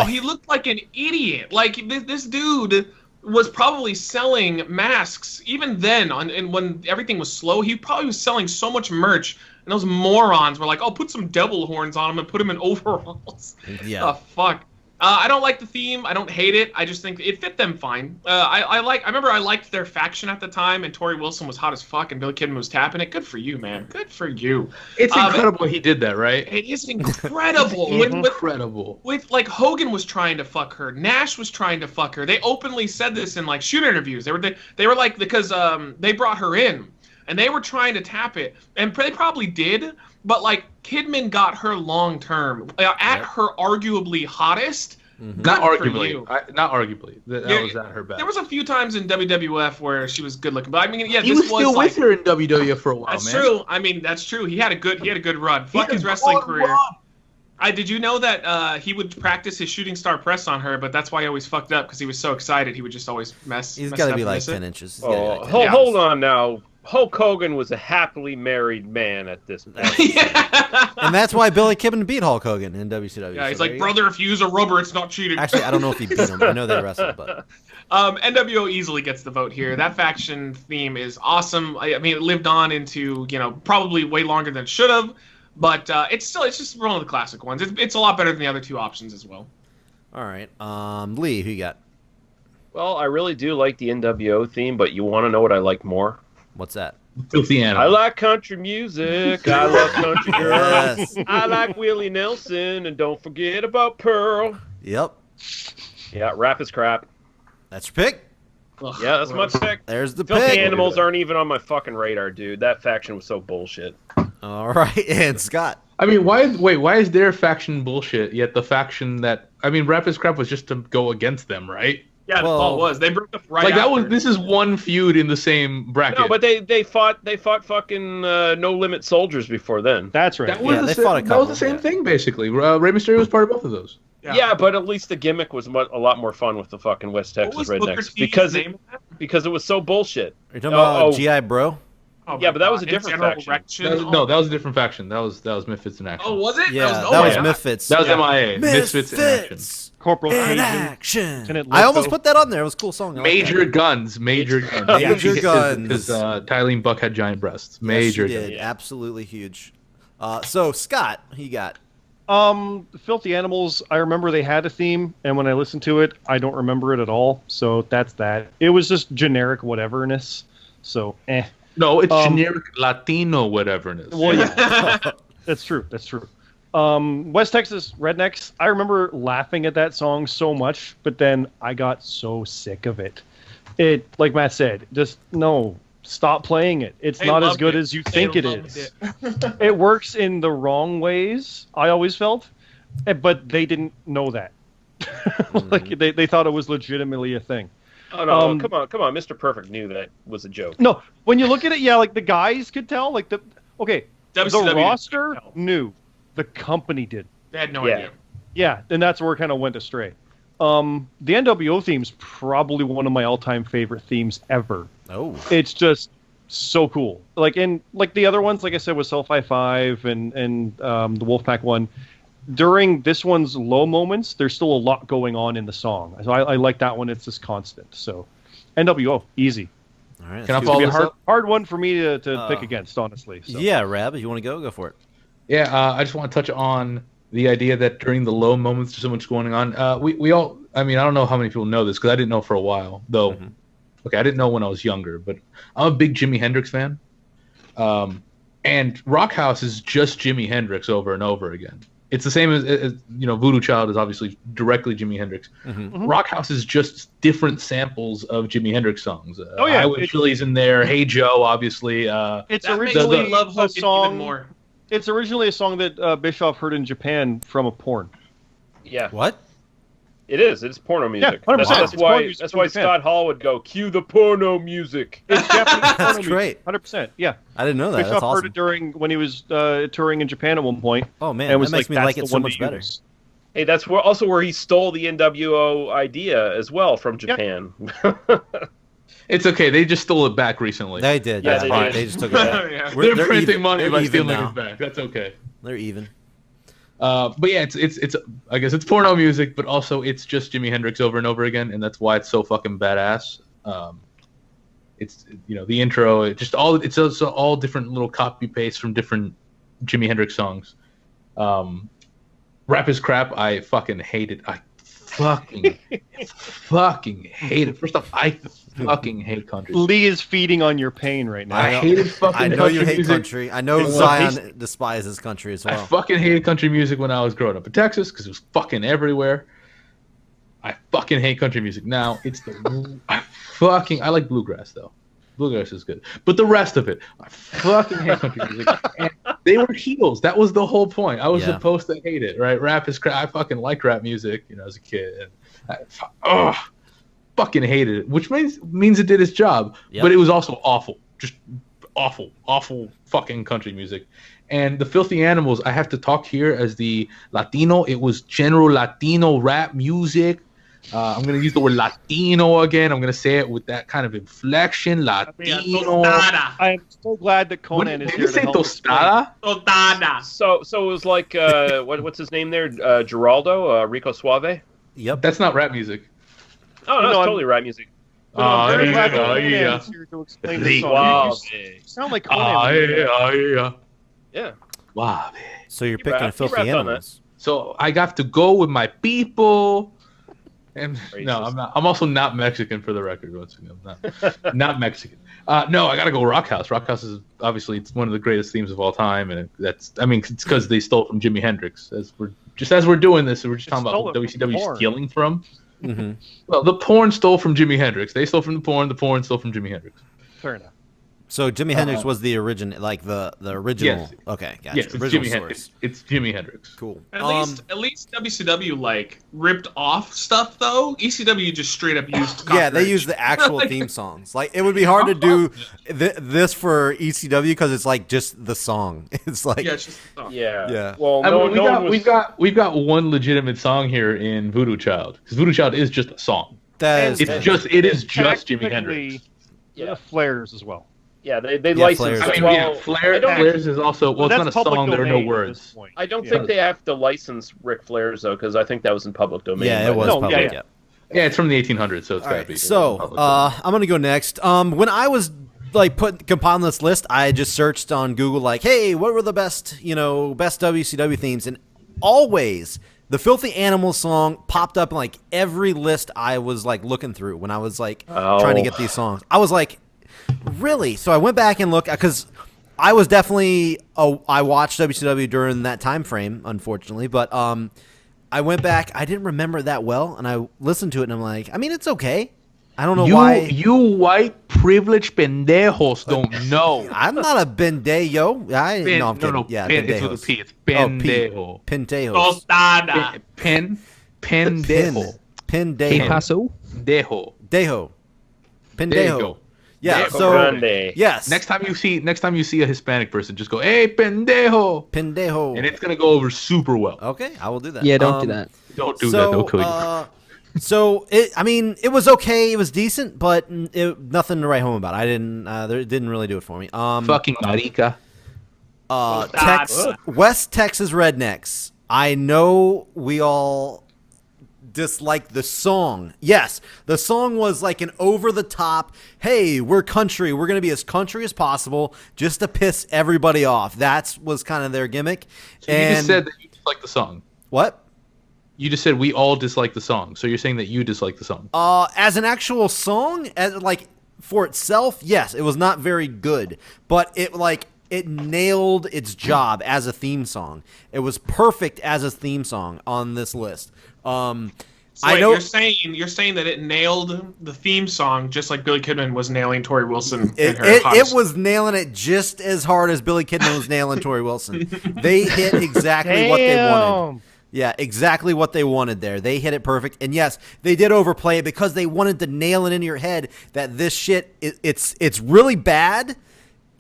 S5: He looked like an idiot. Like this dude was probably selling masks even then. And when everything was slow, he probably was selling so much merch. And those morons were like, "Oh, put some devil horns on him and put him in overalls."
S1: Yeah.
S5: The fuck. I don't like the theme. I don't hate it. I just think it fit them fine. I remember I liked their faction at the time, and Tori Wilson was hot as fuck, and Billy Kidman was tapping it. Good for you, man. Good for you.
S2: It's incredible he did that, right?
S5: It is incredible.
S2: Incredible.
S5: With like Hogan was trying to fuck her, Nash was trying to fuck her. They openly said this in like shoot interviews. They were like, because they brought her in, and they were trying to tap it, and they probably did. But like Kidman got her long term at her arguably hottest.
S2: Mm-hmm. Not arguably. That was at her best.
S5: There was a few times in WWF where she was good looking, but I mean, yeah,
S2: he was still with her in WWF for a while.
S5: That's true. I mean, that's true. He had a good run. Fuck his wrestling career. Did you know that he would practice his shooting star press on her, but that's why he always fucked up because he was so excited he would just always mess.
S1: He's got to be like 10 inches.
S6: Hold on now. Hulk Hogan was a happily married man at this point.
S5: Yeah.
S1: And that's why Billy Kidman beat Hulk Hogan in WCW.
S5: Yeah, he's like, brother, if you use a rubber, it's not cheating.
S1: Actually, I don't know if he beat him. I know they wrestled, but...
S5: NWO easily gets the vote here. That faction theme is awesome. I mean, it lived on into, probably way longer than it should have, but it's just one of the classic ones. It's a lot better than the other two options as well.
S1: All right. Lee, who you got?
S6: Well, I really do like the NWO theme, but you want to know what I like more?
S1: What's that?
S2: Filthy Animal.
S6: I like country music. I love country girls.
S1: Yes.
S6: I like Willie Nelson, and don't forget about Pearl.
S1: Yep.
S6: Yeah, rap is crap.
S1: That's your pick.
S5: Ugh,
S6: Yeah, that's my pick.
S1: There's the
S6: Filthy
S1: pick.
S6: Animals aren't even on my fucking radar, dude. That faction was so bullshit.
S1: All right, and Scott.
S2: I mean, why is their faction bullshit, yet the faction that... I mean, Rap is Crap was just to go against them, right?
S5: Yeah, that's all it was. They broke up right
S2: like
S5: after.
S2: this is one feud in the same bracket.
S6: No, but they fought fucking No Limit Soldiers before then.
S3: That's right.
S2: That was,
S1: they fought a
S2: that was the
S1: couple,
S2: same
S1: yeah.
S2: thing, basically. Rey Mysterio was part of both of those.
S6: Yeah, but at least the gimmick was a lot more fun with the fucking West Texas
S5: What was Booker
S6: Rednecks
S5: T's
S6: because it was so bullshit.
S1: Are you talking about G.I. Bro?
S5: Oh
S6: Yeah,
S5: my
S6: but that was
S5: God.
S6: a different
S5: General
S6: faction.
S5: Erection?
S2: That was a different faction. That was Misfits in Action.
S5: Oh, was it?
S1: Yeah, that was
S5: yeah.
S1: Misfits.
S2: That was MIA. Misfits in Action.
S1: Misfits
S3: Corporal
S1: in
S3: Cajun.
S1: action.
S3: Lieutenant
S1: I almost
S3: Lithgow.
S1: put that on there. It was a cool song. I like
S2: Major
S1: that.
S2: guns. Major guns.
S1: Major guns.
S2: Because Tylene Buck had giant breasts. Major
S1: Yes, she did.
S2: guns.
S1: Absolutely huge. So, Scott, who you got?
S3: Filthy Animals, I remember they had a theme, and when I listened to it, I don't remember it at all, so that's that. It was just generic whateverness, so
S2: No, it's generic Latino whateverness.
S3: Well, yeah. That's true. West Texas Rednecks, I remember laughing at that song so much, but then I got so sick of it. It, like Matt said, just no, stop playing it. It's
S5: They
S3: not as
S5: loved
S3: good
S5: it.
S3: as you
S5: They
S3: think it
S5: loved
S3: is. It works in the wrong ways, I always felt, but they didn't know that. Like they thought it was legitimately a thing.
S6: Oh no! Come on! Mr. Perfect knew that was a joke.
S3: No, when you look at it, yeah, like the guys could tell. Like the
S5: WCW
S3: roster
S5: tell.
S3: knew, the company did.
S5: They had no
S6: Yeah.
S5: idea.
S3: Yeah, and that's where it kind of went astray. The NWO theme's probably one of my all-time favorite themes ever.
S1: Oh.
S3: It's just so cool. Like the other ones, like I said, with Self High Five and the Wolfpack one. During this one's low moments, there's still a lot going on in the song. So I like that one. It's just constant. So NWO, easy.
S1: All right.
S2: Can I
S1: let's
S2: follow
S3: It'd be a
S2: this up?
S3: hard one for me to pick against, honestly. So.
S1: Yeah, Rab, if you want to go for it.
S2: Yeah, I just want to touch on the idea that during the low moments, there's so much going on. We all, I mean, I don't know how many people know this because I didn't know for a while, though.
S1: Mm-hmm.
S2: Okay, I didn't know when I was younger, but I'm a big Jimi Hendrix fan. And Rock House is just Jimi Hendrix over and over again. It's the same as Voodoo Child is obviously directly Jimi Hendrix.
S1: Mm-hmm.
S2: Rock House is just different samples of Jimi Hendrix songs.
S3: Oh, yeah.
S2: Highway Chili's in there. Hey Joe, obviously.
S3: It's
S5: That makes
S3: originally
S5: me love
S3: a
S5: Hogan
S3: song.
S5: even more.
S3: It's originally a song that Bischoff heard in Japan from a porn.
S6: Yeah,
S1: What?
S6: it is. It's porno music.
S3: 100%.
S6: That's
S3: It's porno
S6: why.
S3: music
S6: That's
S3: from
S6: why
S3: Japan.
S6: Scott Hall would go cue the porno music.
S3: It's Japanese porno music.
S1: great.
S3: 100%. Yeah.
S1: I didn't know that.
S3: Bischoff
S1: That's
S3: heard
S1: awesome.
S3: it during when he was touring in Japan at one point.
S1: Oh, man.
S3: and was
S1: That makes me
S3: that's
S1: like
S3: the
S1: it so
S3: one
S1: much
S3: to
S1: better.
S3: use.
S6: Hey, that's where he stole the NWO idea as well from Japan.
S2: It's okay. They just stole it back recently.
S1: They did.
S6: Yeah,
S1: Yeah,
S6: they
S1: fine.
S6: did.
S1: They just took it back.
S5: Yeah.
S2: They're printing
S1: even.
S2: money
S1: They're
S2: by
S1: even
S2: stealing
S1: now.
S2: it back. That's okay.
S1: They're even.
S2: But yeah, it's I guess it's porno music, but also it's just Jimi Hendrix over and over again, and that's why it's so fucking badass. It's the intro, it's also all different little copy paste from different Jimi Hendrix songs. Rap is crap. I fucking hate it. I fucking hate it. First off, I fucking hate country.
S3: Lee is feeding on your pain right now.
S2: I hated fucking
S1: I know
S2: country
S1: you hate
S2: music.
S1: country. I know Zion despises country as well.
S2: I fucking hated country music when I was growing up in Texas because it was fucking everywhere. I fucking hate country music. Now I like bluegrass though. Bluegrass is good, but the rest of it, I fucking hate country music. And they were heels. That was the whole point. I was supposed to hate it, right? Rap is crap. I fucking liked rap music, as a kid. And fucking hated it, which means it did its job. Yep. But it was also awful, just awful fucking country music. And the Filthy Animals, I have to talk here as the Latino. It was general Latino rap music. I'm going to use the word Latino again. I'm going to say it with that kind of inflection. Latino.
S3: I am so glad that Conan is here to help
S5: tostada? Tostada.
S6: So it was like, what's his name there? Geraldo? Rico Suave?
S1: Yep.
S2: That's not rap music.
S6: Oh, no, it's totally rap music.
S3: I'm very glad that Conan is here to explain the song.
S6: Wow.
S3: You sound like Conan.
S6: Yeah.
S2: Wow.
S1: So you're picking Filthy Animals.
S2: So I got to go with my people. And no, I'm not. I'm also not Mexican, for the record. Once again, I'm not Mexican. No, I gotta go Rock House. Rock House is obviously it's one of the greatest themes of all time, and it's because they stole from Jimi Hendrix. As we're doing this, we're just talking about what WCW stealing from.
S1: Mm-hmm.
S2: Well, the porn stole from Jimi Hendrix. They stole from the porn stole from Jimi Hendrix.
S3: Fair enough.
S1: So Jimi Hendrix was the original, like the original.
S2: Yes.
S1: Okay, gotcha.
S2: Yes, it's Jimi Hendrix. It's Jimi Hendrix.
S1: Cool.
S5: At least WCW ripped off stuff though. ECW just straight up used.
S1: Yeah, they used the actual theme songs. Like it would be hard to do this for ECW because it's like just the song. It's like
S5: it's just the song.
S1: Yeah.
S6: Well,
S2: we've got one legitimate song here in Voodoo Child because Voodoo Child is just a song.
S1: It
S2: is just Jimi Hendrix.
S3: Yeah, Flair's as well.
S6: Yeah, they licensed.
S2: Flair's is also it's not a song. There are no words.
S6: I don't think they have to license Ric Flair's though, because I think that was in public domain.
S1: Yeah, it was public. Yeah,
S2: it's from the 1800s, so it's gotta be.
S1: So I'm gonna go next. When I was compiling this list, I just searched on Google like, hey, what were the best WCW themes, and always the Filthy Animals song popped up in like every list I was like looking through when I was like trying to get these songs. I was like, really? So I went back and looked because I was definitely I watched WCW during that time frame, unfortunately, but I went back. I didn't remember it that well, and I listened to it, and I'm like, I mean, it's okay. I don't know why.
S2: You white privileged pendejos don't know.
S1: I'm not a bendejo. No, I'm kidding. Yeah,
S2: it's with a P. It's pendejo.
S1: Pentejos.
S5: Tostada.
S2: Pendejo.
S1: Pendejo.
S4: Paso.
S2: Dejo.
S1: Dejo. Pendejo. Yeah.
S6: Dejo
S1: So
S6: Grande.
S1: yes.
S2: Next time you see a Hispanic person, just go, "Hey, pendejo."
S1: Pendejo.
S2: And it's gonna go over super well.
S1: Okay, I will do that.
S4: Yeah, don't do that.
S2: Don't do that. They'll kill you.
S1: So it was okay. It was decent, but nothing to write home about. I didn't. It didn't really do it for me.
S2: Fucking marica.
S1: West Texas Rednecks. I know we all dislike the song. Yes, the song was like an over-the-top, hey, we're country. We're going to be as country as possible just to piss everybody off. That was kind of their gimmick.
S2: So you just said that you dislike the song.
S1: What?
S2: You just said we all dislike the song. So you're saying that you dislike the song.
S1: As an actual song, for itself, yes, it was not very good. But it nailed its job as a theme song. It was perfect as a theme song on this list. I know
S5: you're saying that it nailed the theme song just like Billy Kidman was nailing Tori Wilson.
S1: It was nailing it just as hard as Billy Kidman was nailing Tori Wilson. They hit exactly what they wanted. Yeah, exactly what they wanted there. They hit it perfect. And yes, they did overplay it because they wanted to nail it into your head that this shit, it's really bad.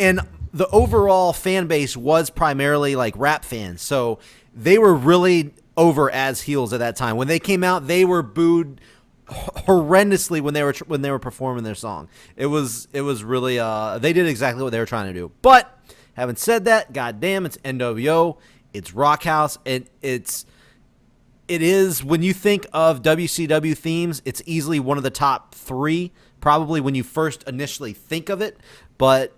S1: And the overall fan base was primarily like rap fans. So they were really over as heels at that time. When they came out, they were booed horrendously when they were performing their song. It was really they did exactly what they were trying to do. But having said that, goddamn, it's NWO. it's rock house, and it is, when you think of WCW themes, it's easily one of the top 3, probably when you first initially think of it, but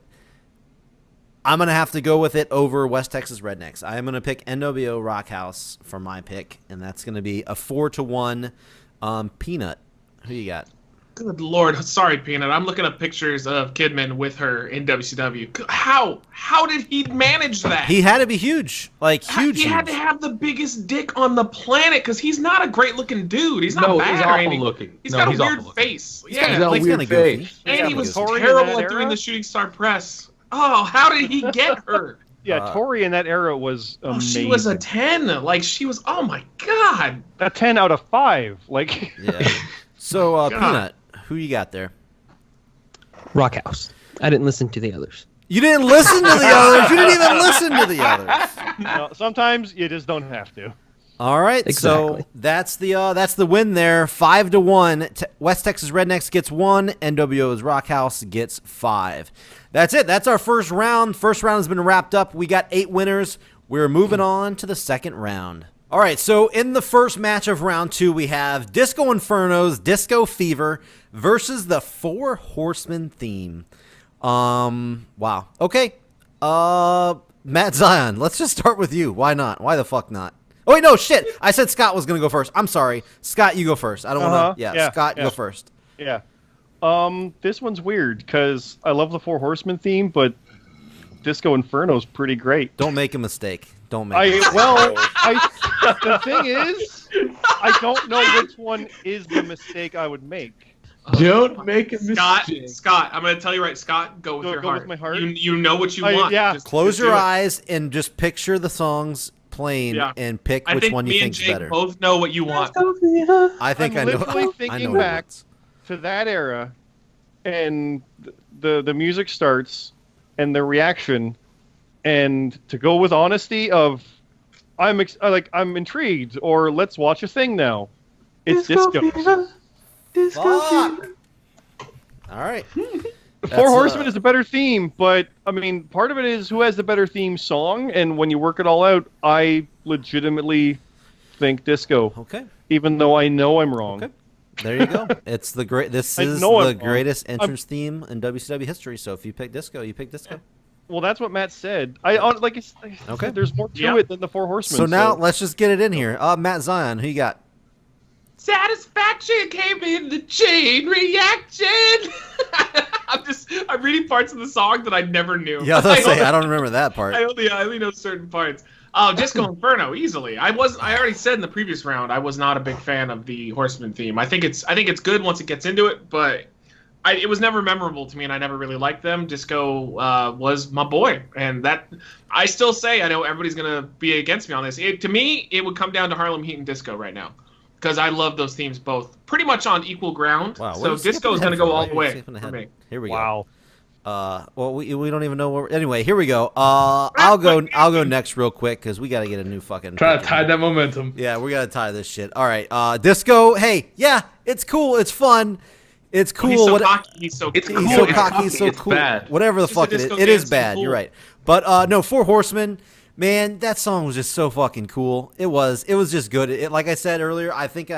S1: I'm going to have to go with it over West Texas Rednecks. I'm going to pick NWO Rock House for my pick, and that's going to be a 4-1. Peanut, who you got?
S5: Good Lord. Sorry, Peanut. I'm looking at pictures of Kidman with her in WCW. How did he manage that?
S1: He had to be huge. Like, huge.
S5: He had to have the biggest dick on the planet because he's not a great-looking dude. He's not bad
S2: he's
S5: or
S2: awful
S5: anything.
S2: looking.
S5: He's
S2: No,
S5: got
S2: he's
S5: a weird
S2: awful looking.
S5: face.
S2: He's got a
S1: He's
S2: weird
S1: kinda goofy.
S2: face.
S5: And he was
S3: Tori in
S5: terrible
S3: that
S5: at doing
S3: era?
S5: the Shooting Star Press. Oh, how did he get her?
S3: Yeah, Tori in that era was
S5: Oh,
S3: amazing.
S5: she was a 10. Like, she was, oh my God.
S3: A 10 out of 5. Like,
S1: Yeah. So,
S5: God.
S1: Peanut, who you got there?
S4: Rock House. I didn't listen to the others.
S1: You didn't listen to the others. You didn't even listen to the others.
S3: sometimes you just don't have to.
S1: All right,
S4: Exactly.
S1: so that's the win there, 5-1. West Texas Rednecks gets 1. NWO's Rock House gets 5. That's it. That's our first round. First round has been wrapped up. We got 8 winners. We're moving on to the second round. All right, so in the first match of round 2, we have Disco Inferno's Disco Fever versus the Four Horsemen Theme. Wow. Okay. Matt Zion, let's just start with you. Why not? Why the fuck not? Oh, wait, no, shit. I said Scott was going to go first. I'm sorry. Scott, you go first. I don't want to. Yeah, Scott, go first.
S3: Yeah. This one's weird because I love the Four Horsemen theme, but Disco Inferno's pretty great.
S1: Don't make a mistake. Don't make a mistake.
S3: The thing is, I don't know which one is the mistake I would make.
S2: Don't make a mistake.
S5: Scott, I'm going to tell you right, Scott, go with your
S3: go
S5: heart.
S3: with my heart?
S5: You know what you want.
S3: Yeah.
S5: Just
S1: Close
S5: do
S1: your
S5: it.
S1: eyes and just picture the songs playing and pick which one you
S5: me and
S1: think's
S5: Jake
S1: better.
S5: both know what you want.
S1: I think
S3: I'm
S1: I know.
S3: literally
S1: I
S3: thinking
S1: know
S3: back
S1: it.
S3: to that era, and the music starts, and the reaction, and to go with honesty of, I'm intrigued, or let's watch a thing now. It's Disco.
S1: Fuck. All right.
S3: Four Horsemen is a better theme, but I mean, part of it is who has the better theme song, and when you work it all out, I legitimately think Disco.
S1: Okay.
S3: Even though I know I'm wrong.
S1: Okay. There you go. It's the great. This
S3: I
S1: is
S3: know
S1: the
S3: I'm wrong.
S1: greatest entrance theme in WCW history. So if you pick Disco, you pick Disco.
S3: Well, that's what Matt said. Like I said,
S1: Okay.
S3: there's more to it than the Four Horsemen.
S1: So now let's just get it in here. Matt Zion, who you got?
S5: Satisfaction came in the chain reaction. I'm reading parts of the song that I never knew.
S1: Yeah, I don't remember that part.
S5: I only know certain parts. Disco Inferno, easily. I already said in the previous round I was not a big fan of the Horseman theme. I think it's good once it gets into it, but it was never memorable to me, and I never really liked them. Disco was my boy, and that I still say. I know everybody's gonna be against me on this. To me, it would come down to Harlem Heat and Disco right now, because I love those themes both pretty much on equal ground.
S1: Wow,
S5: So Disco is gonna go all the way for me.
S1: Here we go.
S3: Wow.
S1: Well, we don't even know where. Anyway, here we go. I'll go next real quick because we got to get a new fucking.
S2: Trying to tie that momentum.
S1: Yeah, we got to tie this shit. All right, Disco. Hey, yeah, it's cool. It's fun. It's cool.
S5: He's so cocky. He's so
S2: It's
S5: cool.
S1: He's
S2: cool.
S1: so
S2: It's
S1: cocky.
S2: cocky.
S1: He's so
S2: It's
S1: cool.
S2: bad.
S1: Whatever the
S5: Just a
S1: fuck it is,
S5: disco
S1: it is
S5: dance,
S1: bad.
S5: cool.
S1: You're right. But no, Four Horsemen. Man, that song was just so fucking cool. It was just good. Like I said earlier, I think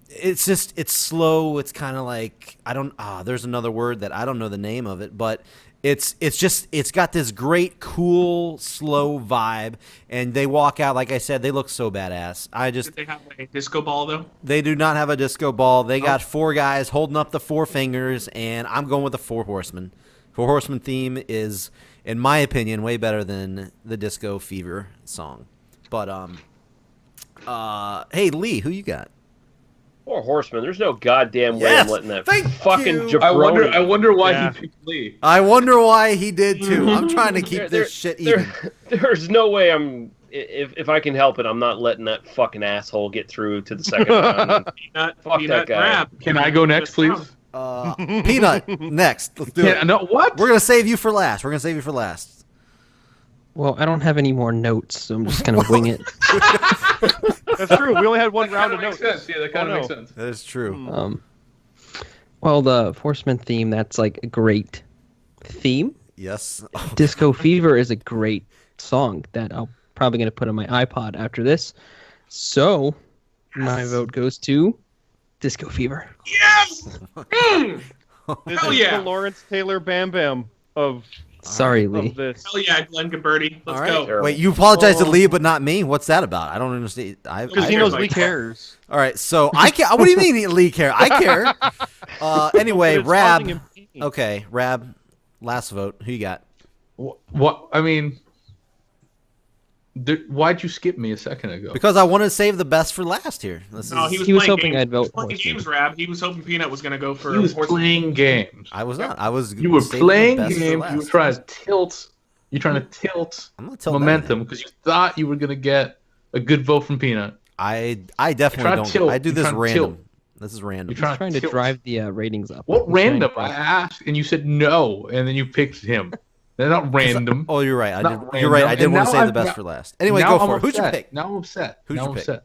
S1: it's slow. It's kind of like there's another word that I don't know the name of it, but it's got this great cool slow vibe, and they walk out, like I said, they look so badass.
S5: Did they have a disco ball though?
S1: They do not have a disco ball. They got 4 guys holding up the 4 fingers, and I'm going with the Four Horsemen. Four Horsemen theme is, in my opinion, way better than the Disco Fever song. But hey Lee, who you got?
S6: Four Horsemen. There's no goddamn way
S1: Yes!
S6: I'm letting that
S1: Thank
S6: fucking
S1: you!
S6: jabroni.
S2: I wonder why
S3: Yeah.
S2: he picked Lee.
S1: I wonder why he did too. I'm trying to keep this shit even.
S6: There's no way if I can help it, I'm not letting that fucking asshole get through to the second round. Fuck that guy.
S5: Grab.
S2: Can I go next, please?
S1: Peanut, next. Let's do it.
S2: No, what?
S1: We're gonna save you for last.
S4: Well, I don't have any more notes, so I'm just gonna wing it.
S3: That's true. We only had one round of
S2: That makes
S3: notes.
S2: sense. Yeah, that kind of makes sense.
S1: That is true.
S4: Well, the Horseman theme, that's like a great theme.
S1: Yes.
S4: Disco Fever is a great song that I'll probably going to put on my iPod after this. So my vote goes to Disco Fever.
S5: Yes!
S3: This
S5: Hell
S3: is
S5: yeah.
S3: the Lawrence Taylor Bam Bam of
S4: Sorry, Lee.
S3: this.
S5: Hell yeah, Glenn Gabberty. Let's
S1: All right.
S5: go.
S1: Wait, you apologize to
S3: Oh.
S1: Lee, but not me? What's that about? I don't understand.
S3: Because he
S5: I-
S3: knows
S5: I-
S3: Lee cares.
S1: All right, so I care. What do you mean Lee care? I care. Anyway,
S3: But it's
S1: Rab.
S3: causing him pain.
S1: Okay, Rab. Last vote. Who you got?
S2: What? I mean, why'd you skip me a second ago?
S1: Because I wanted to save the best for last here. This
S5: No,
S1: is,
S5: he was,
S4: He was
S5: playing
S4: hoping
S5: games.
S4: I'd vote
S5: He was playing
S4: Horseman.
S5: games, Rab. He was hoping Peanut was going to go for
S2: He was
S5: Horseman.
S2: playing games.
S1: I was not. I was.
S2: You were
S1: saving the
S2: playing
S1: best for
S2: games. You were
S1: last.
S2: trying to tilt. You're trying to tilt
S1: I'm not telling
S2: momentum because you thought you were gonna get a good vote from Peanut.
S1: I definitely
S2: You're trying
S1: don't.
S2: to tilt.
S1: I do
S2: You're
S1: this
S2: trying to
S1: random.
S2: tilt.
S1: This is random.
S2: You're
S4: He's trying to
S2: tilt.
S4: drive the ratings up.
S2: What
S4: He's trying
S2: random?
S4: to-
S2: I asked, and you said no, and then you picked him. They're not random.
S1: Oh, you're right.
S2: Not
S1: You're right. I
S2: random.
S1: did
S2: And
S1: want to
S2: now
S1: save the
S2: I'm
S1: best
S2: not-
S1: for last. Anyway,
S2: Now
S1: go for
S2: I'm
S1: it. Who'd you
S2: upset.
S1: pick?
S2: Now I'm upset.
S1: Who'd
S2: now
S1: you
S2: I'm
S1: pick?
S2: upset.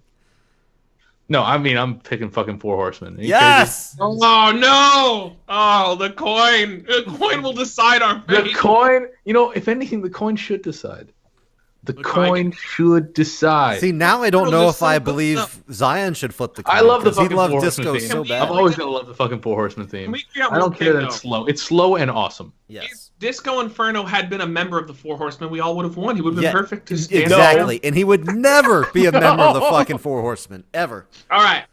S2: No, I mean I'm picking fucking Four Horsemen. Are you crazy?
S1: Yes.
S5: Oh no! Oh, the coin. The coin will decide our
S2: The
S5: fate.
S2: coin. You know, if anything, the coin should decide. The
S5: Look,
S2: coin should decide.
S1: See, now I don't
S5: Bro,
S1: know
S5: there's
S1: if I
S5: some good
S1: believe
S5: stuff.
S1: Zion should flip the coin.
S2: I love the
S1: 'cause he
S2: fucking
S1: loves
S2: Four
S1: disco
S2: Horsemen
S1: so
S2: theme.
S1: bad.
S2: I'm always gonna love the fucking Four Horsemen theme.
S5: Can we figure out
S2: I don't
S5: one
S2: care
S5: thing,
S2: that it's
S5: though?
S2: slow. It's slow and awesome.
S1: Yes.
S5: If Disco Inferno had been a member of the Four Horsemen, we all would have won. He would have been
S1: Yeah,
S5: perfect to stand
S1: Exactly. And he would never be a member of the fucking Four Horsemen. Ever.
S5: All right,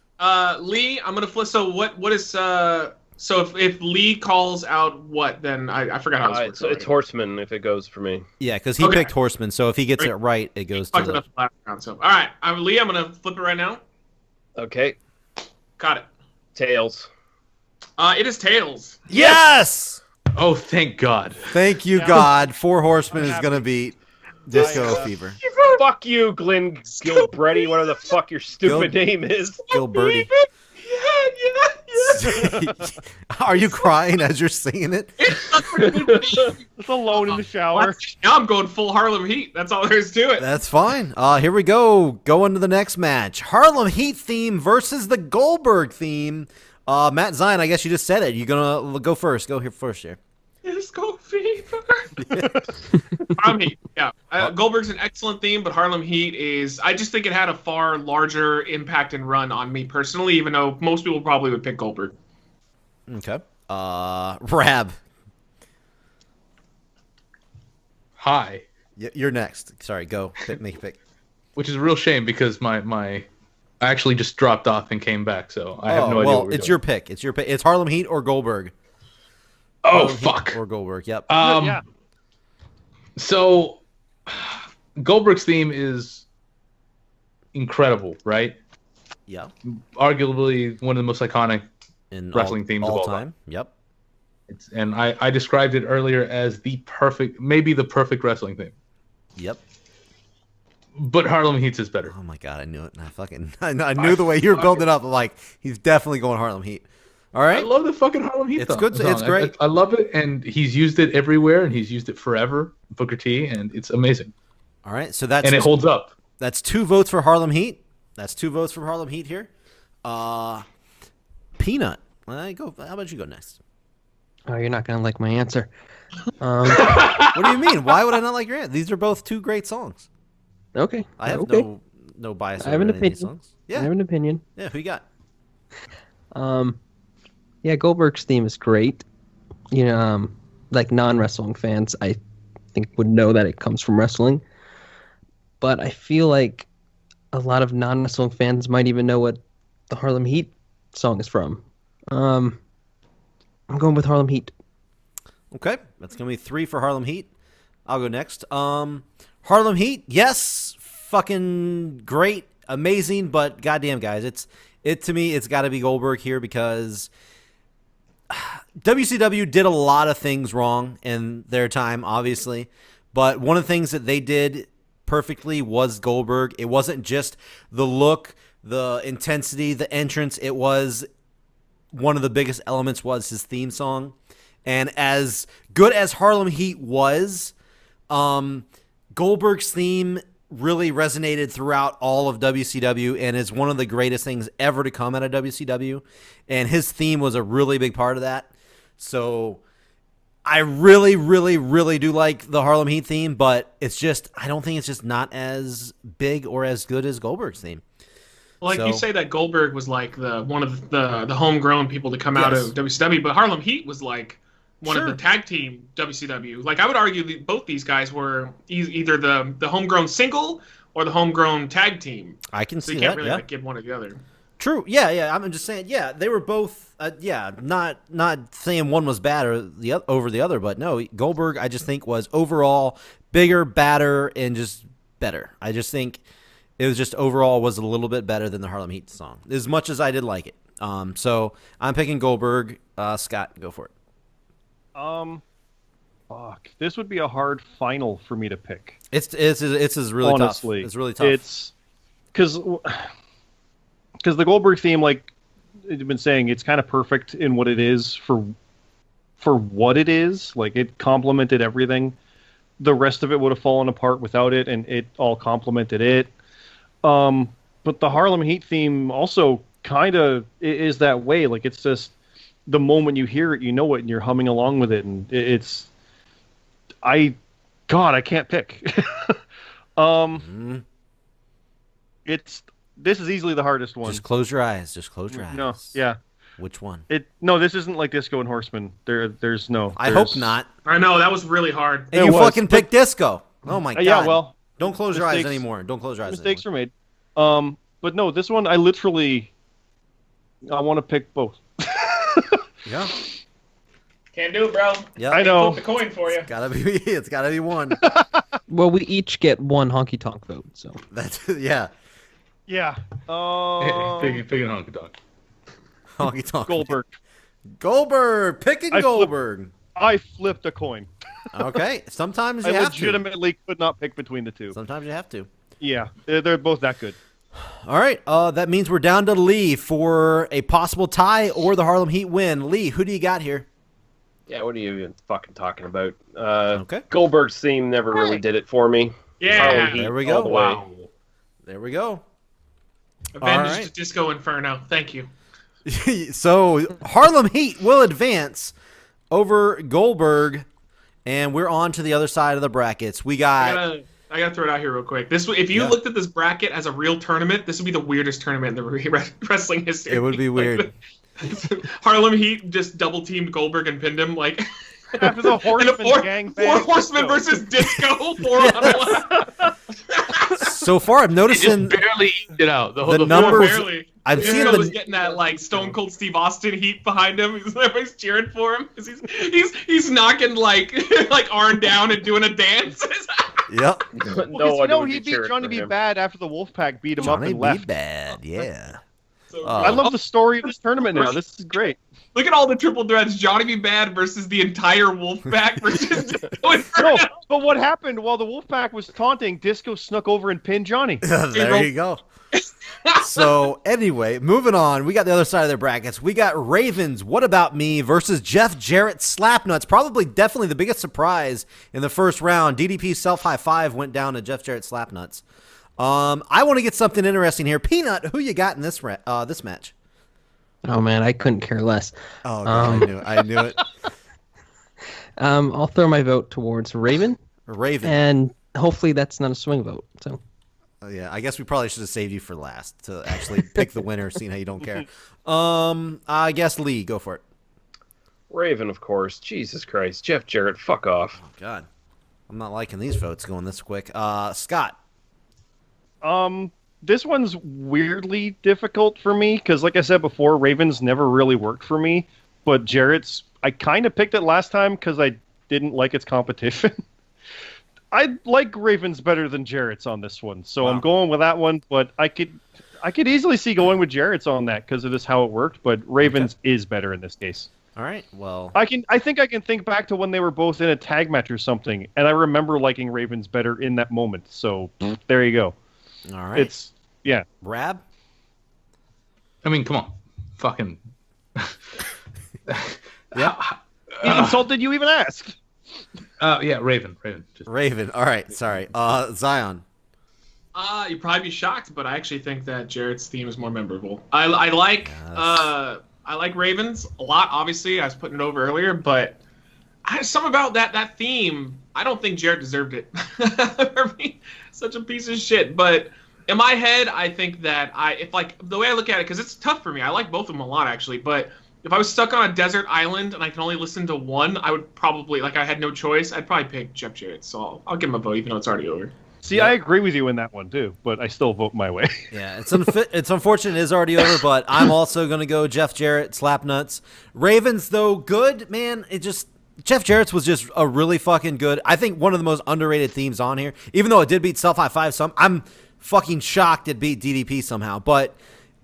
S5: Lee, I'm gonna flip. So what is so if Lee calls out what, then I forgot how this works.
S6: So it's Horseman if it goes for me.
S1: Yeah, because he
S5: Okay.
S1: picked Horseman, so if he gets it right, it goes to
S5: Fucked it
S1: the...
S5: up last round. So all right, Lee, I'm gonna flip it right now.
S6: Okay,
S5: Got it.
S6: Tails.
S5: It is Tails.
S1: Yes!
S2: Oh, thank God.
S1: Thank you,
S3: Yeah.
S1: God. Four Horsemen is
S3: happy.
S1: going to beat Disco
S3: I,
S1: Fever.
S6: Fuck you, Glenn Gilbretti, whatever the fuck your stupid name is.
S1: Gilberti.
S5: Yeah.
S1: Are you crying as you're singing it?
S5: It's such a good theme.
S3: It's alone in the shower.
S5: Now I'm going full Harlem Heat. That's all there is to it.
S1: That's fine. Here we go. Going to the next match. Harlem Heat theme versus the Goldberg theme. Matt Zion, I guess you just said it. You're going to go first. Go here first here.
S5: Disco Fever. Harlem Heat. Yeah. Goldberg's an excellent theme, but Harlem Heat is. I just think it had a far larger impact and run on me personally, even though most people probably would pick Goldberg.
S1: Okay. Rab.
S2: Hi.
S1: You're next. Sorry, go. Make a pick.
S2: Which is a real shame because I actually just dropped off and came back, so I have no idea
S1: well,
S2: what we're
S1: it's
S2: doing.
S1: your pick. It's your pick. It's Harlem Heat or Goldberg.
S2: Oh,
S1: Harlem Heat
S2: fuck.
S1: or Goldberg. Yep.
S3: Yeah.
S2: So, Goldberg's theme is incredible, right?
S1: Yeah.
S2: Arguably one of the most iconic.
S1: In
S2: Wrestling themes of all
S1: time. Yep.
S2: And I described it earlier as maybe the perfect wrestling theme.
S1: Yep.
S2: But Harlem Heat's is better.
S1: Oh my god, I knew it. I knew the way you were building it up. I'm like, he's definitely going Harlem Heat. All
S2: I
S1: right.
S2: love the fucking Harlem Heat.
S1: It's good.
S2: song.
S1: It's great.
S2: I love it, and he's used it everywhere, and he's used it forever. Booker T, and it's amazing.
S1: All right. So that's
S2: And it holds up.
S1: That's 2 votes for Harlem Heat. That's 2 votes for Harlem Heat here. Peanut. Go. How about you go next?
S4: Oh, you're not gonna like my answer.
S1: What do you mean? Why would I not like your answer? These are both 2 great songs.
S4: Okay.
S1: I have
S4: okay.
S1: no bias.
S4: I have
S1: over
S4: an
S1: any of these
S4: opinion.
S1: songs.
S4: I
S1: Yeah.
S4: have an opinion.
S1: Yeah. Who you got?
S4: Yeah, Goldberg's theme is great. You know, like non-wrestling fans, I think would know that it comes from wrestling. But I feel like a lot of non-wrestling fans might even know what the Harlem Heat song is from. I'm going with Harlem Heat.
S1: Okay, that's gonna be 3 for Harlem Heat. I'll go next. Harlem Heat, yes, fucking great, amazing, but goddamn, guys, to me, it's got to be Goldberg here because WCW did a lot of things wrong in their time, obviously, but one of the things that they did perfectly was Goldberg. It wasn't just the look, the intensity, the entrance. It was one of the biggest elements was his theme song. And as good as Harlem Heat was, Goldberg's theme really resonated throughout all of WCW and is one of the greatest things ever to come out of WCW. And his theme was a really big part of that. So I really, really, really do like the Harlem Heat theme, but it's just I don't think it's just not as big or as good as Goldberg's theme.
S5: Like
S1: So-
S5: you say that Goldberg was like one of the homegrown people to come out
S1: Yes.
S5: of WCW, but Harlem Heat was like one
S1: Sure.
S5: of the tag team WCW. Like I would argue that both these guys were either the homegrown single or the homegrown tag team.
S1: I can
S5: So
S1: see
S5: you can't
S1: that.
S5: really
S1: Yeah.
S5: like give one or the other.
S1: True. Yeah. I'm just saying. Yeah, they were both. Not saying one was bad or over the other, but no, Goldberg I just think was overall bigger, badder, and just better. I just think it was just overall was a little bit better than the Harlem Heat song, as much as I did like it. So I'm picking Goldberg. Scott, go for it.
S3: Fuck. This would be a hard final for me to pick.
S1: It's really
S3: Honestly,
S1: tough. It's really tough.
S3: It's because the Goldberg theme, like you've been saying, it's kind of perfect in what it is for what it is. Like it complemented everything. The rest of it would have fallen apart without it, and it all complemented it. But the Harlem Heat theme also kind of is that way. Like it's just the moment you hear it, you know it, and you're humming along with it, and I can't pick. This is easily the hardest one.
S1: Just close your eyes. Just close your eyes.
S3: No, yeah.
S1: Which one?
S3: No, this isn't like Disco and Horseman. There's no.
S1: I hope not.
S5: I know that was really hard.
S1: And
S3: It
S1: you
S3: was,
S1: fucking picked Disco. Oh my god.
S3: Yeah, well,
S1: don't close your eyes
S3: mistakes-
S1: anymore. Don't close your eyes.
S3: mistakes
S1: anymore.
S3: were made. But no, this one I want to pick both.
S1: Yeah.
S5: Can't do it, bro.
S1: Yeah.
S3: I know.
S5: Flip the coin for you.
S1: It's gotta be one.
S4: Well, we each get one honky tonk vote, so.
S1: That's yeah.
S3: Yeah.
S2: Picking honky tonk.
S1: Honky tonk.
S3: Goldberg.
S1: Picking
S3: I flipped-
S1: Goldberg.
S3: I flipped a coin.
S1: Okay. Sometimes
S3: I
S1: you have
S3: legitimately could not pick between the two.
S1: to. Sometimes you have to.
S3: Yeah, they're both that good.
S1: All right. That means we're down to Lee for a possible tie or the Harlem Heat win. Lee, who do you got here?
S6: Yeah, what are you even fucking talking about?
S1: Okay.
S6: Goldberg's theme never really did it for me.
S5: Yeah.
S6: Harlem Heat
S1: There we
S6: all
S1: go.
S6: the way.
S5: Wow.
S1: There we go.
S5: Avenged
S1: All right.
S5: Disco Inferno. Thank you.
S1: So Harlem Heat will advance over Goldberg, and we're on to the other side of the brackets. We got
S5: I gotta throw it out here real quick. If you
S1: Yeah.
S5: looked at this bracket as a real tournament, this would be the weirdest tournament in the wrestling history.
S1: It would be weird.
S5: Harlem Heat just double teamed Goldberg and pinned him like.
S3: After the
S5: And
S3: Horseman
S5: four
S3: gangbang.
S5: Horsemen versus Disco. 4-on-1.
S1: so far. I'm
S2: He
S1: noticing
S2: just barely eked it out.
S1: the
S2: whole
S1: numbers-
S5: Barely.
S1: I'm
S5: Disco
S1: seeing the-
S5: was getting that like Stone Cold Steve Austin heat behind him. Everybody's cheering for him because he's knocking like Arn down and doing a dance.
S1: Yep.
S6: No one would
S3: he
S6: be
S3: beat
S6: cheering
S3: Johnny
S6: for
S3: B.
S6: him.
S3: Bad after the Wolfpack beat him up
S1: Johnny
S3: and
S1: B.
S3: left.
S1: Bad. Yeah.
S5: So,
S1: I
S3: I love the story of this tournament now. This is great.
S5: look at all the triple threats: Johnny B. Bad versus the entire Wolfpack versus Disco Inferno.
S3: No, but what happened while the Wolfpack was taunting, Disco snuck over and pinned Johnny.
S1: There you go. So anyway, moving on. We got the other side of their brackets. We got Ravens. What About Me versus Jeff Jarrett Slapnuts. Probably, definitely the biggest surprise in the first round. DDP self high five went down to Jeff Jarrett Slapnuts. I want to get something interesting here. Peanut, who you got in this this match?
S4: Oh man, I couldn't care less.
S1: Oh, God, I knew it.
S4: I'll throw my vote towards Raven,
S1: Raven.
S4: and hopefully that's not a swing vote. So
S1: Yeah, I guess we probably should have saved you for last to actually pick the winner, seeing how you don't care. I guess Lee, go for it.
S6: Raven, of course. Jesus Christ. Jeff Jarrett, fuck off.
S1: Oh, God. I'm not liking these votes going this quick. Scott.
S3: This one's weirdly difficult for me because, like I said before, Ravens never really worked for me. But Jarrett's, I kind of picked it last time because I didn't like its competition. I like Ravens better than Jarrett's on this one, so
S1: Wow.
S3: I'm going with that one. But I could easily see going with Jarrett's on that because of this how it worked. But Ravens is better in this case.
S1: All right. Well,
S3: I think I can think back to when they were both in a tag match or something, and I remember liking Ravens better in that moment. So there you go.
S1: all right.
S3: It's yeah.
S1: Rab.
S2: I mean, come on, fucking.
S1: Yeah.
S3: He insulted you even asked.
S2: Yeah, Raven. Just,
S1: Raven. All right. Sorry. Zion.
S5: You'd probably be shocked, but I actually think that Jarrett's theme is more memorable. I like
S1: Yes.
S5: I like Ravens a lot. Obviously, I was putting it over earlier, but Something about that theme. I don't think Jarrett deserved it. For me, such a piece of shit. But in my head, I think that if like the way I look at it, because it's tough for me. I like both of them a lot actually. But if I was stuck on a desert island and I can only listen to one, I would probably I had no choice. I'd probably pick Jeff Jarrett. So I'll give him a vote, even though it's already over.
S3: See, I agree with you in that one too, but I still vote my way.
S1: Yeah, it's unfortunate it is already over, but I'm also gonna go Jeff Jarrett, Slapnuts. Ravens though good, man. Jeff Jarrett's was just a really fucking good. I think one of the most underrated themes on here. Even though it did beat Self High Five, I'm fucking shocked it beat DDP somehow, but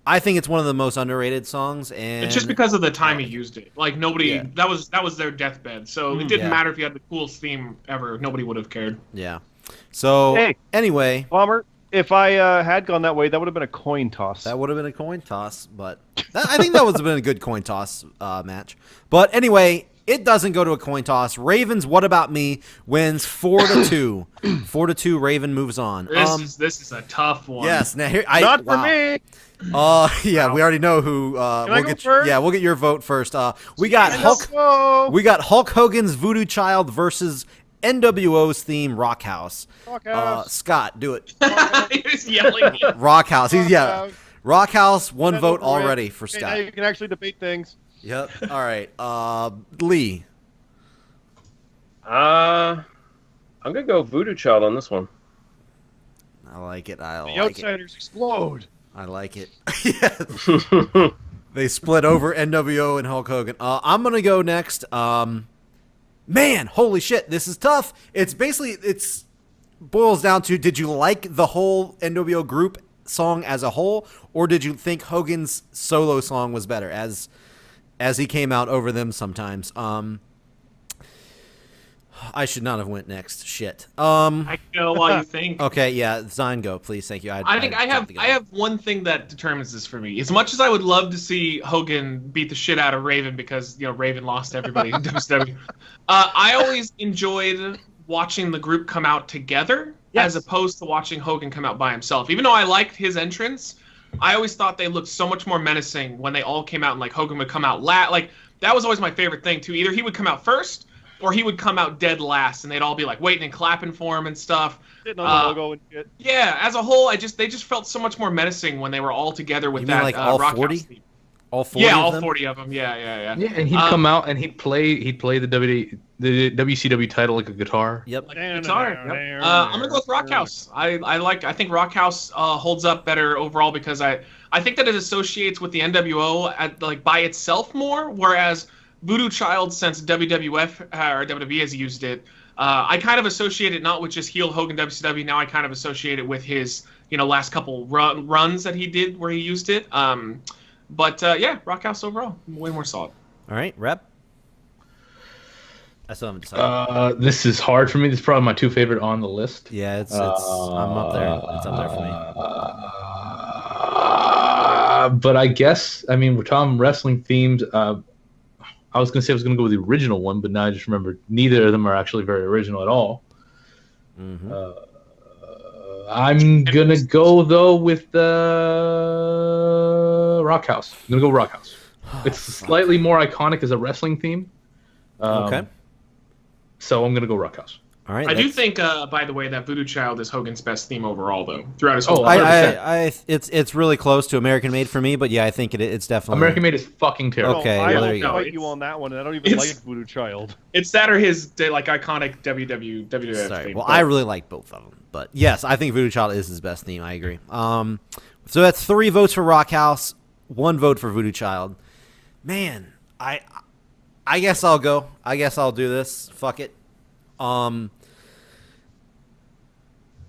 S1: I think it's one of the most underrated songs, and
S5: it's just because of the time he used it. Like nobody, that was their deathbed. So it didn't matter if you had the coolest theme ever. Nobody would have cared.
S1: Yeah. So anyway,
S3: Bomber, if I had gone that way, that would have been a coin toss.
S1: That would have been a coin toss, but I think that would have been a good coin toss match. But anyway, it doesn't go to a coin toss. Ravens, What About Me wins 4-2. 4-2. Raven moves on.
S5: This is a tough one.
S1: Yes. Now here,
S3: Not for me.
S1: Yeah, we already know who.
S3: Can I go first?
S1: Yeah, we'll get your vote first. We got Hulk Hogan's Voodoo Child versus NWO's theme, Rock House. Scott, do it.
S5: He's yelling.
S1: Rock House. Rock House. One vote already for Scott.
S3: Now you can actually debate things.
S1: Yep. All right. Lee.
S6: I'm gonna go Voodoo Child on this one.
S1: I like it.
S3: The Outsiders explode.
S1: I like it. Yes. They split over NWO and Hulk Hogan. I'm gonna go next. Man, holy shit, this is tough. It's boils down to, did you like the whole NWO group song as a whole, or did you think Hogan's solo song was better as he came out over them sometimes? I should not have went next. Shit.
S5: I know why you think.
S1: Okay, yeah, Zine, go, please. Thank you.
S5: I have one thing that determines this for me. As much as I would love to see Hogan beat the shit out of Raven because Raven lost everybody in WCW, I always enjoyed watching the group come out together as opposed to watching Hogan come out by himself. Even though I liked his entrance, I always thought they looked so much more menacing when they all came out and Hogan would come out last. That was always my favorite thing too. Either he would come out first, or he would come out dead last, and they'd all be waiting and clapping for him and stuff.
S3: Hitting on the logo and shit.
S5: Yeah, as a whole, they just felt so much more menecing when they were all together with that.
S1: All
S5: Rock
S1: 40?
S5: House theme.
S1: All 40?
S5: Yeah,
S1: of
S5: all
S1: them?
S5: 40 of them. Yeah.
S2: Yeah, and he'd come out and he'd play the WCW title like a guitar.
S1: Yep.
S5: Guitar. Yep. I'm gonna go with Rock House. I think Rock House holds up better overall because I think that it associates with the NWO by itself more, whereas Voodoo Child, since WWF or WWE has used it, I kind of associate it not with just heel Hogan WCW. Now I kind of associate it with his last couple runs that he did where he used it. But Rock House overall, way more solid.
S1: All right, Rep. I still haven't decided.
S2: This is hard for me. This is probably my two favorite on the list.
S1: Yeah, it's I'm up there. It's up there for me.
S2: But I guess we're talking wrestling themes. I was gonna say I was gonna go with the original one, but now I just remembered neither of them are actually very original at all.
S1: Mm-hmm.
S2: I'm gonna go though with the Rock House. I'm gonna go Rock House. It's slightly more iconic as a wrestling theme.
S1: Okay.
S2: So I'm gonna go Rock House.
S1: All right.
S5: I do think, by the way, that Voodoo Child is Hogan's best theme overall, though, throughout his whole.
S1: It's really close to American Made for me, but yeah, I think it's definitely
S2: American Made is fucking terrible.
S1: Okay,
S3: I
S1: there you go.
S3: fight you on that one, and I don't even like Voodoo Child.
S5: It's that or his iconic WWF
S1: Sorry.
S5: theme.
S1: Well, I really like both of them, but yes, I think Voodoo Child is his best theme. I agree. So that's 3 votes for Rock House, 1 vote for Voodoo Child. Man, I guess I'll go. I guess I'll do this. Fuck it.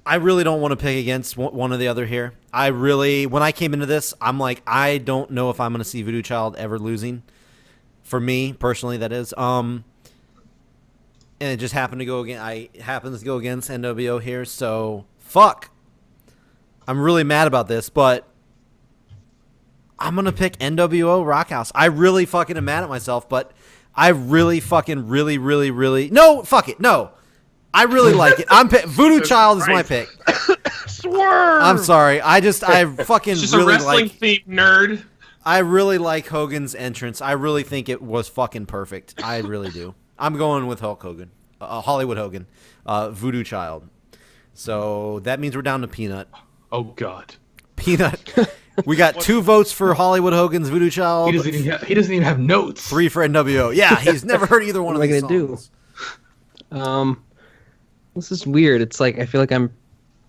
S1: I really don't want to pick against one or the other here. When I came into this, I'm like, I don't know if I'm going to see Voodoo Child ever losing. For me, personally, that is. And it just happened to go against NWO here, so fuck. I'm really mad about this, but I'm going to pick NWO Rock House. I really fucking am mad at myself, but I really fucking really no, fuck it. No. I really like it. Voodoo Child is my pick.
S3: Swerve.
S1: I'm sorry. I fucking
S5: just
S1: really
S5: a wrestling theme nerd.
S1: I really like Hogan's entrance. I really think it was fucking perfect. I really do. I'm going with Hulk Hogan, Hollywood Hogan, Voodoo Child. So that means we're down to Peanut.
S2: Oh God.
S1: Peanut. We got 2 votes for Hollywood Hogan's Voodoo Child.
S2: He doesn't even have notes.
S1: 3 for NWO. Yeah, he's never heard either one
S4: What
S1: of
S4: am I
S1: these
S4: gonna
S1: songs.
S4: This is weird. It's like I feel like I'm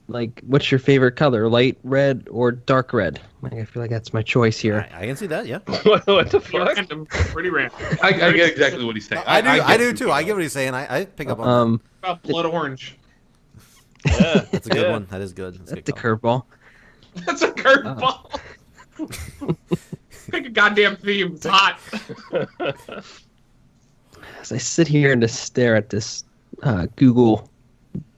S4: like, what's your favorite color? Light red or dark red? Like I feel like that's my choice here.
S1: I can see that. Yeah,
S6: what the
S5: Pretty
S6: fuck?
S5: random. Pretty random.
S2: I get exactly what he's saying.
S1: I do too. I get what he's saying. I pick up on that.
S5: About blood orange.
S6: Yeah,
S1: That's a good one. That is good.
S4: That's a curveball.
S5: That's a curveball. Pick a goddamn theme. It's hot.
S4: As I sit here and just stare at this Google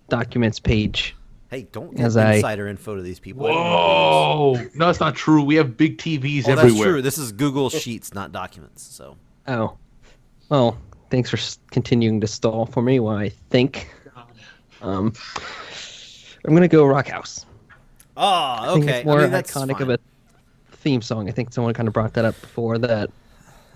S4: Documents page,
S1: Hey, don't
S4: As
S1: give
S4: I-
S1: insider info to these people.
S2: Whoa! No, it's not true. We have big TVs
S1: Oh, that's
S2: everywhere.
S1: true. This is Google Sheets, not documents. So
S4: oh, well, thanks for continuing to stall for me while I think. I'm gonna go Rock House.
S1: oh,
S4: I think
S1: okay.
S4: it's more
S1: that's
S4: iconic
S1: fine.
S4: of a theme song. I think someone kind of brought that up before. That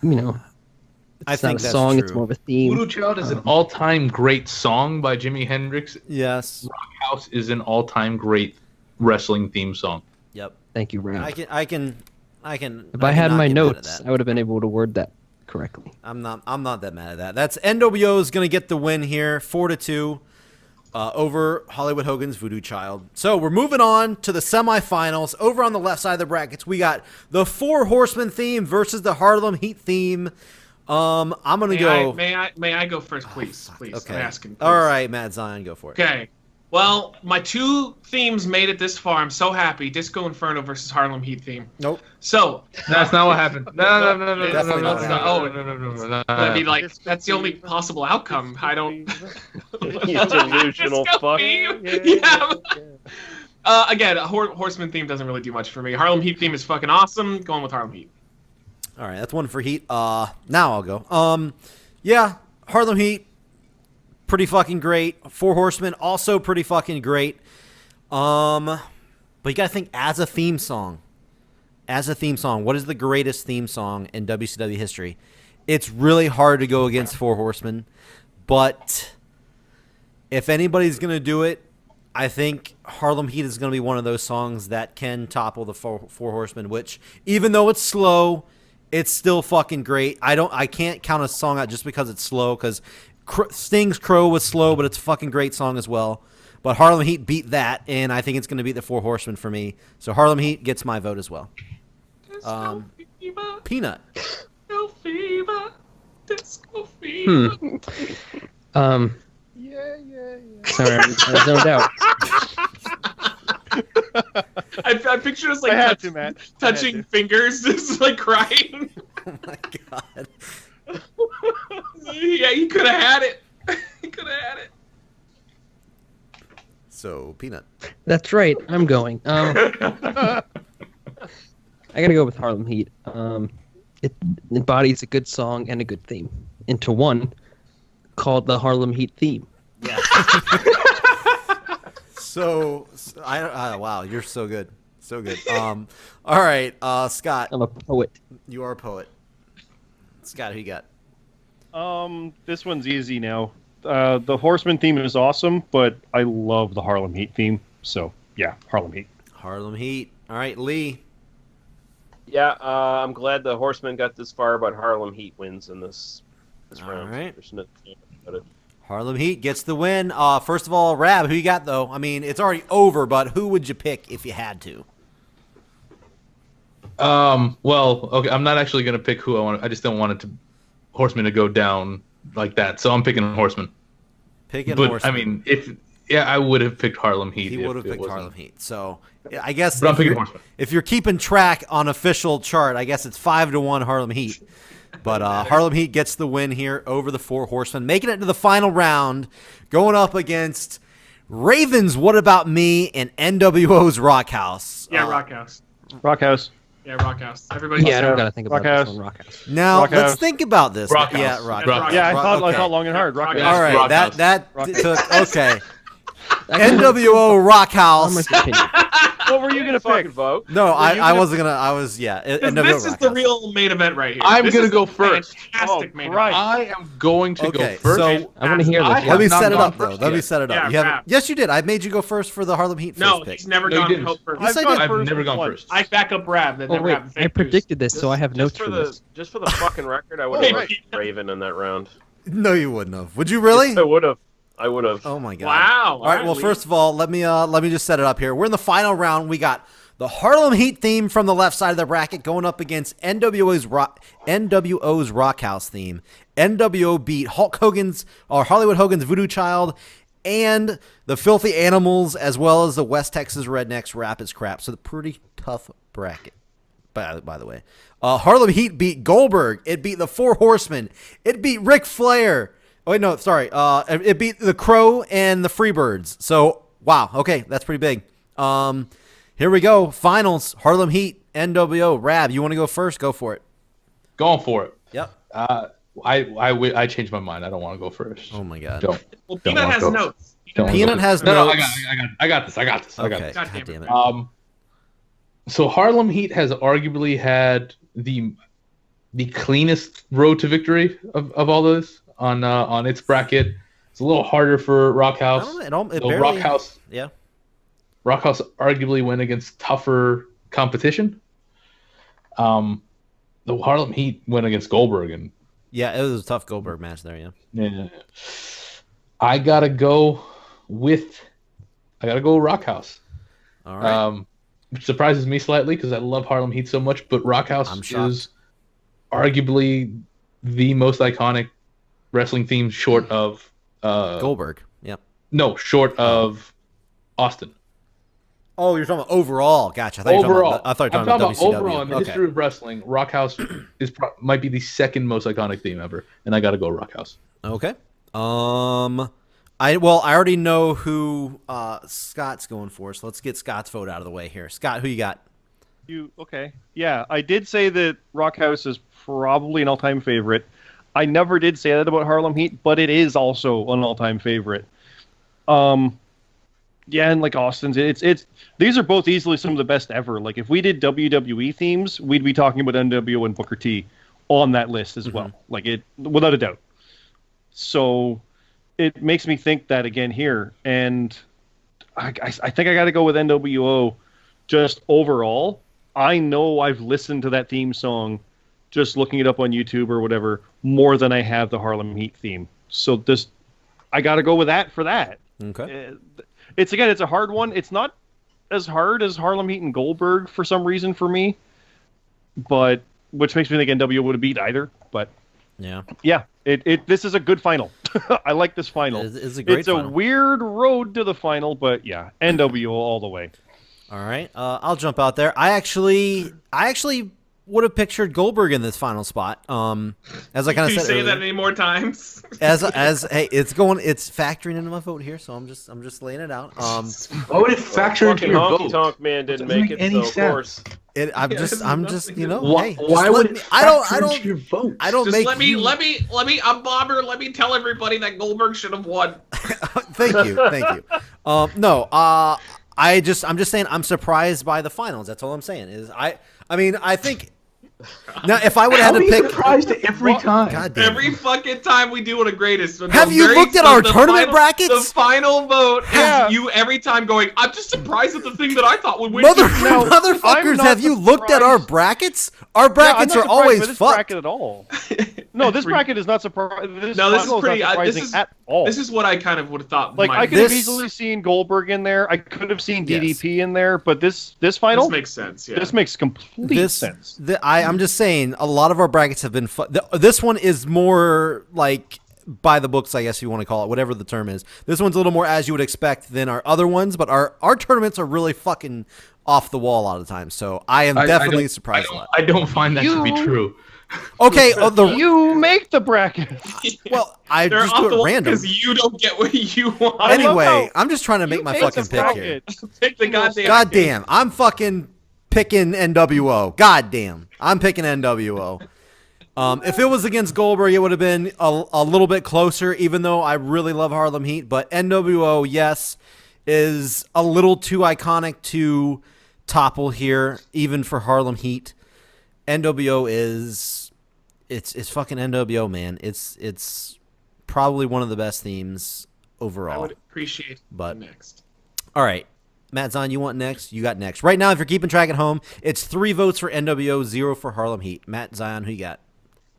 S4: it's
S1: I
S4: not
S1: think
S4: a
S1: that's
S4: song; it's
S1: true.
S4: more of a theme.
S2: Voodoo Child is an all-time great song by Jimi Hendrix.
S1: Yes.
S2: House is an all-time great wrestling theme song.
S1: Yep.
S4: Thank you, Rob.
S1: I can.
S4: If I had my notes, I would have been able to word that correctly.
S1: I'm not that mad at that. That's NWO is going to get the win here, 4-2, over Hollywood Hogan's Voodoo Child. So we're moving on to the semifinals. Over on the left side of the brackets, we got the Four Horsemen theme versus the Harlem Heat theme. I'm gonna go.
S5: May I go first, please? Please.
S1: Okay.
S5: I'm asking.
S1: All
S5: please.
S1: right, Matt Zion, go for it.
S5: Okay. Well, my 2 themes made it this far. I'm so happy. Disco Inferno versus Harlem Heat theme.
S1: Nope.
S5: So,
S2: That's not what hapappened. No.
S1: Definitely not what
S2: No.
S5: I mean, like, that's the only possible outcome. I don't.
S6: You delusional
S5: Disco
S6: fuck.
S5: theme? Yeah. Again, Horseman theme doesn't really do much for me. Harlem Heat theme is fucking awesome. Going with Harlem Heat.
S1: All right, that's one for Heat. Now I'll go. Yeah, Harlem Heat, pretty fucking great. Four Horsemen, also pretty fucking great. But you gotta think as a theme song. As a theme song, what is the greatest theme song in WCW history? It's really hard to go against Four Horsemen, but if anybody's gonna do it, I think Harlem Heat is gonna be one of those songs that can topple the Four Horsemen. Which, even though it's slow, it's still fucking great. I can't count a song out just because it's slow, because Sting's Crow was slow, but it's a fucking great song as well. But Harlem Heat beat that, and I think it's going to beat the Four Horsemen for me. So Harlem Heat gets my vote as well.
S5: Disco fever,
S1: Peanut.
S5: disco fever, disco fever.
S4: Sorry, I zoned out.
S5: I picture us like
S3: I had to, Matt. I had
S5: touching
S3: to.
S5: fingers, just like crying.
S1: Oh my god.
S5: Yeah, he could have had it. He could have had it.
S1: So Peanut.
S4: That's right. I'm going. I gotta go with Harlem Heat. It embodies a good song and a good theme into one, called the Harlem Heat theme.
S1: Yeah. Wow, you're so good. So good. All right, Scott,
S4: I'm a poet.
S1: you are a poet. Scott, who you got?
S3: This one's easy now. The Horseman theme is awesome, but I love the Harlem Heat theme. So yeah, Harlem Heat.
S1: Harlem Heat. All right, Lee.
S6: Yeah, I'm glad the Horsemen got this far, but Harlem Heat wins in this
S1: All
S6: round.
S1: right.
S6: There's no doubt about it.
S1: Harlem Heat gets the win. First of all, Rab, who you got though? I mean, it's already over, but who would you pick if you had to?
S2: Well, okay, I'm not actually gonna pick who I want. I just don't want it to Horseman to go down like that. So I'm picking Horseman.
S1: Picking
S2: But
S1: Horseman.
S2: I mean, I would have picked Harlem Heat.
S1: He
S2: if
S1: would have
S2: it
S1: picked
S2: wasn't.
S1: Harlem Heat. So I guess
S2: But I'm
S1: if
S2: picking
S1: you're,
S2: Horseman.
S1: if you're keeping track on official chart, I guess it's 5-1 Harlem Heat. But Harlem Heat gets the win here over the Four Horsemen, making it to the final round, going up against Ravens. What About Me and NWO's Rock House.
S5: Yeah, Rockhouse.
S3: Rockhouse.
S5: Yeah, Rockhouse. Everybody.
S4: Yeah, I don't gotta think about
S3: Rockhouse.
S4: this one. Rockhouse.
S1: Now
S3: Rock
S1: let's
S3: House.
S1: think about this.
S2: Rock
S1: Yeah,
S2: House.
S1: Rock.
S5: Rock-
S3: Yeah, I thought
S1: okay.
S3: long and hard. Rockhouse.
S5: Yeah.
S1: All right,
S2: Rock
S1: that
S2: House.
S1: took okay. NWO Rock
S4: I'm
S1: House
S4: gonna continue.
S3: What were you gonna
S6: Fucking
S3: pick?
S6: vote.
S1: No,
S3: you
S1: I
S3: gonna-
S1: wasn't gonna. I was yeah.
S5: This is the real main event right here.
S2: I'm
S5: This
S2: gonna
S5: is
S2: go
S5: a
S2: first.
S5: Fantastic
S3: Oh,
S5: main
S3: Christ.
S5: event.
S2: I am going to go
S1: Okay,
S2: first.
S1: so
S4: I want to hear
S2: I
S4: this.
S2: have
S1: let me
S2: not
S1: set it
S2: gone
S1: up though.
S2: first
S1: Let me
S2: yet.
S1: set it up.
S5: Yeah,
S1: You haven't.
S5: Rap.
S1: Yes, you did. I made you go first for the Harlem Heat
S5: No,
S1: first pick.
S5: he's never
S2: No, you
S5: gone
S2: didn't.
S5: Hope first.
S1: Yes, I
S3: I've gone
S1: did.
S2: I've
S3: first
S2: never gone
S3: once.
S2: first.
S5: I back up Rab. Then
S4: Oh wait,
S5: Rab.
S4: I predicted this, so I have notes
S6: Just
S4: for
S6: for the
S4: this.
S6: just for the fucking record, I would
S5: Wait,
S6: have liked
S5: wait.
S6: Raven in that round.
S1: No, you wouldn't have. Would you really?
S6: I would have. I would have.
S1: Oh my god.
S5: Wow.
S1: All right. Well, first of all, let me just set it up here. We're in the final round. We got the Harlem Heat theme from the left side of the bracket going up against NWO's Rockhouse theme. NWO beat Hollywood Hogan's Voodoo Child and the Filthy Animals, as well as the West Texas Rednecks Rap is Crap. So the pretty tough bracket. By the way, Harlem Heat beat Goldberg. It beat the Four Horsemen. It beat Ric Flair. Oh wait, no, sorry. It beat the Crow and the Freebirds. So wow, okay, that's pretty big. Here we go. Finals. Harlem Heat, NWO. Rab, you want to go first? Go for it.
S2: Going for it.
S1: Yep.
S2: I changed my mind. I don't want to go first.
S1: Oh my god.
S2: Don't.
S5: Well,
S2: Don't
S5: Peanut
S2: wanna
S5: has
S2: go.
S5: notes.
S2: Don't wanna
S1: Peanut
S2: go.
S1: has
S2: No,
S1: notes.
S2: I got this. I got this.
S1: Okay.
S5: God
S1: God
S5: damn
S1: damn
S5: it.
S1: it.
S2: So Harlem Heat has arguably had the cleanest road to victory of all this on its bracket. It's a little harder for
S1: I
S2: Rockhouse.
S1: don't know, it
S2: Though
S1: barely.
S2: Rockhouse arguably went against tougher competition. The Harlem Heat went against Goldberg, and
S1: Yeah, it was a tough Goldberg match there. Yeah.
S2: yeah, I gotta go Rockhouse.
S1: All right.
S2: Which surprises me slightly because I love Harlem Heat so much, but
S1: I'm
S2: Rockhouse
S1: shocked.
S2: is arguably the most iconic wrestling theme short of
S1: Goldberg. Yep.
S2: no, short of Austin.
S1: Oh, you're talking about overall. Gotcha. I thought
S2: Overall,
S1: I thought you were
S2: I'm
S1: talking about WCW.
S2: overall in the
S1: Okay.
S2: history of wrestling. Rockhouse might be the second most iconic theme ever, and I got to go Rockhouse.
S1: Okay. I already know who Scott's going for, so let's get Scott's vote out of the way here. Scott, who you got?
S3: Okay. Yeah, I did say that Rockhouse is probably an all-time favorite. I never did say that about Harlem Heat, but it is also an all-time favorite. Yeah, and like Austin's, it's these are both easily some of the best ever. Like if we did WWE themes, we'd be talking about NWO and Booker T on that list as well. Like it, without a doubt. So it makes me think that again here, and I think I got to go with NWO. Just overall, I know I've listened to that theme song, just looking it up on YouTube or whatever, more than I have the Harlem Heat theme. So I got to go with that for that.
S1: Okay.
S3: It's a hard one. It's not as hard as Harlem Heat and Goldberg for some reason for me, but which makes me think NWO would have beat either. But
S1: Yeah.
S3: yeah, this is a good final. I like this final.
S1: It's a great final.
S3: a weird road to the final, but yeah, NWO all the way.
S1: All right. I'll jump out there. I actually would have pictured Goldberg in this final spot. As I kind
S5: Can
S1: of
S5: you
S1: said
S5: say
S1: earlier.
S5: that any more times?
S1: as hey, it's factoring into my vote here, so I'm just laying it out.
S2: Why would it factor into
S6: Fucking
S2: your
S6: Honky
S2: vote?
S6: Tonk Man didn't
S2: Doesn't
S6: make
S2: make
S6: it,
S2: any
S6: so of course.
S1: I'm
S5: Yeah,
S1: just
S5: this is
S1: hey,
S2: Why,
S1: just
S2: why
S1: let
S2: would
S1: me-
S2: it
S1: I don't
S2: factor into your vote?
S1: I don't
S5: Just
S1: make
S5: let me
S1: you-
S5: I'm Bobber. Let me tell everybody that Goldberg should have won.
S1: Thank you. No, I'm just saying I'm surprised by the finals. That's all I'm saying. I think now if I would have had to pick,
S2: surprised every time.
S1: God damn.
S5: Every fucking time we do one of greatest.
S1: Have you looked at our tournament brackets?
S5: The final vote
S3: Yeah.
S5: has you every time going, I'm just surprised at the thing that I thought would win.
S3: No, I'm
S1: Motherfuckers,
S3: not
S1: have you looked at our
S3: surprised.
S1: brackets? Our brackets
S3: yeah,
S1: are
S3: I'm not surprised
S1: always
S3: by this
S1: fucked.
S3: bracket at all. No, this bracket is not surprising.
S5: No, this is pretty.
S3: Not
S5: This
S3: surprising
S5: is
S3: at all.
S5: This is what I kind of would have thought.
S3: Like
S5: might
S3: I
S5: have
S3: could have
S1: This-
S3: easily seen Goldberg in there. I could have seen
S1: Yes.
S3: DDP in there, but this final,
S5: This makes sense. Yeah.
S3: this makes complete sense.
S1: I'm just saying, a lot of our brackets have been. This one is more like by the books, I guess you want to call it, whatever the term is. This one's a little more as you would expect than our other ones, but our tournaments are really fucking off the wall a lot of the time. So I am definitely surprised.
S2: I don't find that to be
S3: You-
S2: true.
S1: Okay,
S3: You make the bracket.
S1: well, I
S5: They're
S1: just
S5: off
S1: do
S5: the
S1: it
S5: wall
S1: random.
S5: because you don't get what you want.
S3: I love
S1: Anyway,
S3: how
S1: I'm just trying to make
S3: You
S1: my
S3: make
S1: fucking
S3: the
S1: pick here.
S3: bracket.
S5: Pick the goddamn.
S1: God damn, I'm fucking picking NWO. God damn, I'm picking NWO. If it was against Goldberg, it would have been a little bit closer, even though I really love Harlem Heat. But NWO, yes, is a little too iconic to topple here, even for Harlem Heat. NWO is it's fucking NWO, man. It's probably one of the best themes overall.
S5: I would appreciate
S1: But
S5: next.
S1: all right, Matt Zahn, you want next? You got next. Right now, if you're keeping track at home, it's 3 votes for NWO, 0 for Harlem Heat. Matt Zion, who you got?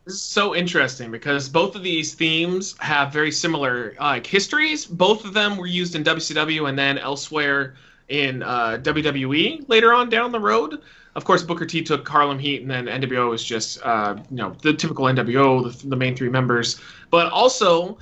S5: This is so interesting because both of these themes have very similar histories. Both of them were used in WCW and then elsewhere in WWE later on down the road. Of course, Booker T took Harlem Heat, and then NWO is just the typical NWO, the main 3 members. But also,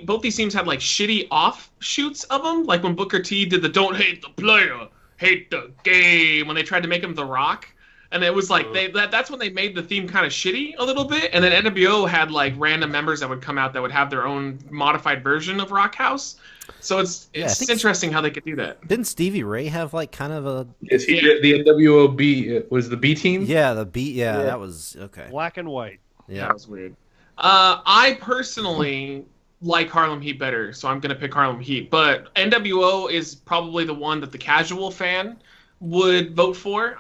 S5: both these teams had like shitty offshoots of them. Like when Booker T did the "Don't hate the player, hate the game" when they tried to make him The Rock. And it was like that's when they made the theme kind of shitty a little bit. And then NWO had like random members that would come out that would have their own modified version of Rock House. So it's interesting how they could do that.
S1: Didn't Stevie Ray have like kind of a?
S2: Is he the NWO B? Was the B team?
S1: Yeah, the B. Yeah, that was okay.
S3: Black and white.
S1: Yeah,
S5: That was weird. I personally like Harlem Heat better, so I'm gonna pick Harlem Heat. But NWO is probably the one that the casual fan would vote for.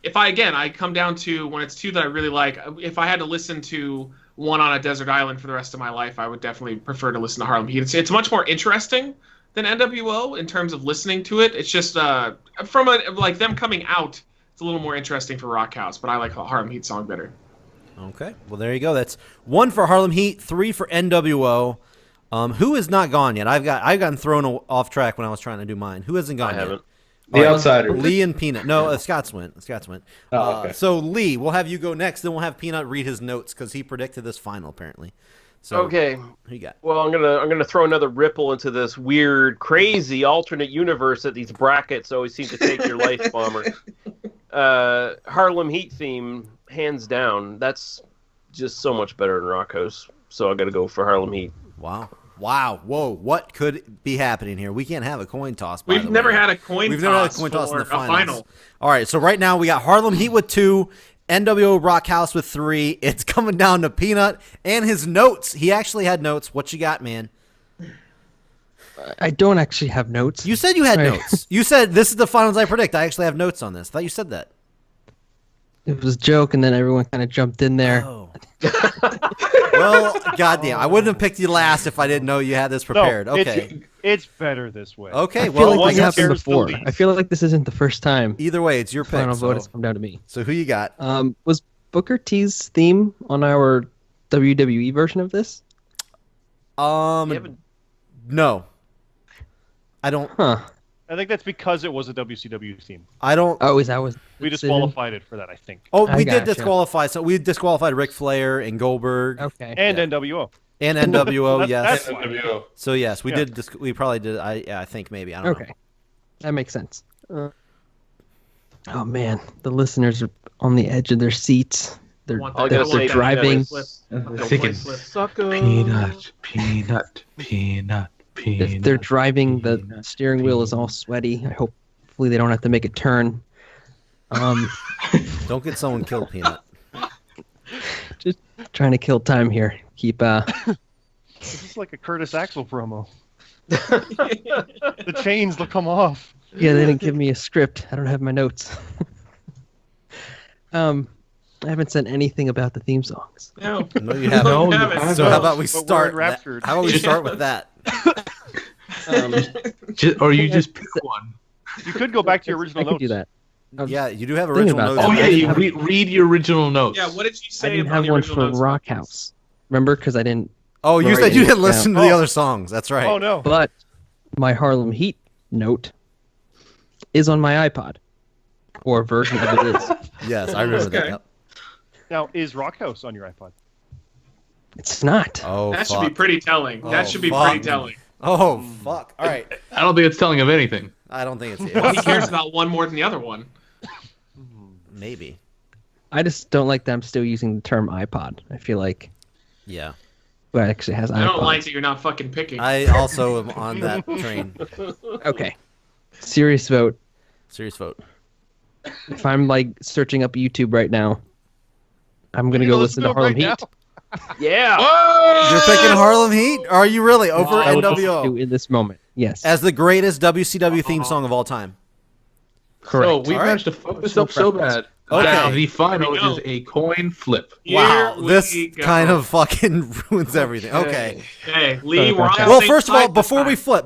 S5: If I come down to when it's 2 that I really like, if I had to listen to one on a desert island for the rest of my life, I would definitely prefer to listen to Harlem Heat. It's much more interesting than NWO in terms of listening to it. It's just from them coming out, it's a little more interesting for Rock House, but I like the Harlem Heat song better.
S1: Okay, well there you go. That's 1 for Harlem Heat, 3 for NWO. Who has not gone yet? I've gotten thrown off track when I was trying to do mine. Who hasn't gone
S6: I haven't.
S1: yet?
S2: The outsider.
S1: Lee and Peanut. No, Scott's went.
S2: Oh, okay.
S1: So Lee, we'll have you go next. Then we'll have Peanut read his notes because he predicted this final apparently. So
S6: Okay.
S1: who you got?
S6: Well, I'm gonna throw another ripple into this weird, crazy alternate universe that these brackets always seem to take your life, Bomber. Harlem Heat theme, hands down. That's just so much better than Rock House. So I got to go for Harlem Heat.
S1: Wow. Whoa. What could be happening here? We can't have a coin toss.
S5: We've never had a coin
S1: We've
S5: toss.
S1: never had a coin toss in
S5: for
S1: the
S5: a
S1: finals.
S5: final.
S1: All right, so right now we got Harlem Heat with 2, NWO Rock House with 3. It's coming down to Peanut and his notes. He actually had notes. What you got, man?
S4: I don't actually have notes.
S1: You said you had
S4: Right.
S1: notes. You said this is the finals I predict. I actually have notes on this. I thought you said that.
S4: It was a joke, and then everyone kind of jumped in there.
S1: Oh. Well, goddamn. I wouldn't have picked you last if I didn't know you had this prepared.
S3: No,
S1: Okay.
S3: it's better this way.
S1: Okay,
S4: I feel
S1: well,
S4: like this
S1: I guess
S4: happened
S3: here's the
S4: before.
S3: lead.
S4: I feel like this isn't the first time.
S1: either way, it's your pick.
S4: Final vote has
S1: So,
S4: come down to me.
S1: so who you got?
S4: Was Booker T's theme on our WWE version of this?
S1: No. I don't.
S4: Huh.
S3: I think that's because it was a WCW theme.
S1: I don't.
S4: Oh, is that was
S3: We disqualified it for that, I think.
S1: Oh,
S4: I
S1: we did
S4: gotcha.
S1: disqualify. So we disqualified Ric Flair and Goldberg
S4: Okay.
S3: And
S1: Yeah.
S3: NWO.
S1: and NWO.
S3: That's
S1: Yes.
S3: why.
S2: NWO.
S1: So yes, we
S3: Yeah.
S1: did. We probably did. I think maybe. I don't know.
S4: Okay. That makes sense. Oh man, the listeners are on the edge of their seats. They're
S5: Want
S6: All I
S5: that
S6: gotta
S5: double
S6: say,
S5: flip,
S4: driving.
S5: double flip, double
S2: Thinking.
S5: flip.
S6: Sucker.
S2: Peanut.
S4: If they're driving, the
S2: peanut,
S4: steering wheel is all sweaty. Hopefully they don't have to make a turn.
S1: Don't get someone killed, Peanut.
S4: Just trying to kill time here. Keep
S3: This is like a Curtis Axel promo. The chains will come off.
S4: Yeah, they didn't give me a script. I don't have my notes. I haven't said anything about the theme songs.
S5: No,
S1: No, you haven't.
S2: No, you
S5: haven't.
S2: haven't.
S1: So how about we
S3: But we're
S1: start?
S3: enraptured.
S1: How about we start with that?
S2: Or you just pick one.
S3: You could go back to your
S4: I
S3: original
S4: could
S3: notes.
S4: do that.
S1: Yeah, you do have
S4: Thinking
S1: original
S4: about
S1: notes.
S2: Oh
S4: that.
S2: yeah, you read your original notes.
S5: Yeah, what did you
S4: I
S5: say
S4: didn't
S5: about
S4: have
S5: the
S4: one
S5: original
S4: for
S5: notes?
S4: Rock House. Remember? Because I didn't.
S1: Oh, you
S4: Right,
S1: said you
S4: yeah.
S1: didn't listen to the
S3: Oh.
S1: other songs. That's right.
S3: Oh no.
S4: But my Harlem Heat note is on my iPod, or a version of it is.
S1: Yes, I remember that.
S5: Okay.
S1: Yep.
S3: Now, is Rock House on your iPod?
S4: It's not.
S1: Oh,
S5: That should
S1: fuck.
S5: be pretty telling.
S1: Oh,
S5: That should be
S1: fuck.
S5: pretty telling.
S1: Oh, fuck. All right.
S2: I don't think it's telling of anything.
S1: I don't think it's
S5: He cares about one more than the other one.
S1: maybe.
S4: I just don't like that I'm still using the term iPod. I feel like
S1: Yeah.
S4: who actually has iPods.
S5: I don't like that you're not fucking picking.
S1: I also am on that train.
S4: Okay. Serious vote.
S1: Serious vote.
S4: If I'm like searching up YouTube right now, I'm gonna go listen to
S3: it
S4: Harlem
S3: right
S4: Heat.
S6: Yeah.
S1: You're picking Harlem Heat? Are you really? Over
S4: I would listen
S1: NWO?
S4: to in this moment. Yes.
S1: As the greatest WCW theme song of all time.
S4: Correct.
S2: So we
S1: All right.
S2: managed to fuck this
S4: No
S2: up so bad.
S1: Okay.
S2: That the final
S5: Here we go.
S2: is a coin flip.
S1: Wow,
S5: Here
S1: this
S5: we go.
S1: kind of fucking ruins everything. Okay.
S5: Hey, Lee, we're on the
S1: Well,
S5: same
S1: first of all,
S5: side this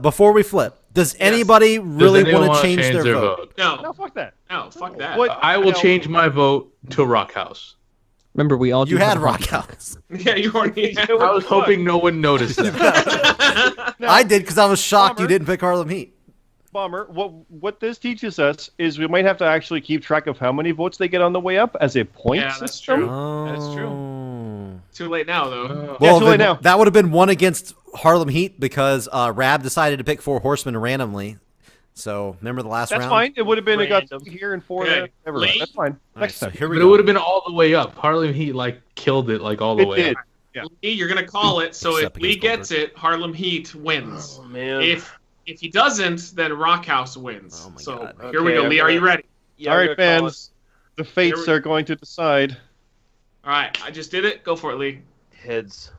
S1: before we flip, does anybody
S2: Does
S1: really
S2: anyone
S1: want to
S2: wanna
S1: change their vote?
S5: No,
S3: No, fuck that.
S5: no, fuck that.
S3: What?
S2: I will change my vote to Rock House.
S4: Remember, we all
S1: You
S4: do
S1: had
S4: have a
S1: Rock
S4: hobby.
S1: House.
S5: Yeah, you already.
S2: I was hoping no one noticed that.
S3: No,
S1: I did because I was shocked you
S3: Bomber.
S1: didn't pick Harlem Heat.
S3: Bomber. What this teaches us is we might have to actually keep track of how many votes they get on the way up as a point
S5: Yeah, that's
S3: system.
S5: true.
S1: Oh.
S5: That's true. Too late now, though.
S3: Yeah, too late
S1: then
S3: now.
S1: that would have been one against Harlem Heat because Rab decided to pick 4 Horsemen randomly. So remember the last
S3: That's
S1: round?
S3: fine. It would have been it got
S6: Random.
S3: 3 here and 4
S5: Okay.
S3: there. Everywhere.
S5: Lee?
S3: That's fine.
S1: All right,
S3: Next
S1: so
S3: time.
S1: here we
S2: But it
S1: go.
S2: would have been all the way up. Harlem Heat killed it all the
S3: It
S2: way
S3: did.
S2: up.
S3: Yeah.
S5: Lee, you're gonna call it. So
S1: Except
S5: if Lee
S1: against
S5: gets it, Harlem Heat wins.
S6: Oh man.
S5: If he doesn't, then Rock House wins.
S1: Oh my
S5: so
S1: God.
S5: here we
S6: Okay,
S5: go.
S6: I'm
S5: Lee, are you
S6: gonna-
S5: ready?
S6: Yeah,
S3: All
S6: I'm
S3: right,
S6: gonna call
S3: fans. The fates
S5: Here we-
S3: are going to decide.
S5: All right, I just did it. Go for it, Lee.
S6: it Heads.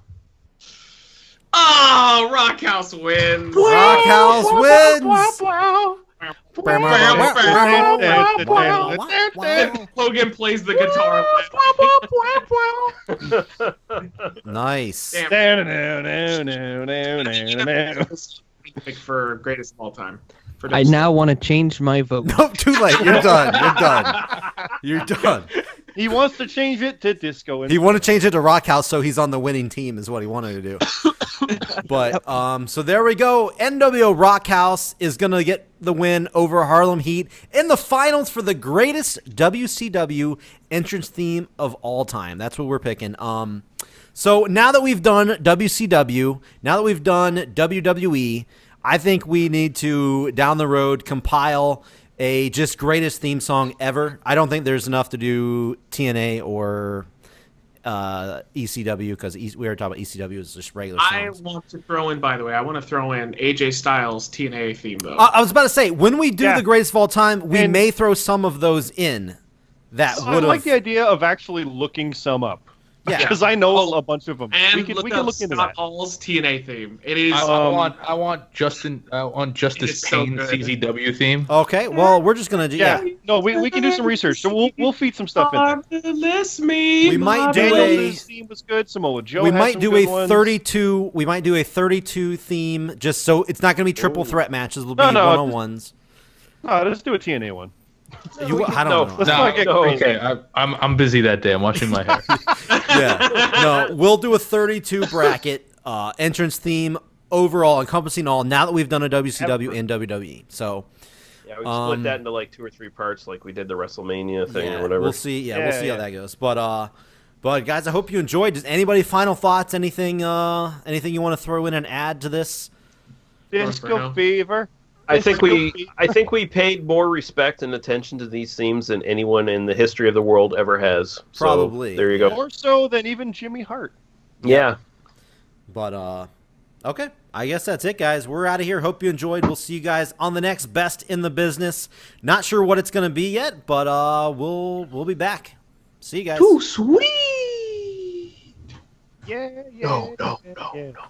S5: Oh, Rock House wins.
S1: Rock House wins.
S5: Logan plays the guitar.
S1: Nice.
S5: Damn.
S3: No.
S5: Pick for greatest of all time. For
S4: I now want to change my vote.
S1: No, too late. You're done. You're done. You're done.
S3: He wants to change it to disco.
S1: He wanted to change it to Rock House so he's on the winning team is what he wanted to do. But so there we go. NWO Rock House is gonna get the win over Harlem Heat in the finals for the greatest WCW entrance theme of all time. That's what we're picking. So now that we've done WCW, now that we've done WWE, I think we need to down the road compile a just greatest theme song ever. I don't think there's enough to do TNA or ECW because we were talking about ECW is just regular
S5: I
S1: songs.
S5: want to throw in, by the way, I want to throw in AJ Styles TNA theme though.
S1: I was about to say when we do
S3: Yeah.
S1: the greatest of all time, we
S3: And-
S1: may throw some of those in. That
S3: I
S1: would
S3: like the
S1: have,
S3: idea of actually looking some up.
S1: yeah.
S3: Because I know a bunch of them.
S5: and
S3: we can
S5: look
S3: we
S5: up
S3: can look into
S5: Scott
S3: that.
S5: Hall's TNA theme. It is.
S2: I want Justice
S5: It's so
S2: Pain
S5: good.
S2: CZW theme.
S1: Okay, well we're just gonna do
S3: Yeah. No, we can do some research. So we'll feed some stuff in there.
S1: We might do
S3: Daniel's theme was good. Samoa Joe.
S1: we
S3: had
S1: might
S3: some
S1: do
S3: good
S1: a
S3: ones.
S1: 32. We might do a 32 theme, just so it's not going to be triple threat matches. It'll be
S3: No, no,
S1: one-on-ones.
S3: No, let's do a TNA one.
S1: I don't
S6: no,
S1: know.
S3: Let's not get crazy.
S2: okay. I'm busy that day. I'm washing my hair.
S1: Yeah, no, we'll do a 32 bracket entrance theme overall, encompassing all. Now that we've done a WCW and WWE, so
S6: Yeah, we split that into like 2 or 3 parts, like we did the WrestleMania thing
S1: yeah,
S6: or whatever.
S1: we'll see. Yeah, we'll
S3: Yeah,
S1: see how
S3: yeah.
S1: that goes. But guys, I hope you enjoyed. Does anybody final thoughts? Anything you want to throw in and add to this?
S3: Disco Fever.
S6: I think we paid more respect and attention to these themes than anyone in the history of the world ever has. So,
S1: Probably.
S6: there you go.
S3: More so than even Jimmy Hart.
S6: Yeah.
S1: But okay, I guess that's it, guys. We're out of here. Hope you enjoyed. We'll see you guys on the next Best in the Business. Not sure what it's gonna be yet, but we'll be back. See you guys.
S2: Too sweet.
S3: Yeah, yeah.
S2: No, no,
S3: yeah,
S2: no,
S3: yeah.
S2: no.